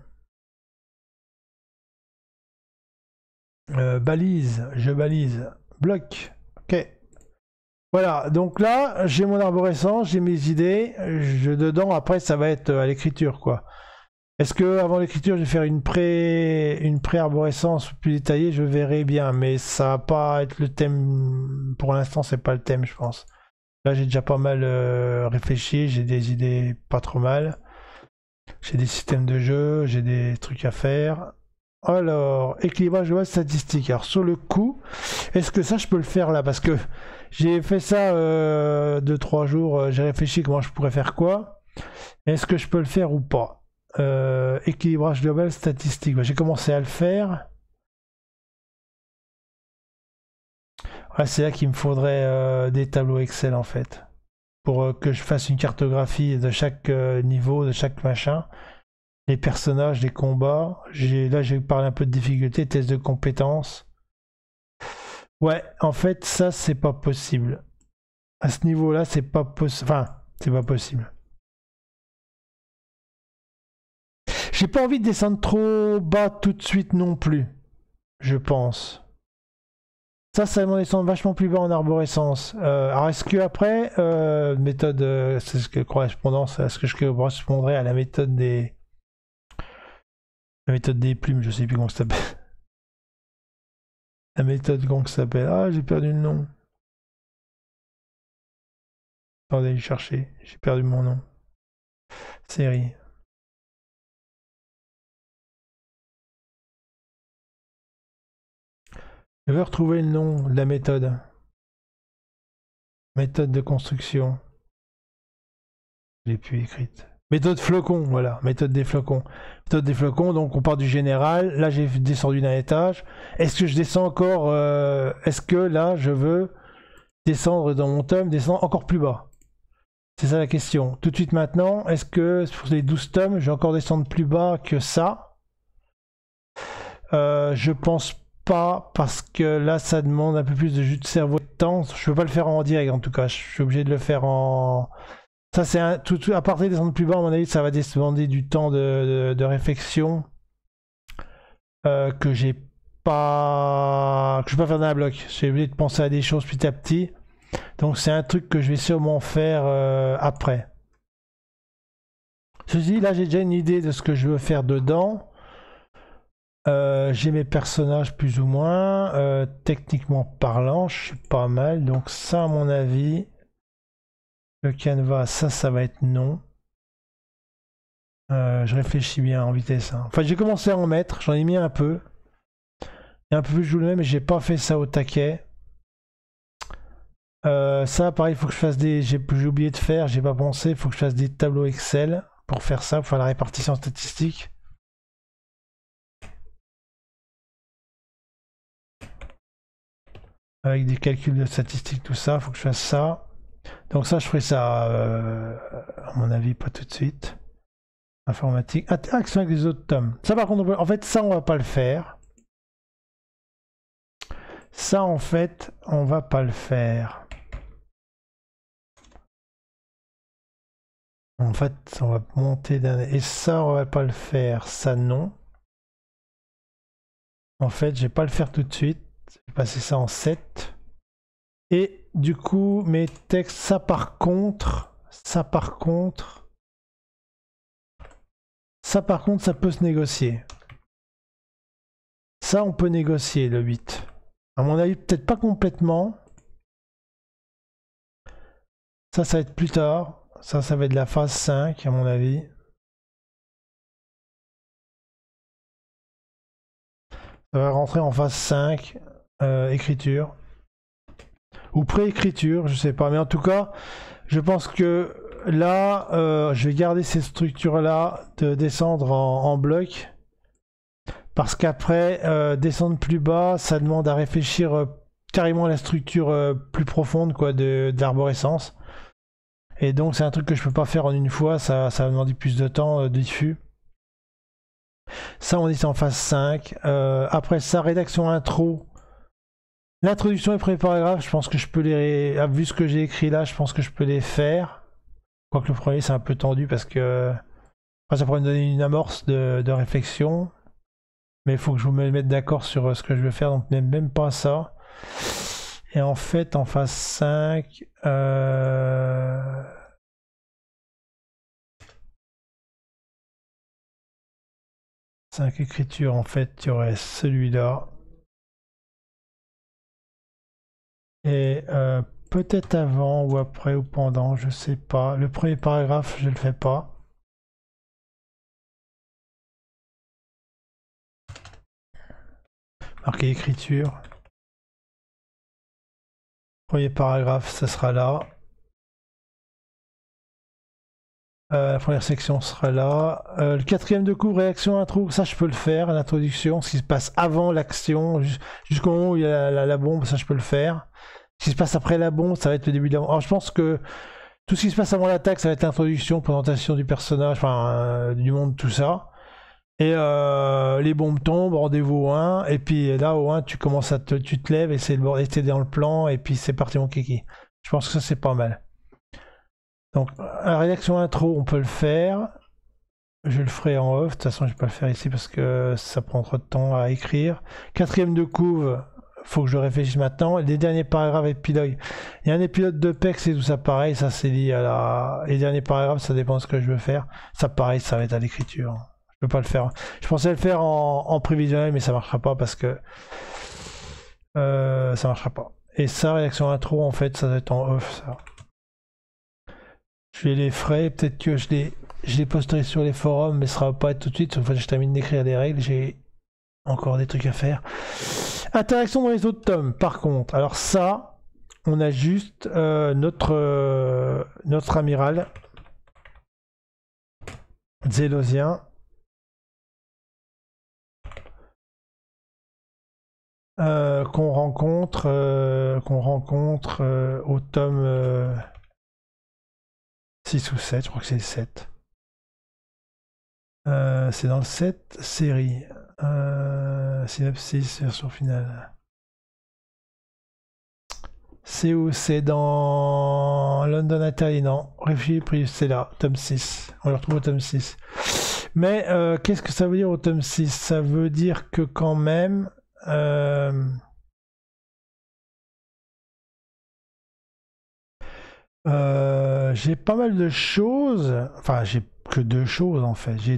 Balise, je balise. Bloc. Ok. Voilà, donc là, j'ai mon arborescence, j'ai mes idées. Dedans, après, ça va être à l'écriture, quoi. Est-ce que avant l'écriture, je vais faire une pré-arborescence plus détaillée? Je verrai bien, mais ça va pas être le thème. Pour l'instant, c'est pas le thème, je pense. Là, j'ai déjà pas mal réfléchi, j'ai des idées pas trop mal. J'ai des systèmes de jeu, j'ai des trucs à faire. Alors, équilibrage global statistique. Alors, sur le coup, est-ce que ça, je peux le faire là? Parce que j'ai fait ça 2-3 jours, j'ai réfléchi comment je pourrais faire quoi. Est-ce que je peux le faire ou pas? Équilibrage global statistique. Bah, j'ai commencé à le faire. Ouais, c'est là qu'il me faudrait des tableaux Excel en fait. Pour que je fasse une cartographie de chaque niveau, de chaque machin. Les personnages, les combats. Là, j'ai parlé un peu de difficulté, test de compétences. Ouais, en fait, ça, c'est pas possible. À ce niveau-là, c'est pas possible. Enfin, c'est pas possible. J'ai pas envie de descendre trop bas tout de suite non plus, je pense. Ça va descendre vachement plus bas en arborescence. Alors, est-ce que après, méthode, c'est ce que correspondance, est-ce que je correspondrais à la méthode des plumes, je sais plus comment ça s'appelle. La méthode comment ça s'appelle. Ah, j'ai perdu le nom. Attendez, je chercher. J'ai perdu mon nom. Série. Je veux retrouver le nom de la méthode. Méthode de construction. Je l'ai plus écrite. Méthode flocon, voilà. Méthode des flocons. Méthode des flocons, donc on part du général. Là, j'ai descendu d'un étage. Est-ce que je descends encore est-ce que là, je veux descendre dans mon tome, descendre encore plus bas? C'est ça la question. Tout de suite maintenant, est-ce que pour les 12 tomes, je vais encore descendre plus bas que ça? Je pense pas, parce que là, ça demande un peu plus de jus de cerveau et de temps. Je peux pas le faire en direct, en tout cas. Je suis obligé de le faire en... Ça, c'est à partir de descendre plus bas, à mon avis, ça va demander du temps de réflexion que j'ai pas... que je peux pas faire d'un bloc. J'ai obligé de penser à des choses petit à petit. Donc c'est un truc que je vais sûrement faire après. Ceci dit, là j'ai déjà une idée de ce que je veux faire dedans. J'ai mes personnages plus ou moins. Techniquement parlant, je suis pas mal. Donc ça à mon avis, le canevas, ça va être non. Je réfléchis bien en vitesse. Hein. Enfin j'ai commencé à en mettre, j'en ai mis un peu. Et un peu plus je le mets, mais j'ai pas fait ça au taquet. Ça, pareil, il faut que je fasse des... J'ai oublié de faire, j'ai pas pensé, il faut que je fasse des tableaux Excel pour faire ça, pour faire la répartition statistique. Avec des calculs de statistiques, tout ça, il faut que je fasse ça. Donc ça, je ferai ça, à mon avis, pas tout de suite. Informatique. Interaction avec les autres tomes. Ça, par contre, en fait, ça, on va pas le faire. Ça, en fait, on va pas le faire. En fait, on va monter d'un... Et ça, on va pas le faire. Ça, non. En fait, je vais pas le faire tout de suite. Je vais passer ça en 7. Et du coup, mes textes, ça par contre, ça peut se négocier. Ça, on peut négocier le 8. À mon avis, peut-être pas complètement. Ça va être plus tard. Ça va être la phase 5, à mon avis. Ça va rentrer en phase 5, écriture. Ou pré-écriture, je sais pas. Mais en tout cas, je pense que là, je vais garder cette structure-là de descendre en bloc. Parce qu'après, descendre plus bas, ça demande à réfléchir carrément à la structure plus profonde quoi, de l'arborescence. Et donc c'est un truc que je peux pas faire en une fois, ça va demander plus de temps diffus. Ça on dit c'est en phase 5. Après ça, rédaction intro. L'introduction et premier paragraphe, je pense que je peux les... Vu ce que j'ai écrit là, je pense que je peux les faire. Quoique le premier c'est un peu tendu parce que... Enfin, ça pourrait me donner une amorce de réflexion. Mais il faut que je me mette d'accord sur ce que je veux faire, donc même pas ça. Et en fait, en phase 5, 5 écritures, en fait, tu aurais celui-là. Et peut-être avant ou après ou pendant, je sais pas. Le premier paragraphe, je le fais pas. Marquer écriture. Premier paragraphe, ça sera là. La première section sera là. Le quatrième de cours, réaction, intro, ça je peux le faire, l'introduction, ce qui se passe avant l'action, jusqu'au moment où il y a la bombe, ça je peux le faire. Ce qui se passe après la bombe, ça va être le début de la bombe. Alors je pense que tout ce qui se passe avant l'attaque, ça va être l'introduction, présentation du personnage, enfin du monde, tout ça. Et les bombes tombent, rendez-vous au 1, et puis là au 1, tu commences tu te lèves et c'est le bordel, t'es dans le plan, et puis c'est parti mon kiki. Je pense que ça c'est pas mal. Donc, la rédaction intro, on peut le faire. Je le ferai en off. De toute façon, je ne vais pas le faire ici parce que ça prend trop de temps à écrire. Quatrième de couve, faut que je réfléchisse maintenant. Les derniers paragraphes épilogue. Il y a un épilogue de PEX et tout ça pareil. Ça, c'est lié à la. Les derniers paragraphes, ça dépend de ce que je veux faire. Ça, pareil, ça va être à l'écriture. Je peux pas le faire. Je pensais le faire en prévisionnel, mais ça marchera pas parce que. Ça marchera pas. Et ça, rédaction intro, en fait, ça va être en off, ça. Je les ferai, peut-être que je les posterai sur les forums, mais ça ne va pas être tout de suite. Une fois que je termine d'écrire des règles, j'ai encore des trucs à faire. Interaction dans les autres tomes, par contre. Alors ça, on a juste notre amiral Zélosien. Qu'on rencontre au tome 6 ou 7, je crois que c'est 7. C'est dans le 7 série. Synopsis, version finale. C'est où? C'est dans London Atelier, non. Réfugié, c'est là, tome 6. On le retrouve au tome 6. Mais qu'est-ce que ça veut dire au tome 6? Ça veut dire que quand même... j'ai pas mal de choses. Enfin, j'ai que deux choses en fait. J'ai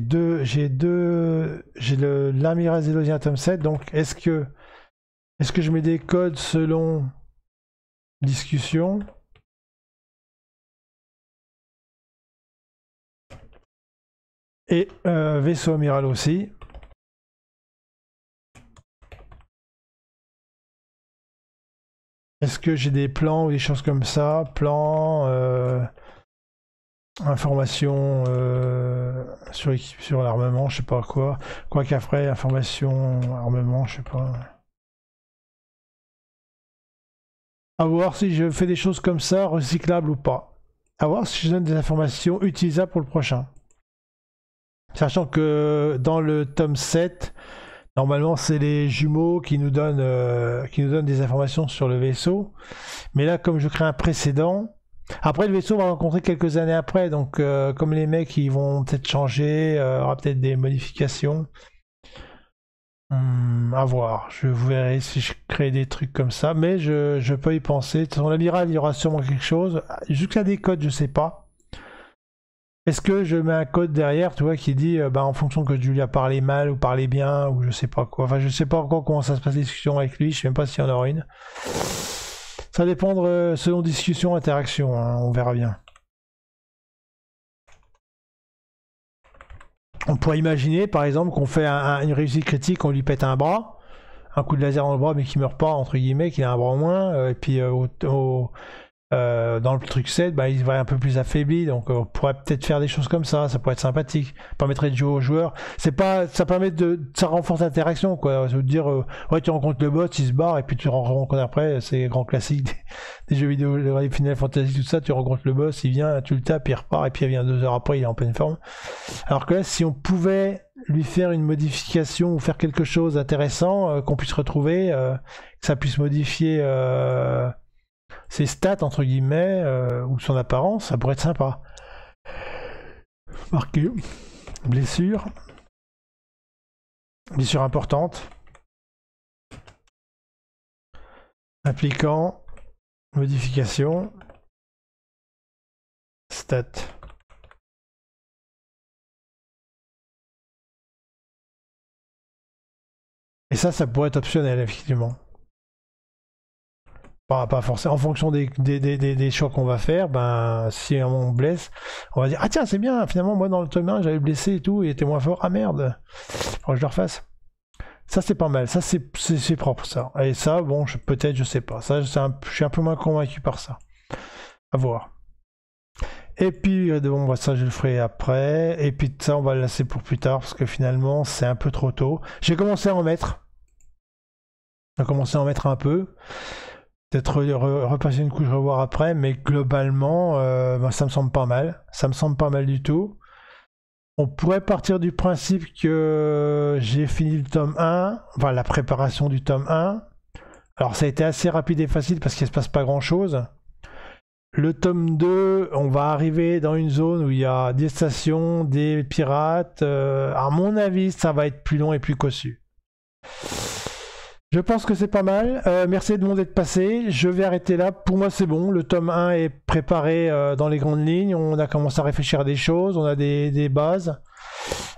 l'amiral Zélosien tome 7. Donc, est-ce que je mets des codes selon discussion? Et vaisseau amiral aussi. Est-ce que j'ai des plans ou des choses comme ça? Plans, information sur l'armement, je sais pas quoi. Quoi qu'après, information, armement, je sais pas. À voir si je fais des choses comme ça, recyclables ou pas. À voir si je donne des informations utilisables pour le prochain. Sachant que dans le tome 7, normalement c'est les jumeaux qui nous donnent des informations sur le vaisseau. Mais là, comme je crée un précédent, après le vaisseau va rencontrer quelques années après, donc comme les mecs ils vont peut-être changer, il y aura peut-être des modifications. À voir, je verrai si je crée des trucs comme ça, mais je peux y penser. De toute façon, l'amiral, il y aura sûrement quelque chose. Jusqu'à des codes, je sais pas. Est-ce que je mets un code derrière, tu vois, qui dit, en fonction que Julia parlait mal ou parlait bien, ou je sais pas quoi. Enfin, je sais pas encore comment ça se passe les discussions avec lui, je sais même pas s'il y en aura une. Ça va dépendre selon discussion, interaction, hein, on verra bien. On pourrait imaginer, par exemple, qu'on fait une réussite critique, on lui pète un bras, un coup de laser dans le bras, mais qu'il meurt pas, entre guillemets, qu'il a un bras en moins, et puis dans le truc 7, il va un peu plus affaibli, donc on pourrait peut-être faire des choses comme ça pourrait être sympathique. Ça permettrait de jouer aux joueurs. Ça permet ça renforce l'interaction, quoi. Ça veut dire, ouais, tu rencontres le boss, il se barre, et puis tu rencontres après, c'est grand classique des jeux vidéo, les Final Fantasy, tout ça, tu rencontres le boss, il vient, tu le tapes, il repart, et puis il vient 2 heures après, il est en pleine forme. Alors que là, si on pouvait lui faire une modification ou faire quelque chose d'intéressant, qu'on puisse retrouver, que ça puisse modifier ses stats entre guillemets ou son apparence, ça pourrait être sympa. Marqué blessure importante, impliquant Modification. Stat. Et ça pourrait être optionnel, effectivement. Pas forcément. En fonction des choix qu'on va faire, ben, si on blesse, on va dire ah tiens, c'est bien, finalement, moi dans le tome 1, j'avais blessé et tout, il était moins fort. Ah merde, faut que je le refasse. Ça, c'est pas mal. Ça, c'est propre, ça. Et ça, bon, peut-être, je sais pas. Ça, je suis un peu moins convaincu par ça. À voir. Et puis, bon, ça, je le ferai après. Et puis, ça, on va le laisser pour plus tard, parce que finalement, c'est un peu trop tôt. J'ai commencé à en mettre. J'ai commencé à en mettre un peu. Peut-être repasser une couche, revoir après. Mais globalement, ben, ça me semble pas mal. Ça me semble pas mal du tout. On pourrait partir du principe que j'ai fini le tome 1, enfin la préparation du tome 1. Alors ça a été assez rapide et facile parce qu'il ne se passe pas grand chose. Le tome 2, on va arriver dans une zone où il y a des stations, des pirates. À mon avis, ça va être plus long et plus cossu. Je pense que c'est pas mal. Merci Edmond d'être passé. Je vais arrêter là. Pour moi, c'est bon. Le tome 1 est préparé dans les grandes lignes. On a commencé à réfléchir à des choses. On a des bases.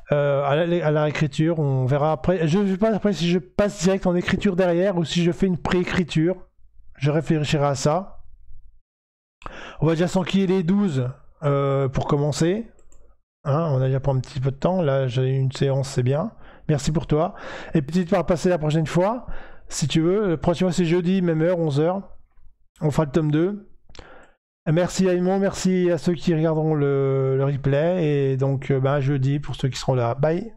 À la réécriture, on verra après. Je ne sais pas après si je passe direct en écriture derrière ou si je fais une préécriture. Je réfléchirai à ça. On va déjà s'enquiller les 12 pour commencer. Hein, on a déjà pris un petit peu de temps. Là, j'ai une séance, c'est bien. Merci pour toi. Et petite part passer la prochaine fois, si tu veux. La prochaine fois, c'est jeudi, même heure, 11h. On fera le tome 2. Merci à Edmond, merci à ceux qui regarderont le replay. Et donc, jeudi pour ceux qui seront là. Bye.